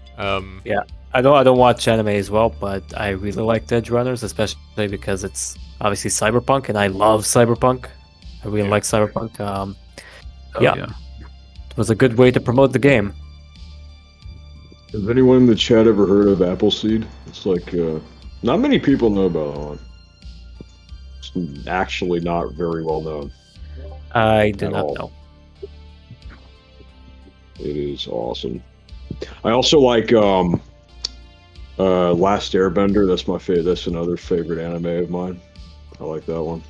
Speaker 5: Yeah, I don't watch anime as well, but I really like Edge Runners, especially because it's obviously cyberpunk, and I love cyberpunk. I really like cyberpunk. Yeah. It was a good way to promote the game.
Speaker 3: Has anyone in the chat ever heard of Appleseed? It's like, not many people know about that one. It's actually not very well known.
Speaker 5: I do
Speaker 3: At
Speaker 5: not
Speaker 3: all.
Speaker 5: know.
Speaker 3: It is awesome. I also like Last Airbender. That's my favorite. That's another favorite anime of mine. I like that one.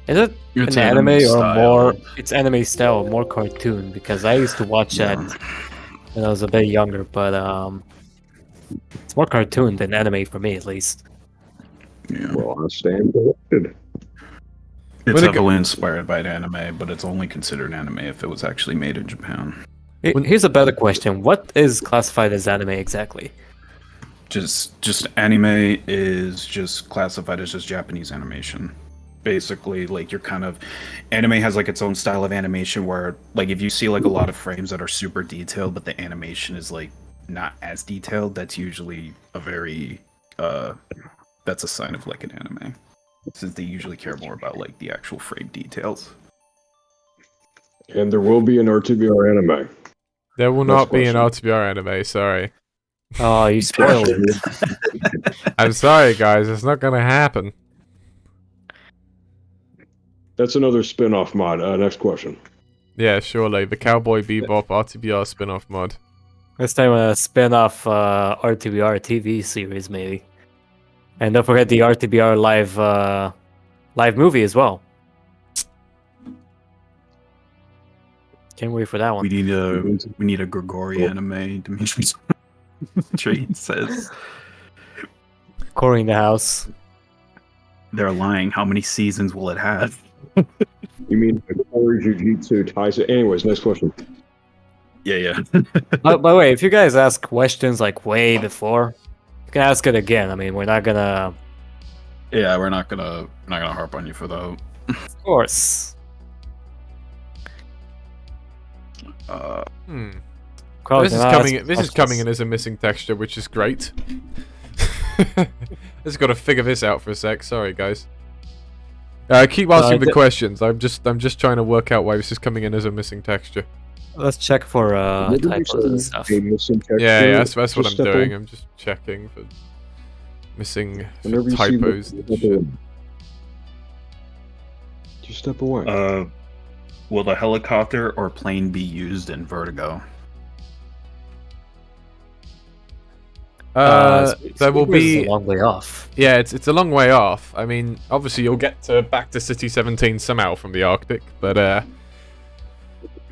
Speaker 5: Is it
Speaker 6: It's
Speaker 5: an anime or
Speaker 6: style.
Speaker 5: more? It's anime style or more cartoon? Because I used to watch that when I was a bit younger, but it's more cartoon than anime for me, at least.
Speaker 6: Yeah.
Speaker 3: Well, I stand corrected.
Speaker 6: It's
Speaker 1: When it
Speaker 6: heavily inspired by anime, but it's only considered anime if it was actually made in Japan.
Speaker 5: Here's a better question: what is classified as anime exactly?
Speaker 6: Just anime is just classified as just Japanese animation. Basically, like you're kind of anime has like its own style of animation where like if you see like a lot of frames that are super detailed, but the animation is like not as detailed, that's usually a very that's a sign of like an anime. Since they usually care more about like the actual frame details.
Speaker 3: And there will be an RTBR anime.
Speaker 1: There will
Speaker 3: Next
Speaker 1: not be an
Speaker 3: question.
Speaker 1: RTBR anime, sorry.
Speaker 5: Oh, you spoiled it.
Speaker 1: I'm sorry, guys, it's not gonna happen.
Speaker 3: That's another spin-off mod. Next question.
Speaker 1: Yeah, surely. The Cowboy Bebop RTBR spin-off mod.
Speaker 5: This time a spin-off RTBR TV series, maybe. And don't forget the RTBR live movie as well. Can't wait for that one.
Speaker 6: We need a Grigori anime. Dimitri's Trade says
Speaker 5: Corey in the house.
Speaker 6: they're lying. How many seasons will it have?
Speaker 3: You mean the core Jiu-Jitsu ties it? Anyways, next question.
Speaker 6: Yeah.
Speaker 5: By the way, if you guys ask questions like way before, you can ask it again. I mean, we're not gonna.
Speaker 6: Yeah, we're not gonna harp on you for that.
Speaker 5: Of course. Carl,
Speaker 1: This is
Speaker 5: can I
Speaker 1: coming.
Speaker 5: ask
Speaker 1: This is
Speaker 5: questions?
Speaker 1: coming in as a missing texture, which is great. Just got to figure this out for a sec. Sorry, guys. Keep asking the questions. I'm just trying to work out why this is coming in as a missing texture.
Speaker 5: Let's check for
Speaker 3: What did you
Speaker 5: typos
Speaker 3: say?
Speaker 5: and stuff.
Speaker 3: A missing texture?
Speaker 1: Yeah, that's what
Speaker 3: Just
Speaker 1: I'm
Speaker 3: step
Speaker 1: doing.
Speaker 3: away.
Speaker 1: I'm just checking for missing
Speaker 3: Whenever you see
Speaker 1: typos
Speaker 3: step
Speaker 1: and shit.
Speaker 3: away. Just step away.
Speaker 6: Will the helicopter or plane be used in Vertigo?
Speaker 1: There will
Speaker 5: It's
Speaker 1: be.
Speaker 5: a long way off.
Speaker 1: Yeah, it's a long way off. I mean, obviously you'll get back to City 17 somehow from the Arctic, but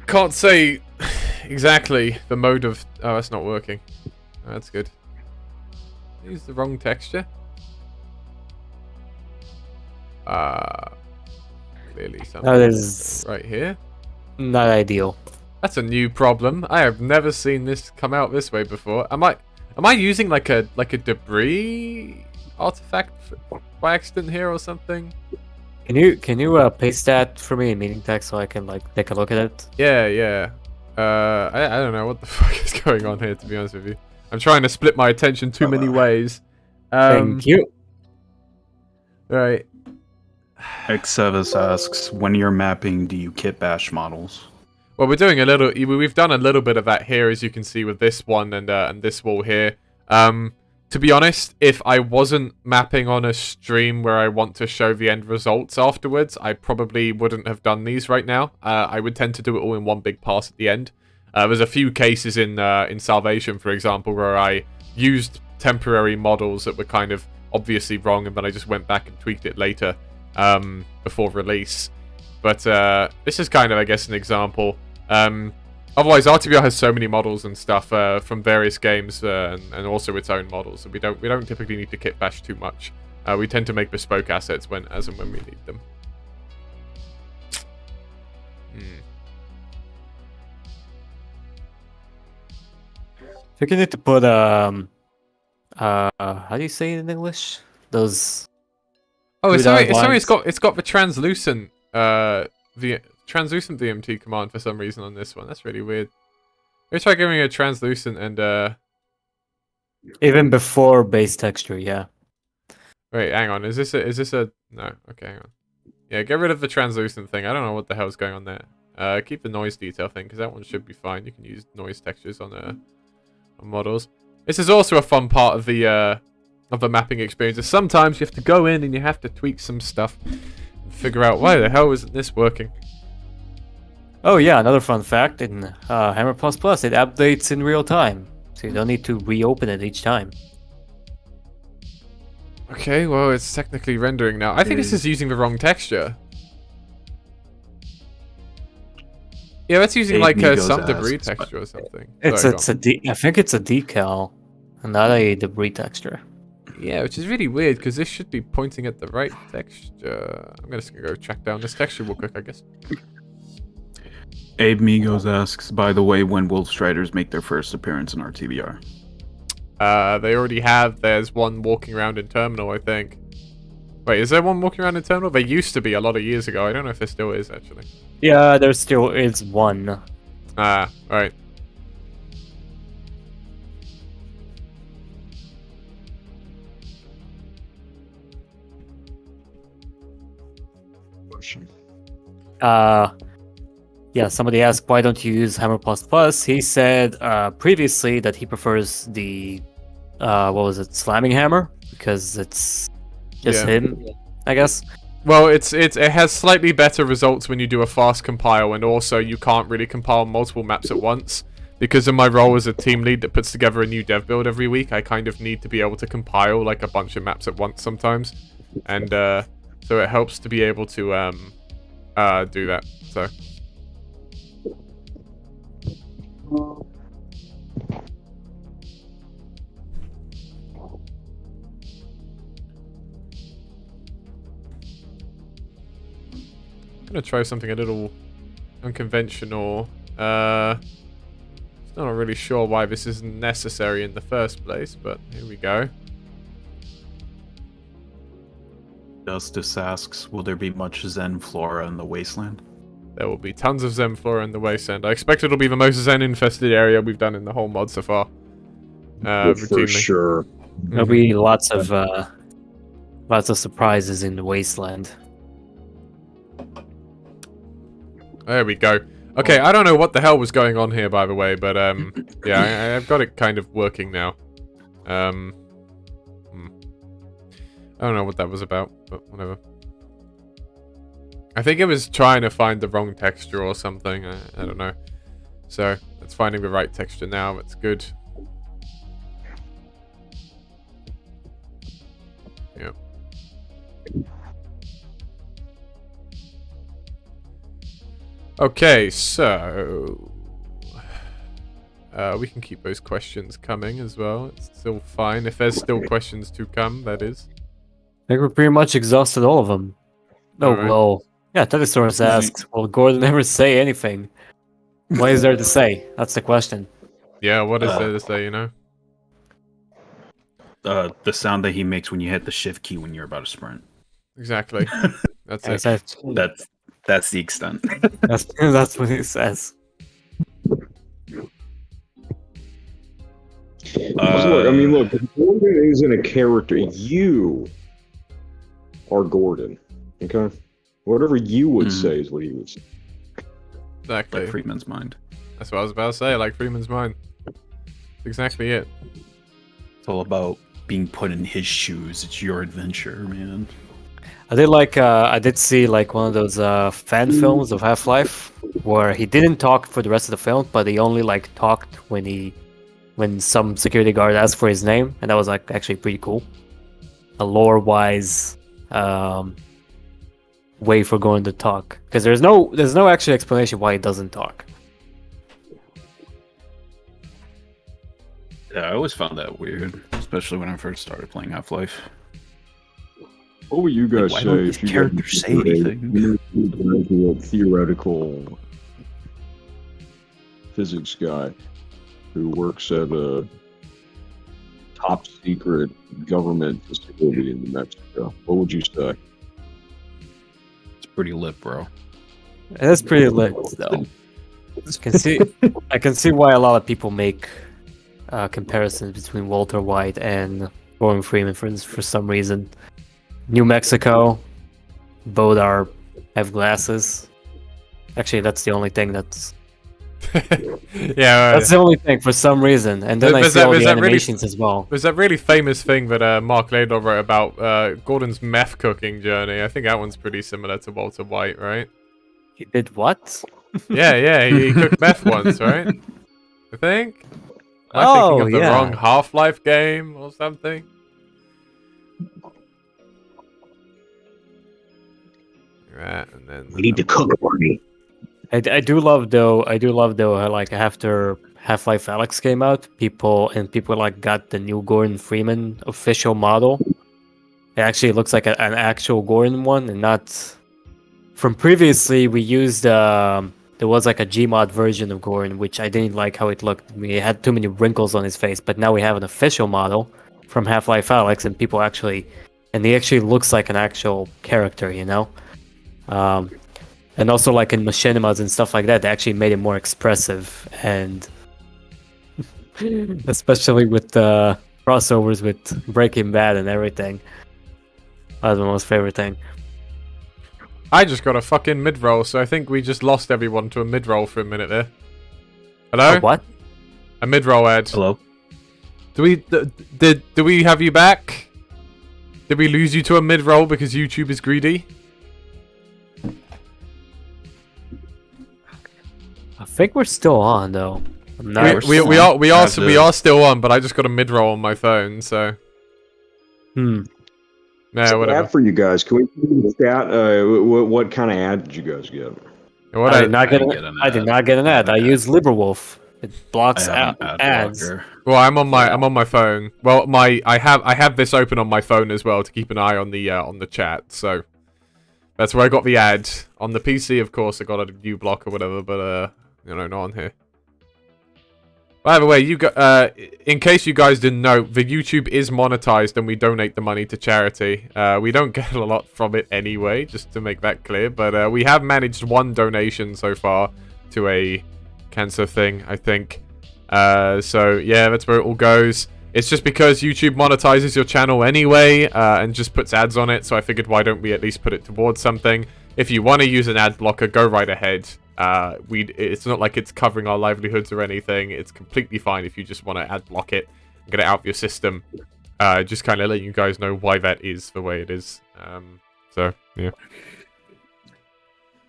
Speaker 1: can't say exactly the mode of. Oh, that's not working. Oh, that's good. Use the wrong texture. Clearly something
Speaker 5: That is
Speaker 1: right here.
Speaker 5: not ideal.
Speaker 1: That's a new problem. I have never seen this come out this way before. Am I using like a debris artifact by accident here or something?
Speaker 5: Can you paste that for me in meeting text so I can like take a look at it?
Speaker 1: Yeah. I don't know what the fuck is going on here, to be honest with you. I'm trying to split my attention too many ways.
Speaker 5: Thank you.
Speaker 1: Right.
Speaker 6: Xevis asks, when you're mapping, do you kit bash models?
Speaker 1: Well, we've done a little bit of that here, as you can see with this one and this wall here. To be honest, if I wasn't mapping on a stream where I want to show the end results afterwards, I probably wouldn't have done these right now. I would tend to do it all in one big pass at the end. There's a few cases in Salvation, for example, where I used temporary models that were kind of obviously wrong, and then I just went back and tweaked it later before release. But this is kind of, I guess, an example. Otherwise, RTBR has so many models and stuff from various games and also its own models, so we don't typically need to kit bash too much. We tend to make bespoke assets as and when we need them.
Speaker 5: I think you need to put how do you say it in English? Those.
Speaker 1: Oh, sorry.
Speaker 5: lines.
Speaker 1: It's got the translucent translucent VMT command for some reason on this one. That's really weird. Let me try giving it a translucent and
Speaker 5: Even before base texture, yeah.
Speaker 1: Wait, hang on. Is this a no? Okay, hang on. Yeah, get rid of the translucent thing. I don't know what the hell's going on there. Keep the noise detail thing because that one should be fine. You can use noise textures on models. This is also a fun part of the mapping experience. Is sometimes you have to go in and you have to tweak some stuff and figure out why the hell isn't this working.
Speaker 5: Oh yeah, another fun fact in Hammer++, it updates in real time, so you don't need to reopen it each time.
Speaker 1: Okay, well, it's technically rendering now. I think this is using the wrong texture. Yeah, that's using like some debris texture or something.
Speaker 5: I
Speaker 1: Sorry,
Speaker 5: think it's a decal, and not a debris texture.
Speaker 1: yeah, which is really weird because this should be pointing at the right texture. I'm just gonna go track down this texture real quick, I guess.
Speaker 6: Abe Migos asks, by the way, when will Striders make their first appearance in RTBR?
Speaker 1: They already have. There's one walking around in Terminal, I think. Wait, is there one walking around in Terminal? There used to be a lot of years ago. I don't know if there still is, actually.
Speaker 5: Yeah, there still is one.
Speaker 1: Ah, right.
Speaker 3: Question.
Speaker 5: Yeah, somebody asked, why don't you use Hammer++? He said previously that he prefers the, what was it, Slamming Hammer? Because it's just him, I guess.
Speaker 1: Well, it has slightly better results when you do a fast compile, and also you can't really compile multiple maps at once. Because of my role as a team lead that puts together a new dev build every week, I kind of need to be able to compile like a bunch of maps at once sometimes. And so it helps to be able to do that. So I'm gonna try something a little unconventional. Not really sure why this is necessary in the first place, but here we go.
Speaker 6: Justice asks, will there be much Zen flora in the wasteland?
Speaker 1: There will be tons of Zen flora in the wasteland. I expect it'll be the most Zen-infested area we've done in the whole mod so far.
Speaker 3: For
Speaker 1: Routinely.
Speaker 3: sure.
Speaker 5: There'll be lots of surprises in the wasteland.
Speaker 1: There we go. Okay, I don't know what the hell was going on here, by the way, but yeah, I've got it kind of working now. I don't know what that was about, but whatever. I think it was trying to find the wrong texture or something. I don't know. So it's finding the right texture now. That's good. Yep. Okay, so we can keep those questions coming as well. It's still fine if there's still questions to come. That is.
Speaker 5: I think we pretty much exhausted all of them. Oh,
Speaker 1: Alright.
Speaker 5: well. Yeah, Telesaurus asks, will Gordon never say anything? What is there to say? That's the question.
Speaker 1: Yeah, what is there to say, you know?
Speaker 6: The sound that he makes when you hit the shift key when you're about to sprint.
Speaker 1: Exactly. That's it.
Speaker 6: That's the extent.
Speaker 5: That's what he says.
Speaker 3: Look, Gordon isn't a character. You are Gordon. Okay? Whatever you would say is what he would say.
Speaker 1: Exactly.
Speaker 6: Like Freeman's mind.
Speaker 1: That's what I was about to say, like Freeman's mind. That's exactly it.
Speaker 6: It's all about being put in his shoes. It's your adventure, man.
Speaker 5: I did see like one of those fan films of Half-Life where he didn't talk for the rest of the film, but he only like talked when some security guard asked for his name, and that was like actually pretty cool. A lore-wise way for Gordon to talk, because there's no actual explanation why he doesn't talk.
Speaker 6: Yeah, I always found that weird, especially when I first started playing Half-Life.
Speaker 3: What would you guys
Speaker 6: Why
Speaker 3: say
Speaker 6: don't
Speaker 3: if
Speaker 6: these
Speaker 3: you
Speaker 6: characters say anything?
Speaker 3: a theoretical physics guy who works at a top secret government facility in New Mexico? What would you say?
Speaker 6: It's pretty lit, bro.
Speaker 5: It is pretty lit though. I can see why a lot of people make comparisons between Walter White and Gordon Freeman for some reason. New Mexico, both have glasses. Actually, that's the only thing that's
Speaker 1: Yeah,
Speaker 5: the only thing for some reason. And then I see all the animations as well.
Speaker 1: there's that really famous thing that Mark Laidlaw wrote about Gordon's meth cooking journey. I think that one's pretty similar to Walter White, right?
Speaker 5: He did what?
Speaker 1: Yeah, he cooked meth once, right? I think. Am I thinking of the wrong Half-Life game or something? Right, and then
Speaker 7: We need to cook, Barney.
Speaker 5: I do love though how, like, after Half-Life Alyx came out, people like got the new Gordon Freeman official model. It actually looks like an actual Gordon one, and not from previously. We used there was like a Gmod version of Gordon, which I didn't like how it looked. He had too many wrinkles on his face, but now we have an official model from Half-Life Alyx, and he actually looks like an actual character, you know. And also, like in machinimas and stuff like that, they actually made it more expressive, and especially with the crossovers with Breaking Bad and everything. That was my most favorite thing.
Speaker 1: I just got a fucking mid-roll, so I think we just lost everyone to a mid-roll for a minute there. Hello?
Speaker 5: What?
Speaker 1: A mid-roll ad.
Speaker 6: Hello.
Speaker 1: Do we have you back? Did we lose you to a mid-roll because YouTube is greedy?
Speaker 5: I think we're still on though. I'm not.
Speaker 1: We are still on, but I just got a mid-roll on my phone, so. Yeah,
Speaker 3: So
Speaker 1: whatever.
Speaker 3: ad for you guys. Can we see the chat? What kind of ad did you guys get?
Speaker 1: What
Speaker 5: I did not get an ad. I
Speaker 6: ad.
Speaker 5: use LibriWolf. It blocks
Speaker 6: I have an ad
Speaker 5: ads.
Speaker 6: blocker.
Speaker 1: Well, I'm on my phone. Well, I have this open on my phone as well to keep an eye on the chat. So that's where I got the ad. On the PC, of course, I got a new block or whatever, but not on here. By the way, in case you guys didn't know, the YouTube is monetized and we donate the money to charity. We don't get a lot from it anyway, just to make that clear. But we have managed one donation so far to a cancer thing, I think. So yeah, that's where it all goes. It's just because YouTube monetizes your channel anyway and just puts ads on it. So I figured, why don't we at least put it towards something? If you want to use an ad blocker, go right ahead. It's not like it's covering our livelihoods or anything. It's completely fine if you just want to ad block it and get it out of your system. Just kind of letting you guys know why that is the way it is. So yeah,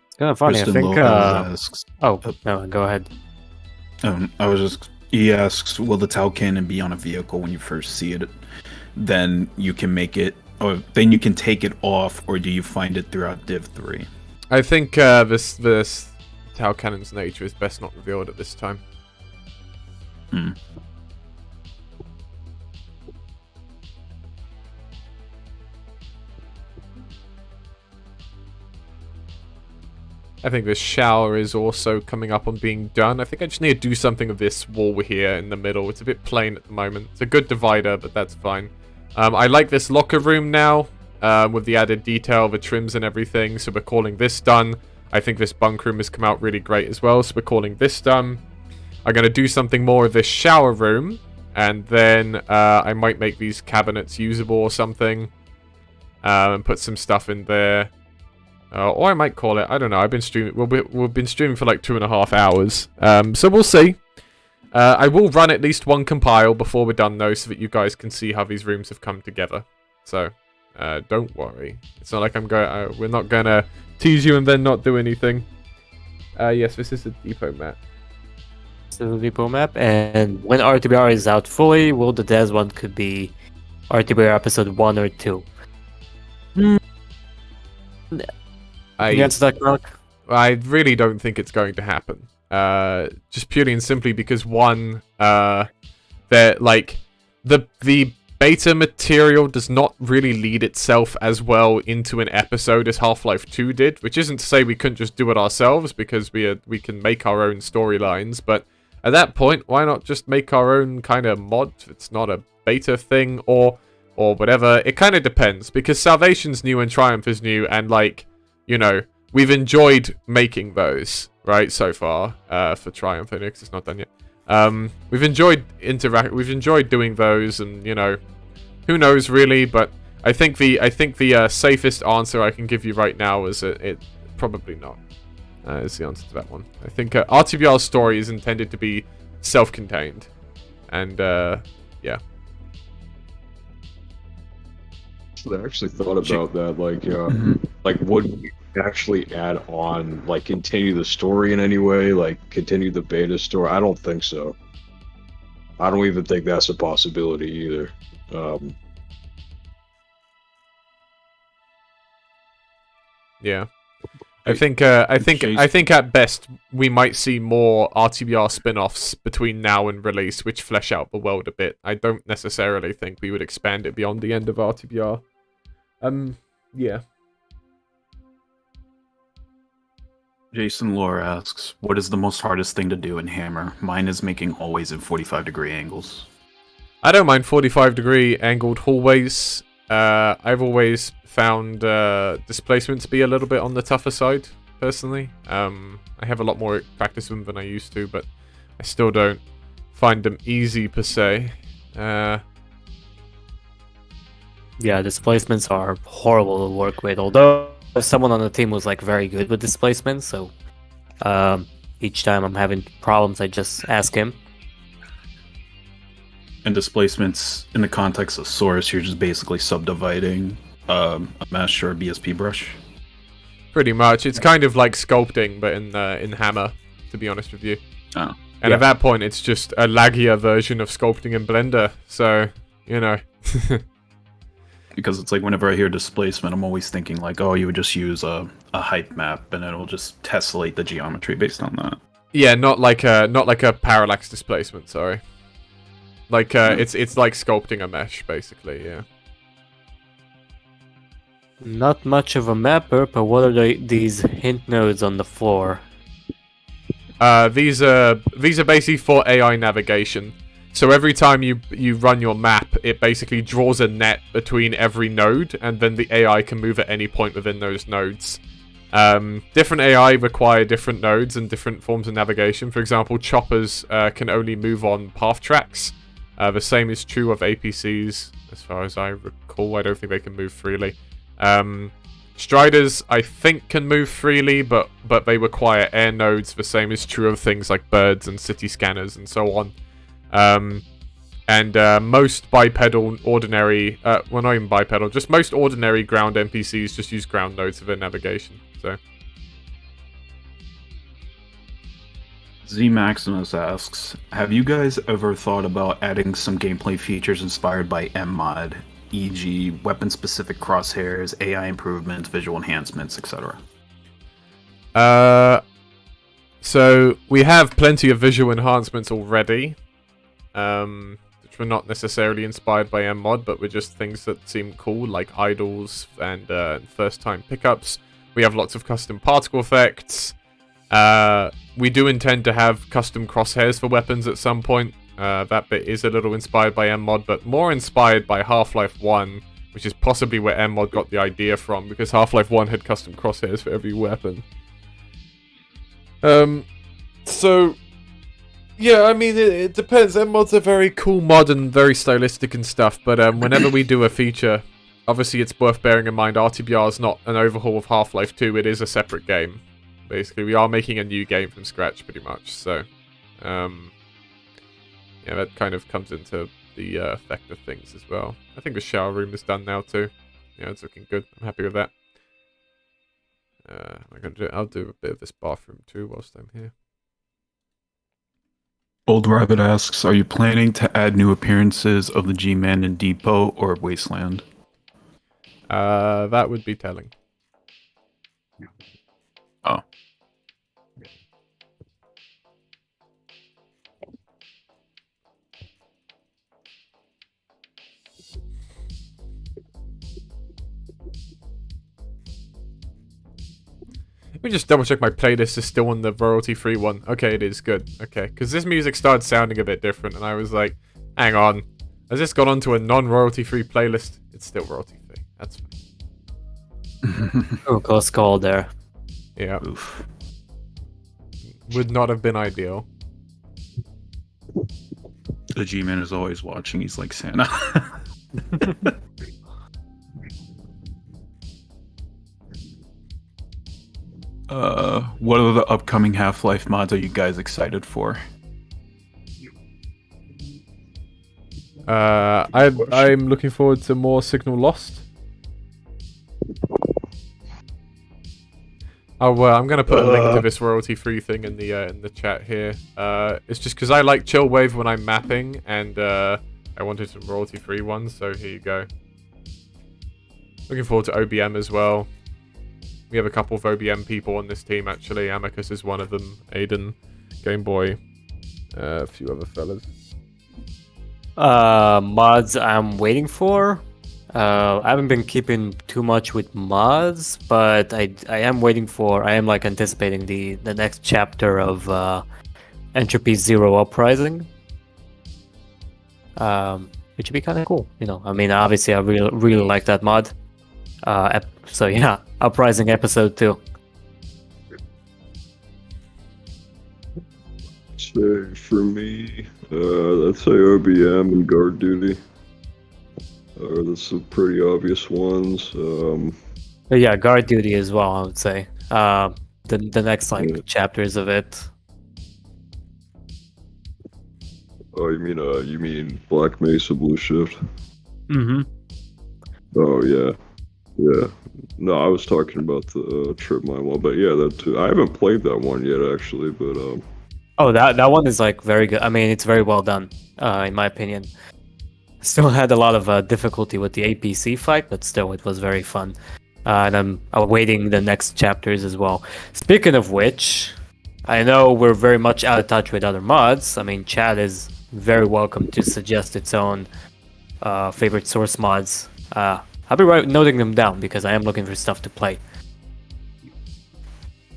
Speaker 5: It's kind of funny.
Speaker 6: Kristen
Speaker 5: I think.
Speaker 6: Lopez asks,
Speaker 5: Oh no, go ahead.
Speaker 6: he asks, will the Tau cannon be on a vehicle when you first see it? Then you can make it, or then you can take it off, or do you find it throughout Div 3?
Speaker 1: I think this Tau Cannon's nature is best not revealed at this time. I think this shower is also coming up on being done. I think I just need to do something with this wall here in the middle. It's a bit plain at the moment. It's a good divider, but that's fine. I like this locker room now, with the added detail, the trims and everything. So we're calling this done. I think this bunk room has come out really great as well. So we're calling this done. I'm going to do something more with this shower room. And then I might make these cabinets usable or something. And put some stuff in there. Or I might call it, I don't know, I've been streaming, we've been streaming for like 2.5 hours. So we'll see. I will run at least one compile before we're done though, so that you guys can see how these rooms have come together. So, don't worry. It's not like we're not gonna tease you and then not do anything. Yes, this is the depot map.
Speaker 5: This is the depot map, and when RTBR is out fully, will the Des one could be RTBR episode 1 or 2? Can you answer that, Gronk?
Speaker 1: I really don't think it's going to happen. Just purely and simply because one, they're like the beta material does not really lead itself as well into an episode as Half-Life 2 did, which isn't to say we couldn't just do it ourselves because we can make our own storylines, but at that point, why not just make our own kind of mod? It's not a beta thing or whatever. It kind of depends because Salvation's new and Triumph is new, and like, you know, we've enjoyed making those, right, so far, for Triumph, because it's not done yet. We've enjoyed doing those, and who knows really, but I think the safest answer I can give you right now is it probably not. Is the answer to that one. I think RTBR's story is intended to be self-contained, and yeah.
Speaker 3: I actually thought about that, like would we actually add on, like continue the story in any way, like continue the beta story? I don't think so. I don't even think that's a possibility either.
Speaker 1: Yeah. I think at best we might see more RTBR spin-offs between now and release, which flesh out the world a bit. I don't necessarily think we would expand it beyond the end of RTBR. Yeah.
Speaker 6: Jason Lore asks, what is the most hardest thing to do in Hammer? Mine is making hallways in 45-degree angles.
Speaker 1: I don't mind 45-degree angled hallways. I've always found displacement to be a little bit on the tougher side, personally. I have a lot more practice with them than I used to, but I still don't find them easy per se.
Speaker 5: Yeah, displacements are horrible to work with, although someone on the team was like very good with displacements, so each time I'm having problems I just ask him.
Speaker 6: And displacements in the context of source, you're just basically subdividing a mesh or a BSP brush.
Speaker 1: Pretty much. It's kind of like sculpting, but in Hammer, to be honest with you.
Speaker 6: Oh.
Speaker 1: And at that point, it's just a laggier version of sculpting in Blender, so,
Speaker 6: Because it's like whenever I hear displacement, I'm always thinking like, oh, you would just use a height map and it'll just tessellate the geometry based on that.
Speaker 1: Yeah, not like a parallax displacement, sorry. Like it's like sculpting a mesh, basically, yeah.
Speaker 5: Not much of a mapper, but what are these hint nodes on the floor?
Speaker 1: These are basically for AI navigation. So every time you run your map, it basically draws a net between every node, and then the AI can move at any point within those nodes. Different AI require different nodes and different forms of navigation. For example, choppers can only move on path tracks. The same is true of APCs, as far as I recall. I don't think they can move freely. Striders, I think, can move freely, but they require air nodes. The same is true of things like birds and city scanners and so on. Most bipedal ordinary, well, not even bipedal, just most ordinary ground NPCs just use ground nodes for their navigation, so.
Speaker 6: Z Maximus asks, have you guys ever thought about adding some gameplay features inspired by MMod, e.g. weapon-specific crosshairs, AI improvements, visual enhancements, etc.?
Speaker 1: So we have plenty of visual enhancements already. Which were not necessarily inspired by MMod, but were just things that seem cool, like idols and first-time pickups. We have lots of custom particle effects. We do intend to have custom crosshairs for weapons at some point. That bit is a little inspired by MMod, but more inspired by Half-Life 1, which is possibly where MMod got the idea from, because Half-Life 1 had custom crosshairs for every weapon. Yeah, I mean, it depends. MMod's a very cool mod and very stylistic and stuff, but whenever we do a feature, obviously it's worth bearing in mind RTBR is not an overhaul of Half-Life 2, it is a separate game. Basically, we are making a new game from scratch, pretty much, so... yeah, that kind of comes into the effect of things as well. I think the shower room is done now, too. Yeah, it's looking good. I'm happy with that. I'll do a bit of this bathroom, too, whilst I'm here.
Speaker 6: Old Rabbit asks, are you planning to add new appearances of the G-Man in Depot or Wasteland?
Speaker 1: That would be telling.
Speaker 6: Oh.
Speaker 1: Let me just double check my playlist is still on the royalty-free one. Okay, it is. Good. Okay, because this music started sounding a bit different, and I was like, hang on. Has this gone onto a non-royalty-free playlist? It's still royalty-free. That's fine.
Speaker 5: Oh, close call there.
Speaker 1: Yeah.
Speaker 6: Oof.
Speaker 1: Would not have been ideal.
Speaker 6: The G-Man is always watching. He's like Santa. What are the upcoming Half-Life mods are you guys excited for?
Speaker 1: I'm looking forward to more Signal Lost. Oh well, I'm gonna put a link to this royalty-free thing in the chat here. It's just because I like Chillwave when I'm mapping, and I wanted some royalty-free ones, so here you go. Looking forward to OBM as well. We have a couple of OBM people on this team actually. Amicus is one of them. Aiden, Game Boy, a few other fellas.
Speaker 5: Mods I'm waiting for. I haven't been keeping too much with mods, but I am waiting for. I am like anticipating the next chapter of Entropy Zero Uprising. Which would be kind of cool, you know. I mean, obviously, I really like that mod. So yeah, Uprising episode 2.
Speaker 3: Say for me, let's say OBM and guard duty. That's some pretty obvious ones.
Speaker 5: But yeah, guard duty as well. I would say. The next like chapters of it.
Speaker 3: Oh, you mean Black Mesa Blue Shift?
Speaker 5: Mm-hmm.
Speaker 3: Oh yeah. No, I was talking about the Trip Mine one, but yeah, that too. I haven't played that one yet actually, but
Speaker 5: Oh, that one is like very good. I mean, it's very well done, in my opinion. Still had a lot of difficulty with the APC fight, but still, it was very fun. And I'm awaiting the next chapters as well. Speaking of which, I know we're very much out of touch with other mods. I mean, chat is very welcome to suggest its own favorite source mods. I'll be noting them down because I am looking for stuff to play.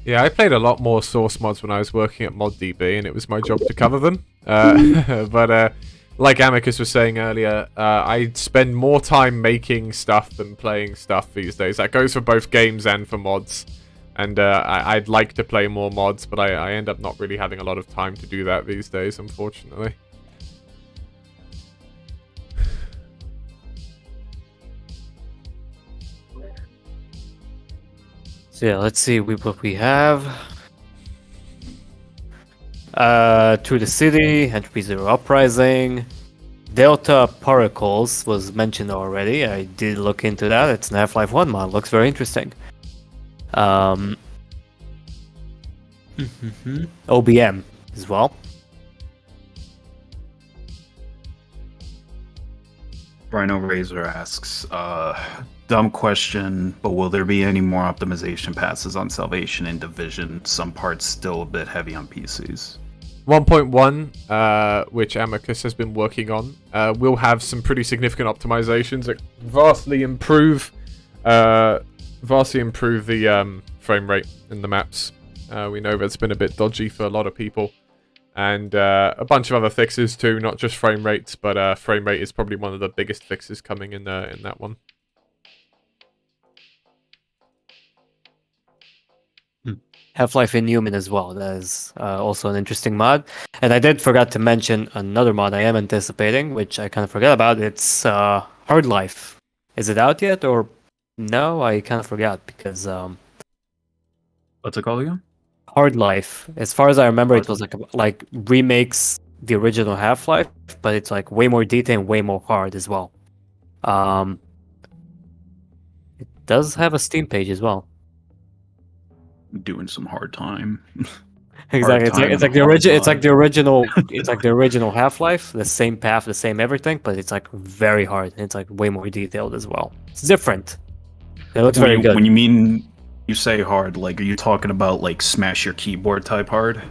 Speaker 1: Yeah, I played a lot more source mods when I was working at ModDB, and it was my job to cover them. But like Amicus was saying earlier, I spend more time making stuff than playing stuff these days. That goes for both games and for mods. And I'd like to play more mods, but I end up not really having a lot of time to do that these days, unfortunately.
Speaker 5: So yeah, let's see what we have. Through the City, Entropy Zero Uprising, Delta Particles was mentioned already. I did look into that. It's an Half-Life 1 mod. Looks very interesting. OBM as well.
Speaker 6: Rhino Razor asks, dumb question, but will there be any more optimization passes on Salvation and Division? Some parts still a bit heavy on PCs.
Speaker 1: 1.1, which Amicus has been working on, will have some pretty significant optimizations that vastly improve the frame rate in the maps. We know that's been a bit dodgy for a lot of people. And a bunch of other fixes too, not just frame rates, but frame rate is probably one of the biggest fixes coming in that one.
Speaker 5: Half-Life Inhuman as well. That is also an interesting mod. And I did forgot to mention another mod I am anticipating, which I kind of forgot about. It's Hard Life. Is it out yet or no? I kind of forgot because
Speaker 6: What's it called again?
Speaker 5: Hard Life. As far as I remember, it was like remakes the original Half-Life, but it's like way more detailed and way more hard as well. It does have a Steam page as well.
Speaker 6: Doing some hard time.
Speaker 5: Exactly. It's like the original. It's like the original. It's like the original Half-Life. The same path, the same everything, but it's like very hard. And it's like way more detailed as well. It's different. It looks very good.
Speaker 6: When you say hard, like, are you talking about like smash your keyboard type hard?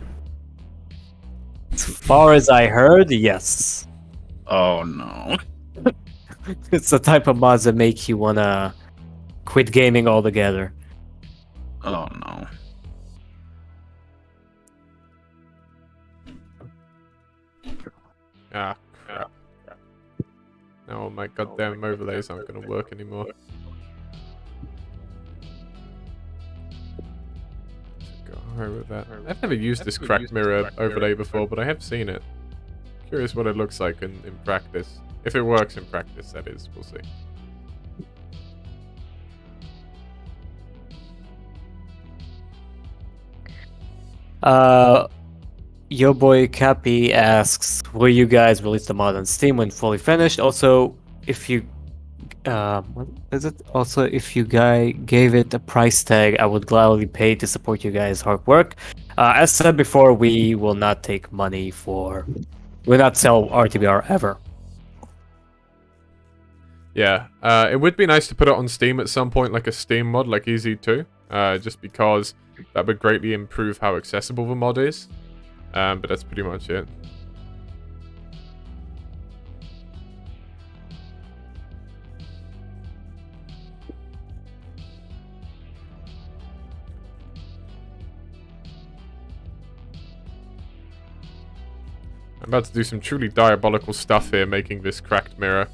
Speaker 5: As far as I heard, yes.
Speaker 6: Oh no.
Speaker 5: It's the type of mods that make you wanna quit gaming altogether.
Speaker 6: Oh no.
Speaker 1: Ah, crap. No, my goddamn overlays aren't going to work anymore. Go home with that. I've never used this cracked mirror overlay before, but I have seen it. Curious what it looks like in practice. If it works in practice, that is. We'll see.
Speaker 5: Yo boy Cappy asks, will you guys release the mod on Steam when fully finished? Also, if you what is it? Also, if you guy gave it a price tag, I would gladly pay to support you guys' hard work. As said before, we will not take money we'll not sell RTBR ever.
Speaker 1: Yeah, it would be nice to put it on Steam at some point, like a Steam mod, like EZ2, just because that would greatly improve how accessible the mod is. But that's pretty much it. I'm about to do some truly diabolical stuff here, making this cracked mirror.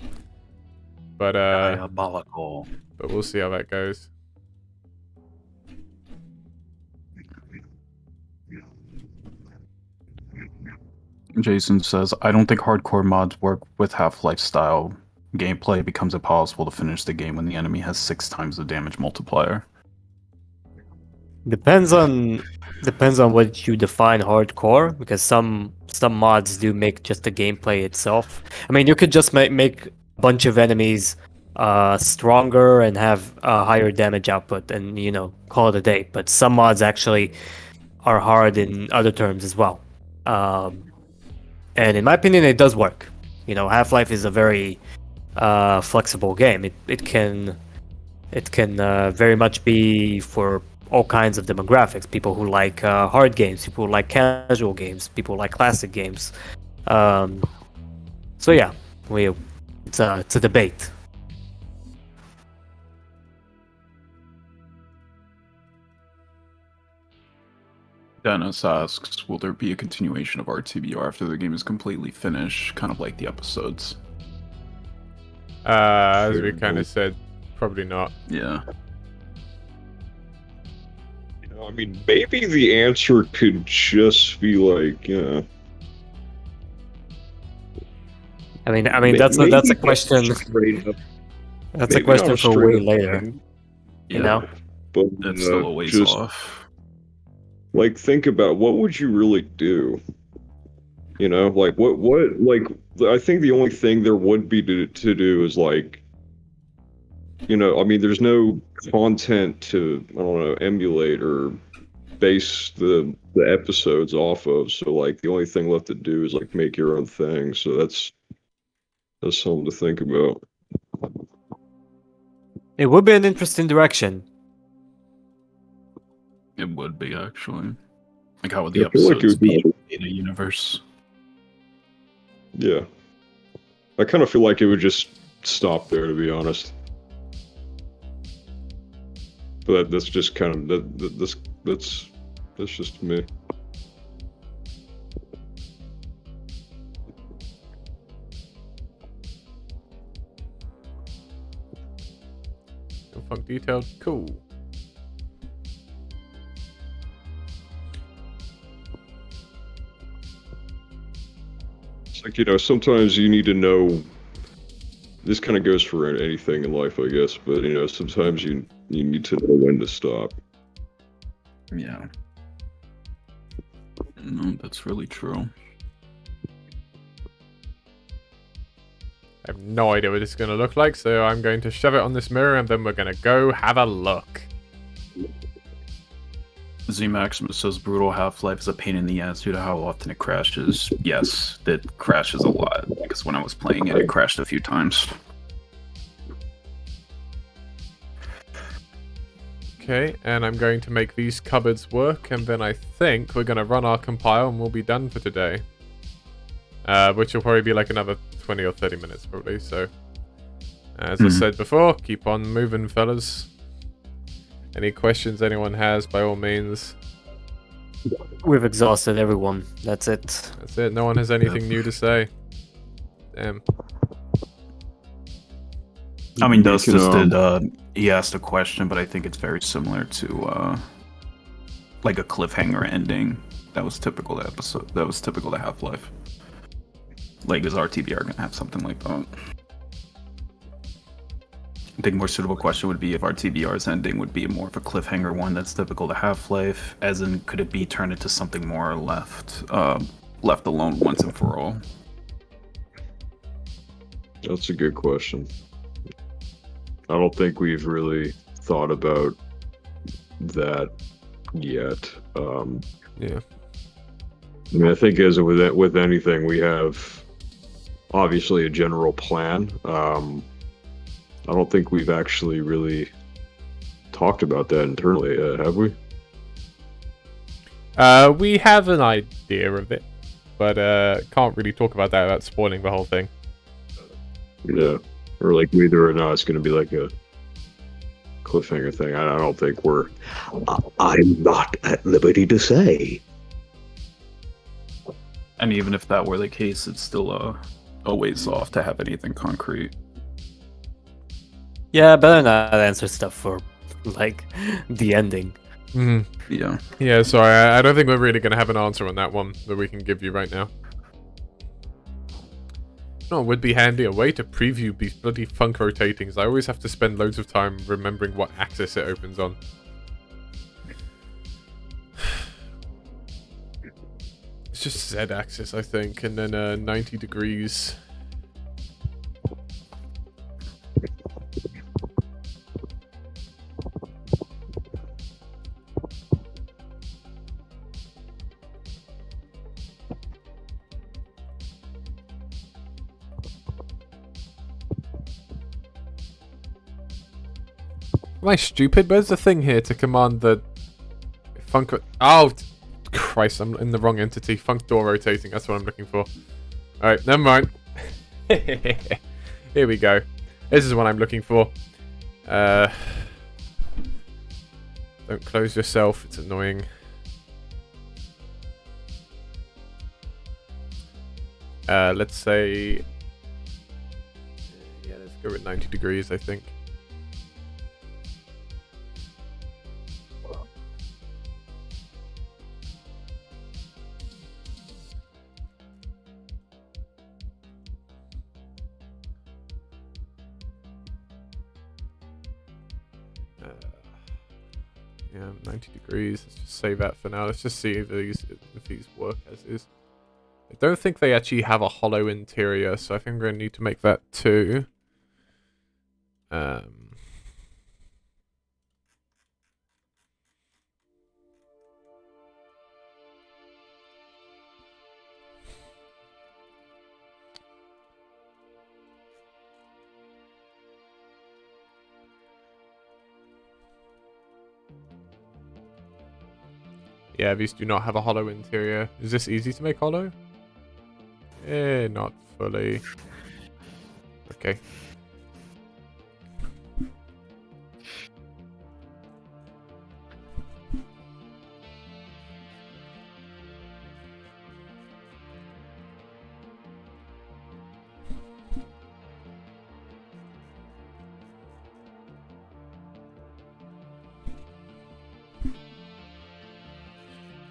Speaker 1: But
Speaker 6: Diabolical.
Speaker 1: But we'll see how that goes.
Speaker 6: Jason says, I don't think hardcore mods work with Half-Life style gameplay. It becomes impossible to finish the game when the enemy has 6 times the damage multiplier.
Speaker 5: Depends on what you define hardcore, because some mods do make just the gameplay itself. I mean, you could just make a bunch of enemies stronger and have a higher damage output, and call it a day. But some mods actually are hard in other terms as well. And in my opinion, it does work. Half-Life is a very flexible game. It can very much be for all kinds of demographics. People who like hard games, people who like casual games, people who like classic games. So yeah, it's a debate.
Speaker 6: Dennis asks, will there be a continuation of RTBR after the game is completely finished, kind of like the episodes?
Speaker 1: As we kind of said, probably not.
Speaker 6: Yeah.
Speaker 3: I mean, maybe the answer could just be like,
Speaker 5: I mean, that's a question. That's a question for way later.
Speaker 6: Yeah.
Speaker 3: But
Speaker 6: That's still a ways off.
Speaker 3: Like, think about what would you really do? Like what? Like, I think the only thing there would be to do is like, I mean, there's no content to, I don't know, emulate or base the episodes off of. So like, the only thing left to do is like make your own thing. So that's something to think about.
Speaker 5: It would be an interesting direction.
Speaker 6: It would be, actually. Like, how would the
Speaker 3: I feel like it
Speaker 6: episodes
Speaker 3: would be
Speaker 6: in a universe?
Speaker 3: Yeah. I kind of feel like it would just stop there, to be honest. But that's just kind of that's just me.
Speaker 1: No funk detailed, cool.
Speaker 3: It's like, sometimes you need to know. This kind of goes for anything in life, I guess. But sometimes you need to know when to stop.
Speaker 6: Yeah. No, that's really true.
Speaker 1: I have no idea what it's going to look like, so I'm going to shove it on this mirror and then we're going to go have a look.
Speaker 6: Z Maximus says brutal Half-Life is a pain in the ass due to how often it crashes. Yes, it crashes a lot, because when I was playing it, it crashed a few times.
Speaker 1: Okay, and I'm going to make these cupboards work, and then I think we're going to run our compile and we'll be done for today. Which will probably be like another 20 or 30 minutes probably, so... As I said before, keep on moving, fellas. Any questions anyone has, by all means.
Speaker 5: We've exhausted everyone. That's it.
Speaker 1: That's it. No one has anything new to say. Damn.
Speaker 6: I mean, Dustus did, he asked a question, but I think it's very similar to, like a cliffhanger ending. That was typical to Half-Life. Like, is RTBR gonna have something like that? I think a more suitable question would be if RTBR's ending would be more of a cliffhanger one that's typical to Half-Life, as in could it be turned into something more left alone once and for all?
Speaker 3: That's a good question. I don't think we've really thought about that yet.
Speaker 1: Yeah.
Speaker 3: I mean, I think as with anything, we have obviously a general plan. I don't think we've actually really talked about that internally, have we?
Speaker 1: We have an idea of it, but can't really talk about that without spoiling the whole thing.
Speaker 3: Yeah, or like whether or not it's going to be like a cliffhanger thing. I don't think we're. I'm not at liberty to say.
Speaker 6: And even if that were the case, it's still a ways off to have anything concrete.
Speaker 5: Yeah, better not answer stuff for like the ending.
Speaker 6: Yeah.
Speaker 1: Yeah, sorry, I don't think we're really going to have an answer on that one that we can give you right now. No, it would be handy a way to preview these bloody funk rotatings. I always have to spend loads of time remembering what axis it opens on. It's just Z axis, I think, and then 90 degrees. Am I stupid? Where's the thing here to command the funk? Oh, Christ! I'm in the wrong entity. Funk door rotating. That's what I'm looking for. All right, never mind. Here we go. This is what I'm looking for. Don't close yourself. It's annoying. Let's say, yeah, let's go with 90 degrees. I think. Yeah, 90 degrees. Let's just save that for now. Let's just see if these work as is. I don't think they actually have a hollow interior, so I think we're going to need to make that too. Yeah, these do not have a hollow interior. Is this easy to make hollow? Not fully. Okay.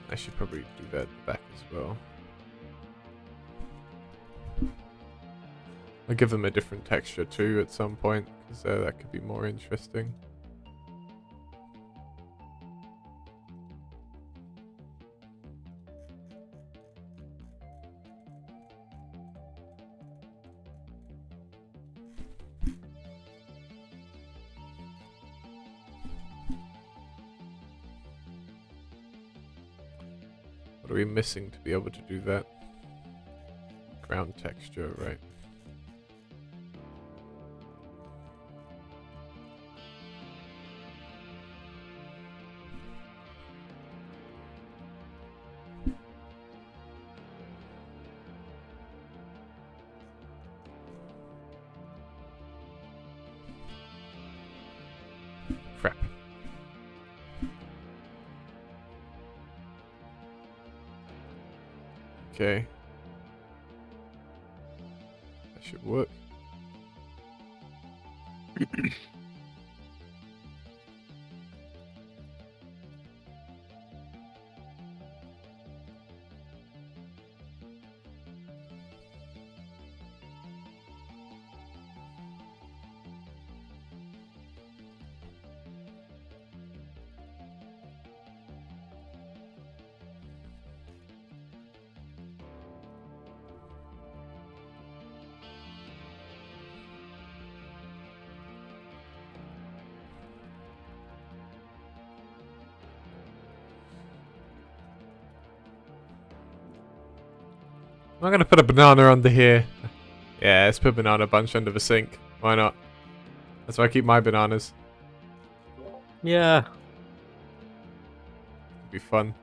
Speaker 1: I should probably do that back as well. I'll give them a different texture too at some point, because that could be more interesting. What are we missing to be able to do that? Ground texture, right? Crap. Okay. That should work. I'm gonna put a banana under here. Yeah, let's put a banana bunch under the sink. Why not? That's where I keep my bananas.
Speaker 5: Yeah.
Speaker 1: Be fun.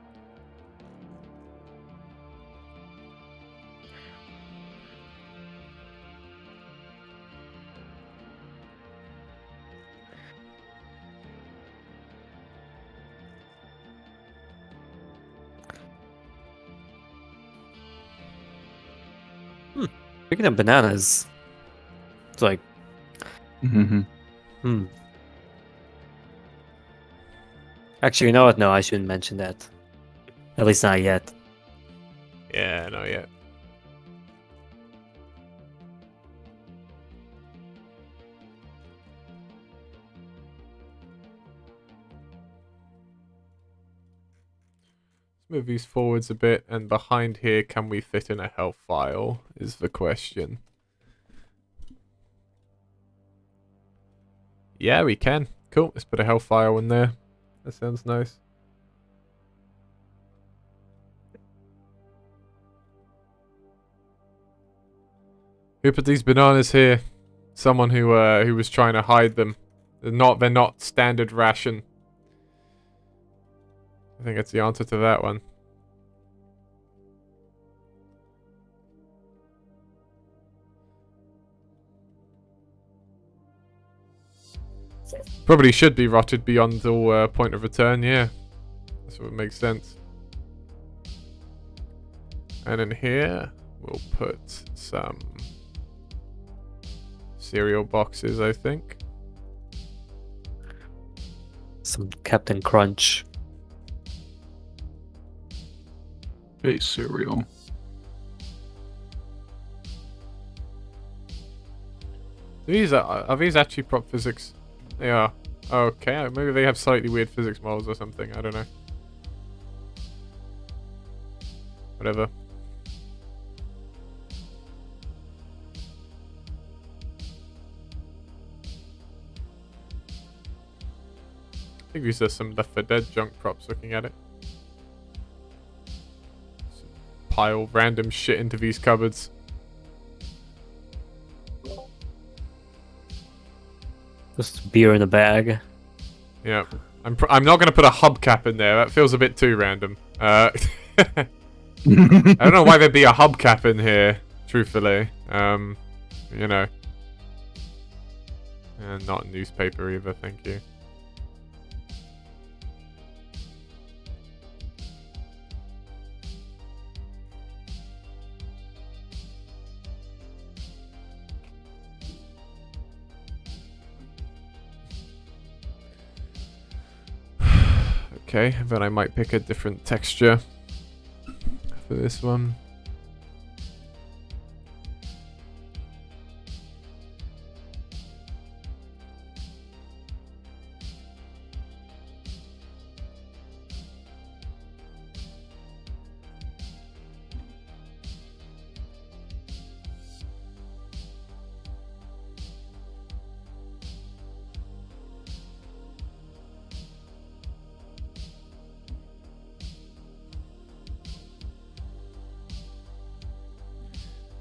Speaker 5: Speaking of bananas, it's like,
Speaker 6: Mm-hmm.
Speaker 5: Actually, you know what? No, I shouldn't mention that. At least not yet.
Speaker 1: Yeah, not yet. Move these forwards a bit, and behind here, can we fit in a health file, is the question. Yeah, we can. Cool, let's put a health file in there. That sounds nice. Who put these bananas here? Someone who was trying to hide them. They're not standard ration. I think that's the answer to that one. Probably should be rotted beyond all point of return, yeah. That's what makes sense. And in here, we'll put some cereal boxes, I think.
Speaker 5: Some Captain Crunch.
Speaker 6: Hey, cereal.
Speaker 1: Are these actually prop physics? They are. Okay, maybe they have slightly weird physics models or something. I don't know. Whatever. I think these are some Left 4 Dead junk props looking at it. Just pile random shit into these cupboards.
Speaker 5: Just beer in a bag.
Speaker 1: Yeah. I'm not going to put a hubcap in there. That feels a bit too random. I don't know why there'd be a hubcap in here, truthfully. You know. And not a newspaper either, thank you. Okay, then I might pick a different texture for this one.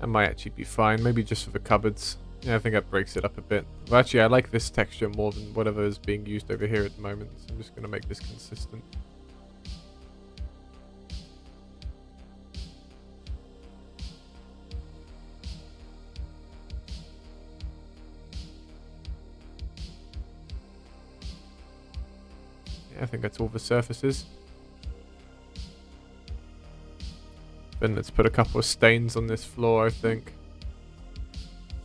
Speaker 1: That might actually be fine. Maybe just for the cupboards. Yeah, I think that breaks it up a bit. Well, actually, I like this texture more than whatever is being used over here at the moment. So I'm just going to make this consistent. Yeah, I think that's all the surfaces. Then let's put a couple of stains on this floor, I think.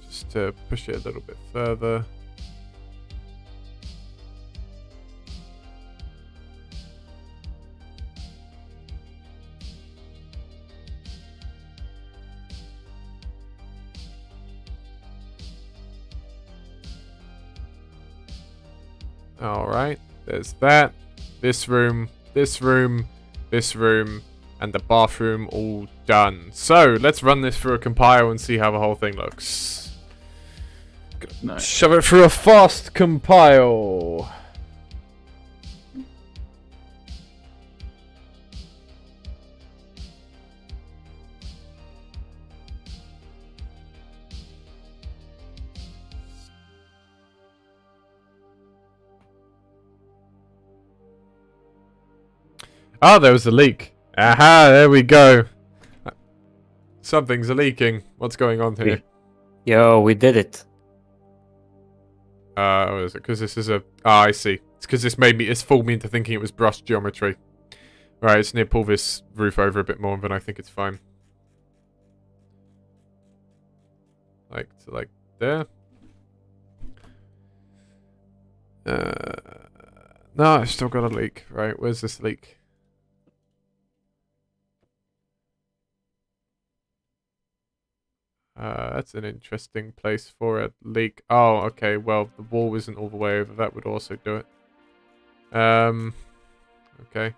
Speaker 1: Just to push it a little bit further. Alright, there's that. This room, this room, this room, and the bathroom all done. So, let's run this through a compile and see how the whole thing looks.
Speaker 6: Nice.
Speaker 1: Shove it through a fast compile. Oh, there was a leak. Aha, there we go. Something's leaking. What's going on here?
Speaker 5: Yo, we did it.
Speaker 1: What is it? Because this is a... Ah, I see. It's because it's fooled me into thinking it was brush geometry. Right, let's need to pull this roof over a bit more, but I think it's fine. Like there. No, I've still got a leak. Right, where's this leak? That's an interesting place for a leak. Oh, okay, well, the wall isn't all the way over. That would also do it. Okay.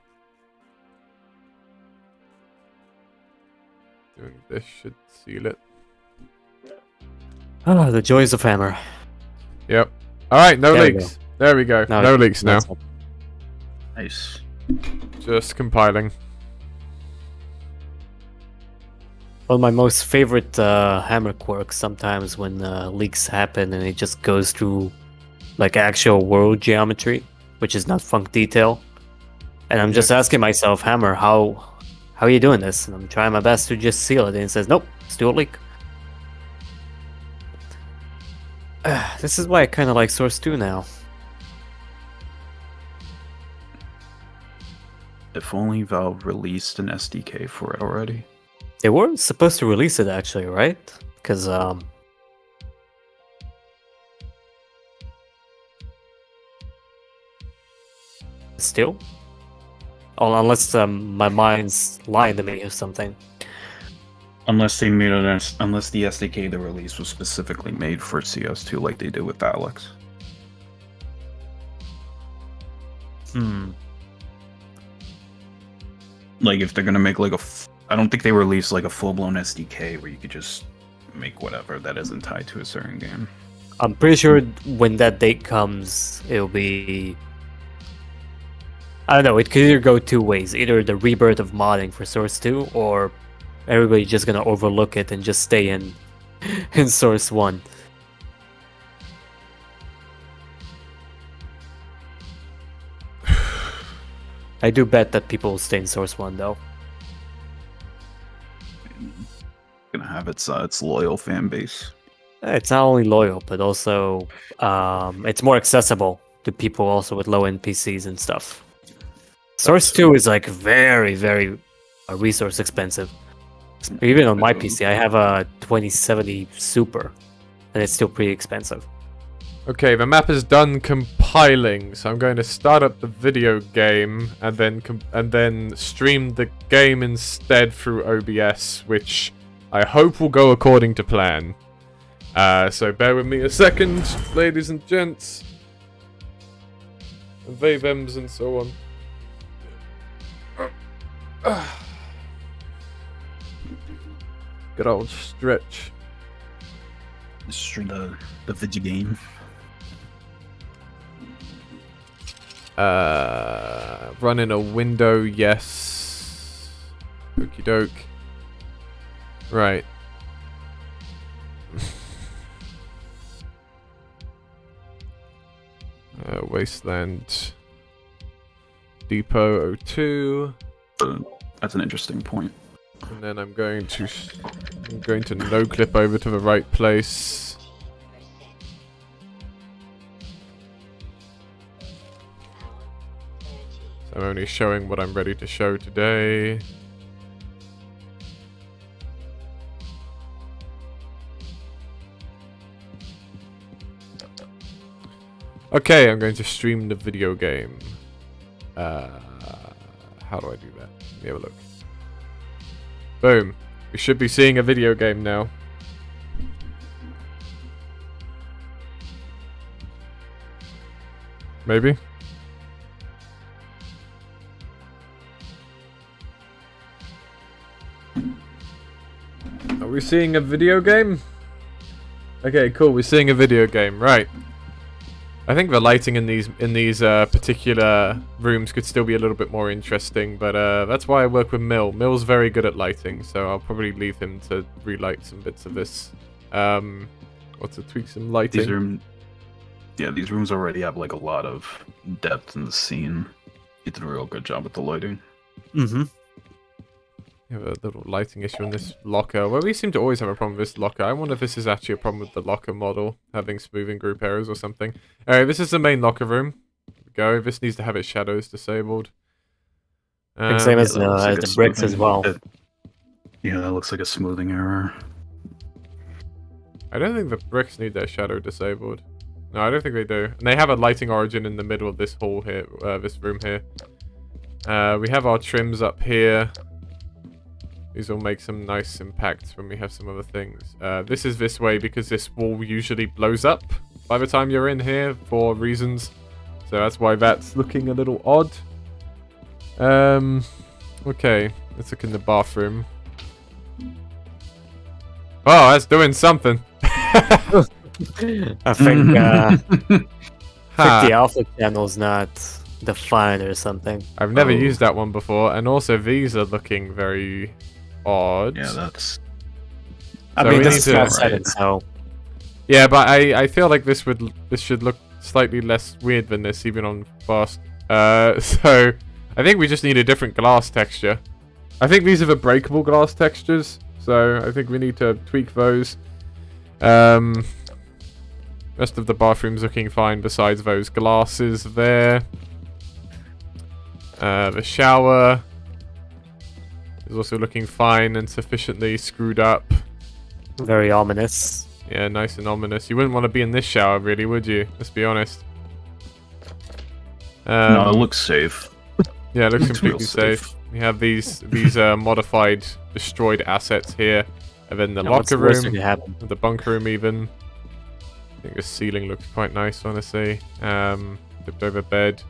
Speaker 1: Doing this should seal it.
Speaker 5: Ah, the joys of hammer.
Speaker 1: Yep. Alright, no
Speaker 5: There we
Speaker 1: leaks. There we go.
Speaker 5: Now
Speaker 1: No
Speaker 5: it-
Speaker 1: leaks now.
Speaker 5: that's all.
Speaker 6: Nice.
Speaker 1: Just compiling.
Speaker 5: One of my most favorite hammer quirks sometimes when leaks happen and it just goes through like actual world geometry, which is not funk detail. And I'm just asking myself, Hammer, how are you doing this? And I'm trying my best to just seal it, and it says, nope, still a leak. This is why I kind of like Source 2 now.
Speaker 6: If only Valve released an SDK for it already.
Speaker 5: They were supposed to release it actually, right? Because still, oh, unless my mind's lying to me or something.
Speaker 6: Unless they made it, unless the SDK they released was specifically made for CS2, like they did with Alex. Like if they're gonna make like I don't think they released like a full-blown SDK where you could just make whatever that isn't tied to a certain game.
Speaker 5: I'm pretty sure when that date comes, it'll be... I don't know, it could either go two ways. Either the rebirth of modding for Source 2, or everybody's just gonna overlook it and just stay in Source 1. I do bet that people will stay in Source 1 though.
Speaker 6: Gonna have its loyal fan base.
Speaker 5: It's not only loyal, but also it's more accessible to people also with low-end PCs and stuff. Source 2 is like very, very resource expensive. Even on my PC, I have a 2070 Super, and it's still pretty expensive.
Speaker 1: Okay, the map is done compiling, so I'm going to start up the video game and then stream the game instead through OBS, which I hope will go according to plan. So bear with me a second, ladies and gents, and they, thems, and so on. Good old stretch.
Speaker 6: Stream the video game.
Speaker 1: Running a window, yes. Okie doke. Right. Wasteland Depot 02.
Speaker 6: That's an interesting point.
Speaker 1: And then I'm going to no clip over to the right place. So I'm only showing what I'm ready to show today. Okay, I'm going to stream the video game. How do I do that? Let me have a look. Boom. We should be seeing a video game now. Maybe? Are we seeing a video game? Okay, cool. We're seeing a video game. Right. I think the lighting in these particular rooms could still be a little bit more interesting, but that's why I work with Mill. Mill's very good at lighting, so I'll probably leave him to relight some bits of this. Or to tweak some lighting.
Speaker 6: These rooms already have like a lot of depth in the scene. You did a real good job with the lighting.
Speaker 5: Mm-hmm.
Speaker 1: We have a little lighting issue in this locker. Well, we seem to always have a problem with this locker. I wonder if this is actually a problem with the locker model, having smoothing group errors or something. Alright, this is the main locker room. Here we go. This needs to have its shadows disabled.
Speaker 5: Same as
Speaker 6: that looks like a
Speaker 5: the bricks as
Speaker 6: smoothing-
Speaker 5: well.
Speaker 6: Yeah, that looks like a smoothing error.
Speaker 1: I don't think the bricks need their shadow disabled. No, I don't think they do. And they have a lighting origin in the middle of this hall here, this room here. We have our trims up here. These will make some nice impacts when we have some other things. This is this way because this wall usually blows up by the time you're in here for reasons. So that's why that's looking a little odd. Okay, let's look in the bathroom. Oh, that's doing something.
Speaker 5: I think the
Speaker 1: Ha.
Speaker 5: alpha channel's not defined or something.
Speaker 1: I've never
Speaker 6: Oh.
Speaker 1: used that one before, and also these are looking very odd.
Speaker 6: Yeah, that's
Speaker 5: I
Speaker 1: So
Speaker 5: mean,
Speaker 1: we
Speaker 5: this
Speaker 1: need
Speaker 5: is
Speaker 1: to-
Speaker 5: not setting, so
Speaker 1: Yeah, but I feel like this should look slightly less weird than this, even on fast. So I think we just need a different glass texture. I think these are the breakable glass textures, so I think we need to tweak those. Rest of the bathroom's looking fine besides those glasses there. The shower is also looking fine and sufficiently screwed up.
Speaker 5: very ominous.
Speaker 1: Yeah, nice and ominous. You wouldn't want to be in this shower, really, would you? Let's be honest.
Speaker 6: no, it looks safe.
Speaker 1: Yeah, it looks
Speaker 6: looks real
Speaker 1: completely safe. We have these modified destroyed assets here, and then the
Speaker 5: Now, what's
Speaker 1: locker
Speaker 5: the worst
Speaker 1: room,
Speaker 5: that could happen?
Speaker 1: the bunker room even. I think the ceiling looks quite nice, honestly. Flipped over bed,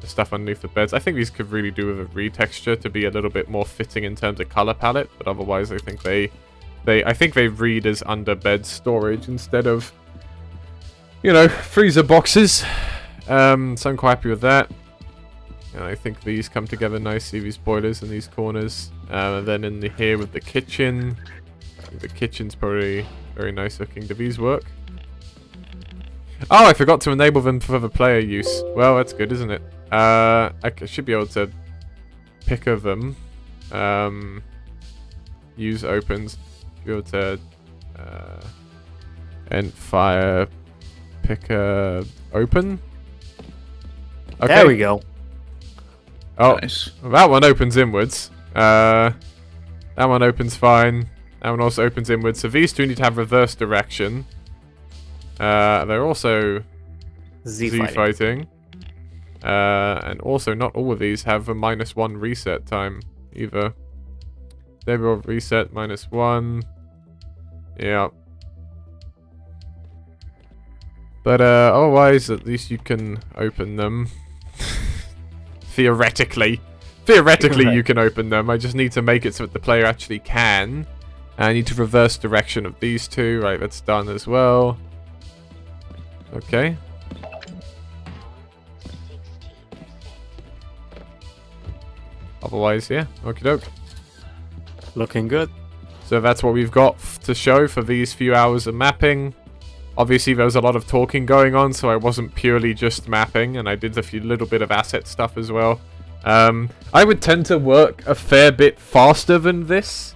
Speaker 1: the stuff underneath the beds. I think these could really do with a retexture to be a little bit more fitting in terms of color palette, but otherwise I think they read as under bed storage instead of, you know, freezer boxes. So I'm quite happy with that. And I think these come together nicely, these boilers in these corners. And then in here with the kitchen. The kitchen's probably very nice looking. Do these work? Oh, I forgot to enable them for the player use. Well, that's good, isn't it? I should be able to pick of them. Use opens. Be able to and fire picker open. Okay.
Speaker 5: There we go.
Speaker 1: Oh,
Speaker 6: Nice.
Speaker 1: well, that one opens inwards. That one opens fine. That one also opens inwards. So these two need to have reverse direction. They're also
Speaker 5: Z
Speaker 1: Z
Speaker 5: fighting.
Speaker 1: fighting. And also not all of these have a -1 reset time either. They will reset -1. Yeah. But otherwise, at least you can open them. Theoretically. Theoretically, you can open them. I just need to make it so that the player actually can. I need to reverse direction of these two. Right, that's done as well. Okay. Otherwise, yeah. Okie doke.
Speaker 5: Looking good.
Speaker 1: So that's what we've got to show for these few hours of mapping. Obviously, there was a lot of talking going on, so I wasn't purely just mapping, and I did a little bit of asset stuff as well. I would tend to work a fair bit faster than this,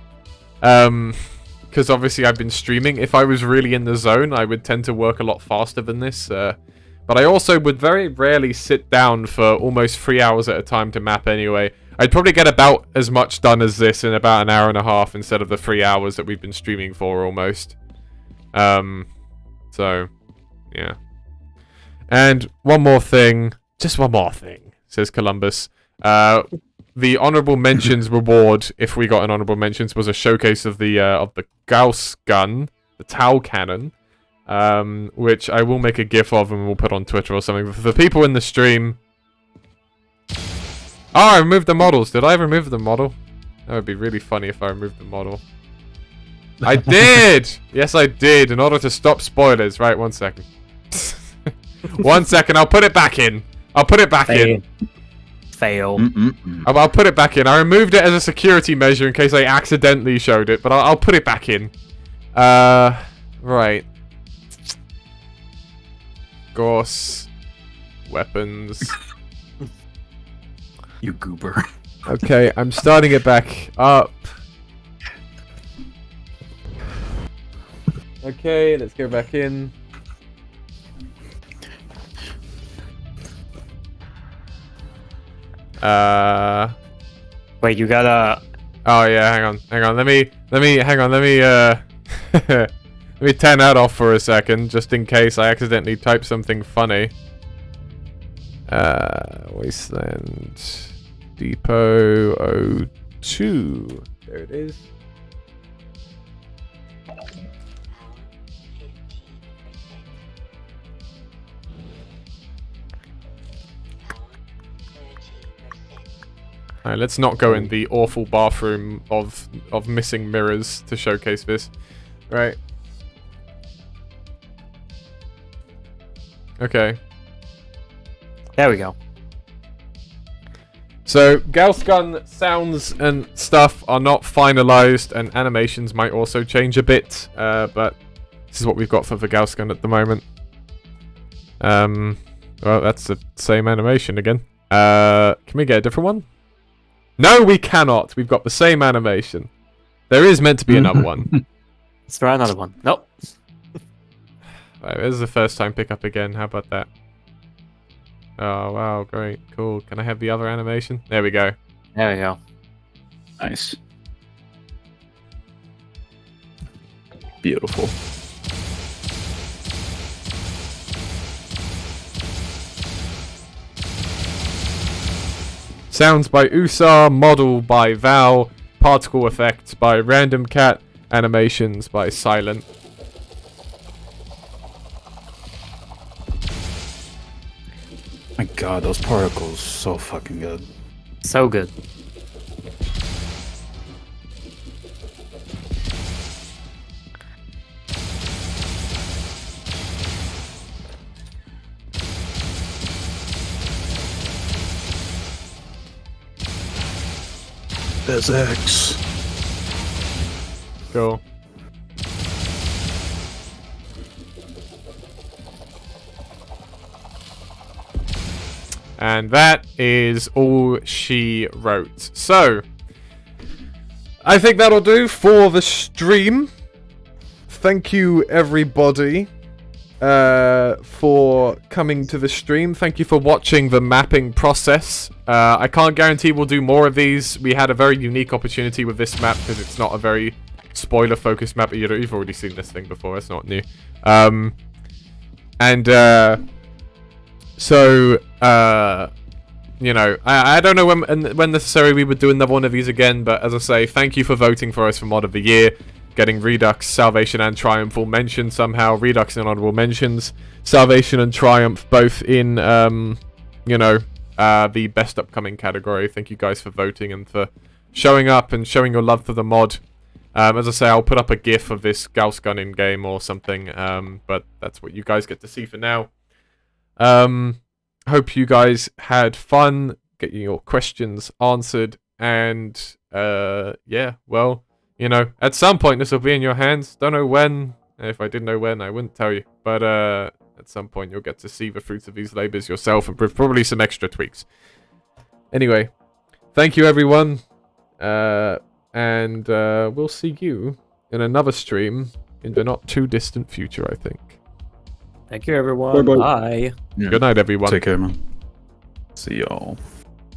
Speaker 1: because obviously I've been streaming. If I was really in the zone, I would tend to work a lot faster than this. But I also would very rarely sit down for almost 3 hours at a time to map anyway. I'd probably get about as much done as this in about an hour and a half instead of the 3 hours that we've been streaming for almost. So, yeah. And one more thing. Just one more thing, says Columbus. The honorable mentions reward, if we got an honorable mentions, was a showcase of the Gauss gun, the Tau cannon, which I will make a GIF of and we'll put on Twitter or something. For the people in the stream... Oh, I removed the models. Did I remove the model? That would be really funny if I removed the model. I did! Yes, I did, in order to stop spoilers. Right, 1 second. 1 second, I'll put it back in. I'll put it back in.
Speaker 5: Fail.
Speaker 1: I'll put it back in. I removed it as a security measure in case I accidentally showed it, but I'll put it back in. Right. Gauss. Weapons.
Speaker 6: You goober.
Speaker 1: Okay, I'm starting it back up. Okay, let's go back in.
Speaker 5: Wait, you gotta.
Speaker 1: Oh yeah, hang on. Let me hang on. Let me let me turn that off for a second, just in case I accidentally type something funny. Wasteland Depot 02. There it is. Alright, let's not go in the awful bathroom of missing mirrors to showcase this. Right. Okay.
Speaker 5: There we go.
Speaker 1: So, Gauss gun sounds and stuff are not finalized, and animations might also change a bit, but this is what we've got for the Gauss gun at the moment. Well, that's the same animation again. Can we get a different one? No, we cannot. We've got the same animation. There is meant to be another one.
Speaker 5: Let's try another one. Nope.
Speaker 1: Right, this is the first time pickup again. How about that? Oh, wow. Great. Cool. Can I have the other animation? There we go.
Speaker 5: There we go.
Speaker 6: Nice. Beautiful.
Speaker 1: Sounds by Usar, model by Val, particle effects by Random Cat, animations by Silent.
Speaker 6: My god, those particles so fucking good.
Speaker 5: So good.
Speaker 6: There's X.
Speaker 1: Cool. And that is all she wrote. So, I think that'll do for the stream. Thank you, everybody, for coming to the stream. Thank you for watching the mapping process. I can't guarantee we'll do more of these. We had a very unique opportunity with this map because it's not a very spoiler-focused map. You've already seen this thing before. It's not new. So, you know, I don't know when necessarily we would do another one of these again, but as I say, thank you for voting for us for Mod of the Year, getting Redux, Salvation, and Triumph all mentioned somehow. Redux in honorable mentions, Salvation and Triumph both in, you know, the best upcoming category. Thank you guys for voting and for showing up and showing your love for the mod. As I say, I'll put up a GIF of this Gauss gun in game or something, but that's what you guys get to see for now. Hope you guys had fun getting your questions answered, and yeah, well, you know, at some point this will be in your hands. Don't know when. If I did know when, I wouldn't tell you, but at some point you'll get to see the fruits of these labors yourself, and probably some extra tweaks. Anyway, thank you everyone, and we'll see you in another stream in the not too distant future, I think.
Speaker 5: Thank you, everyone.
Speaker 3: Bye-bye.
Speaker 5: Bye.
Speaker 6: Yeah.
Speaker 1: Good night, everyone.
Speaker 6: Take care, man. See y'all.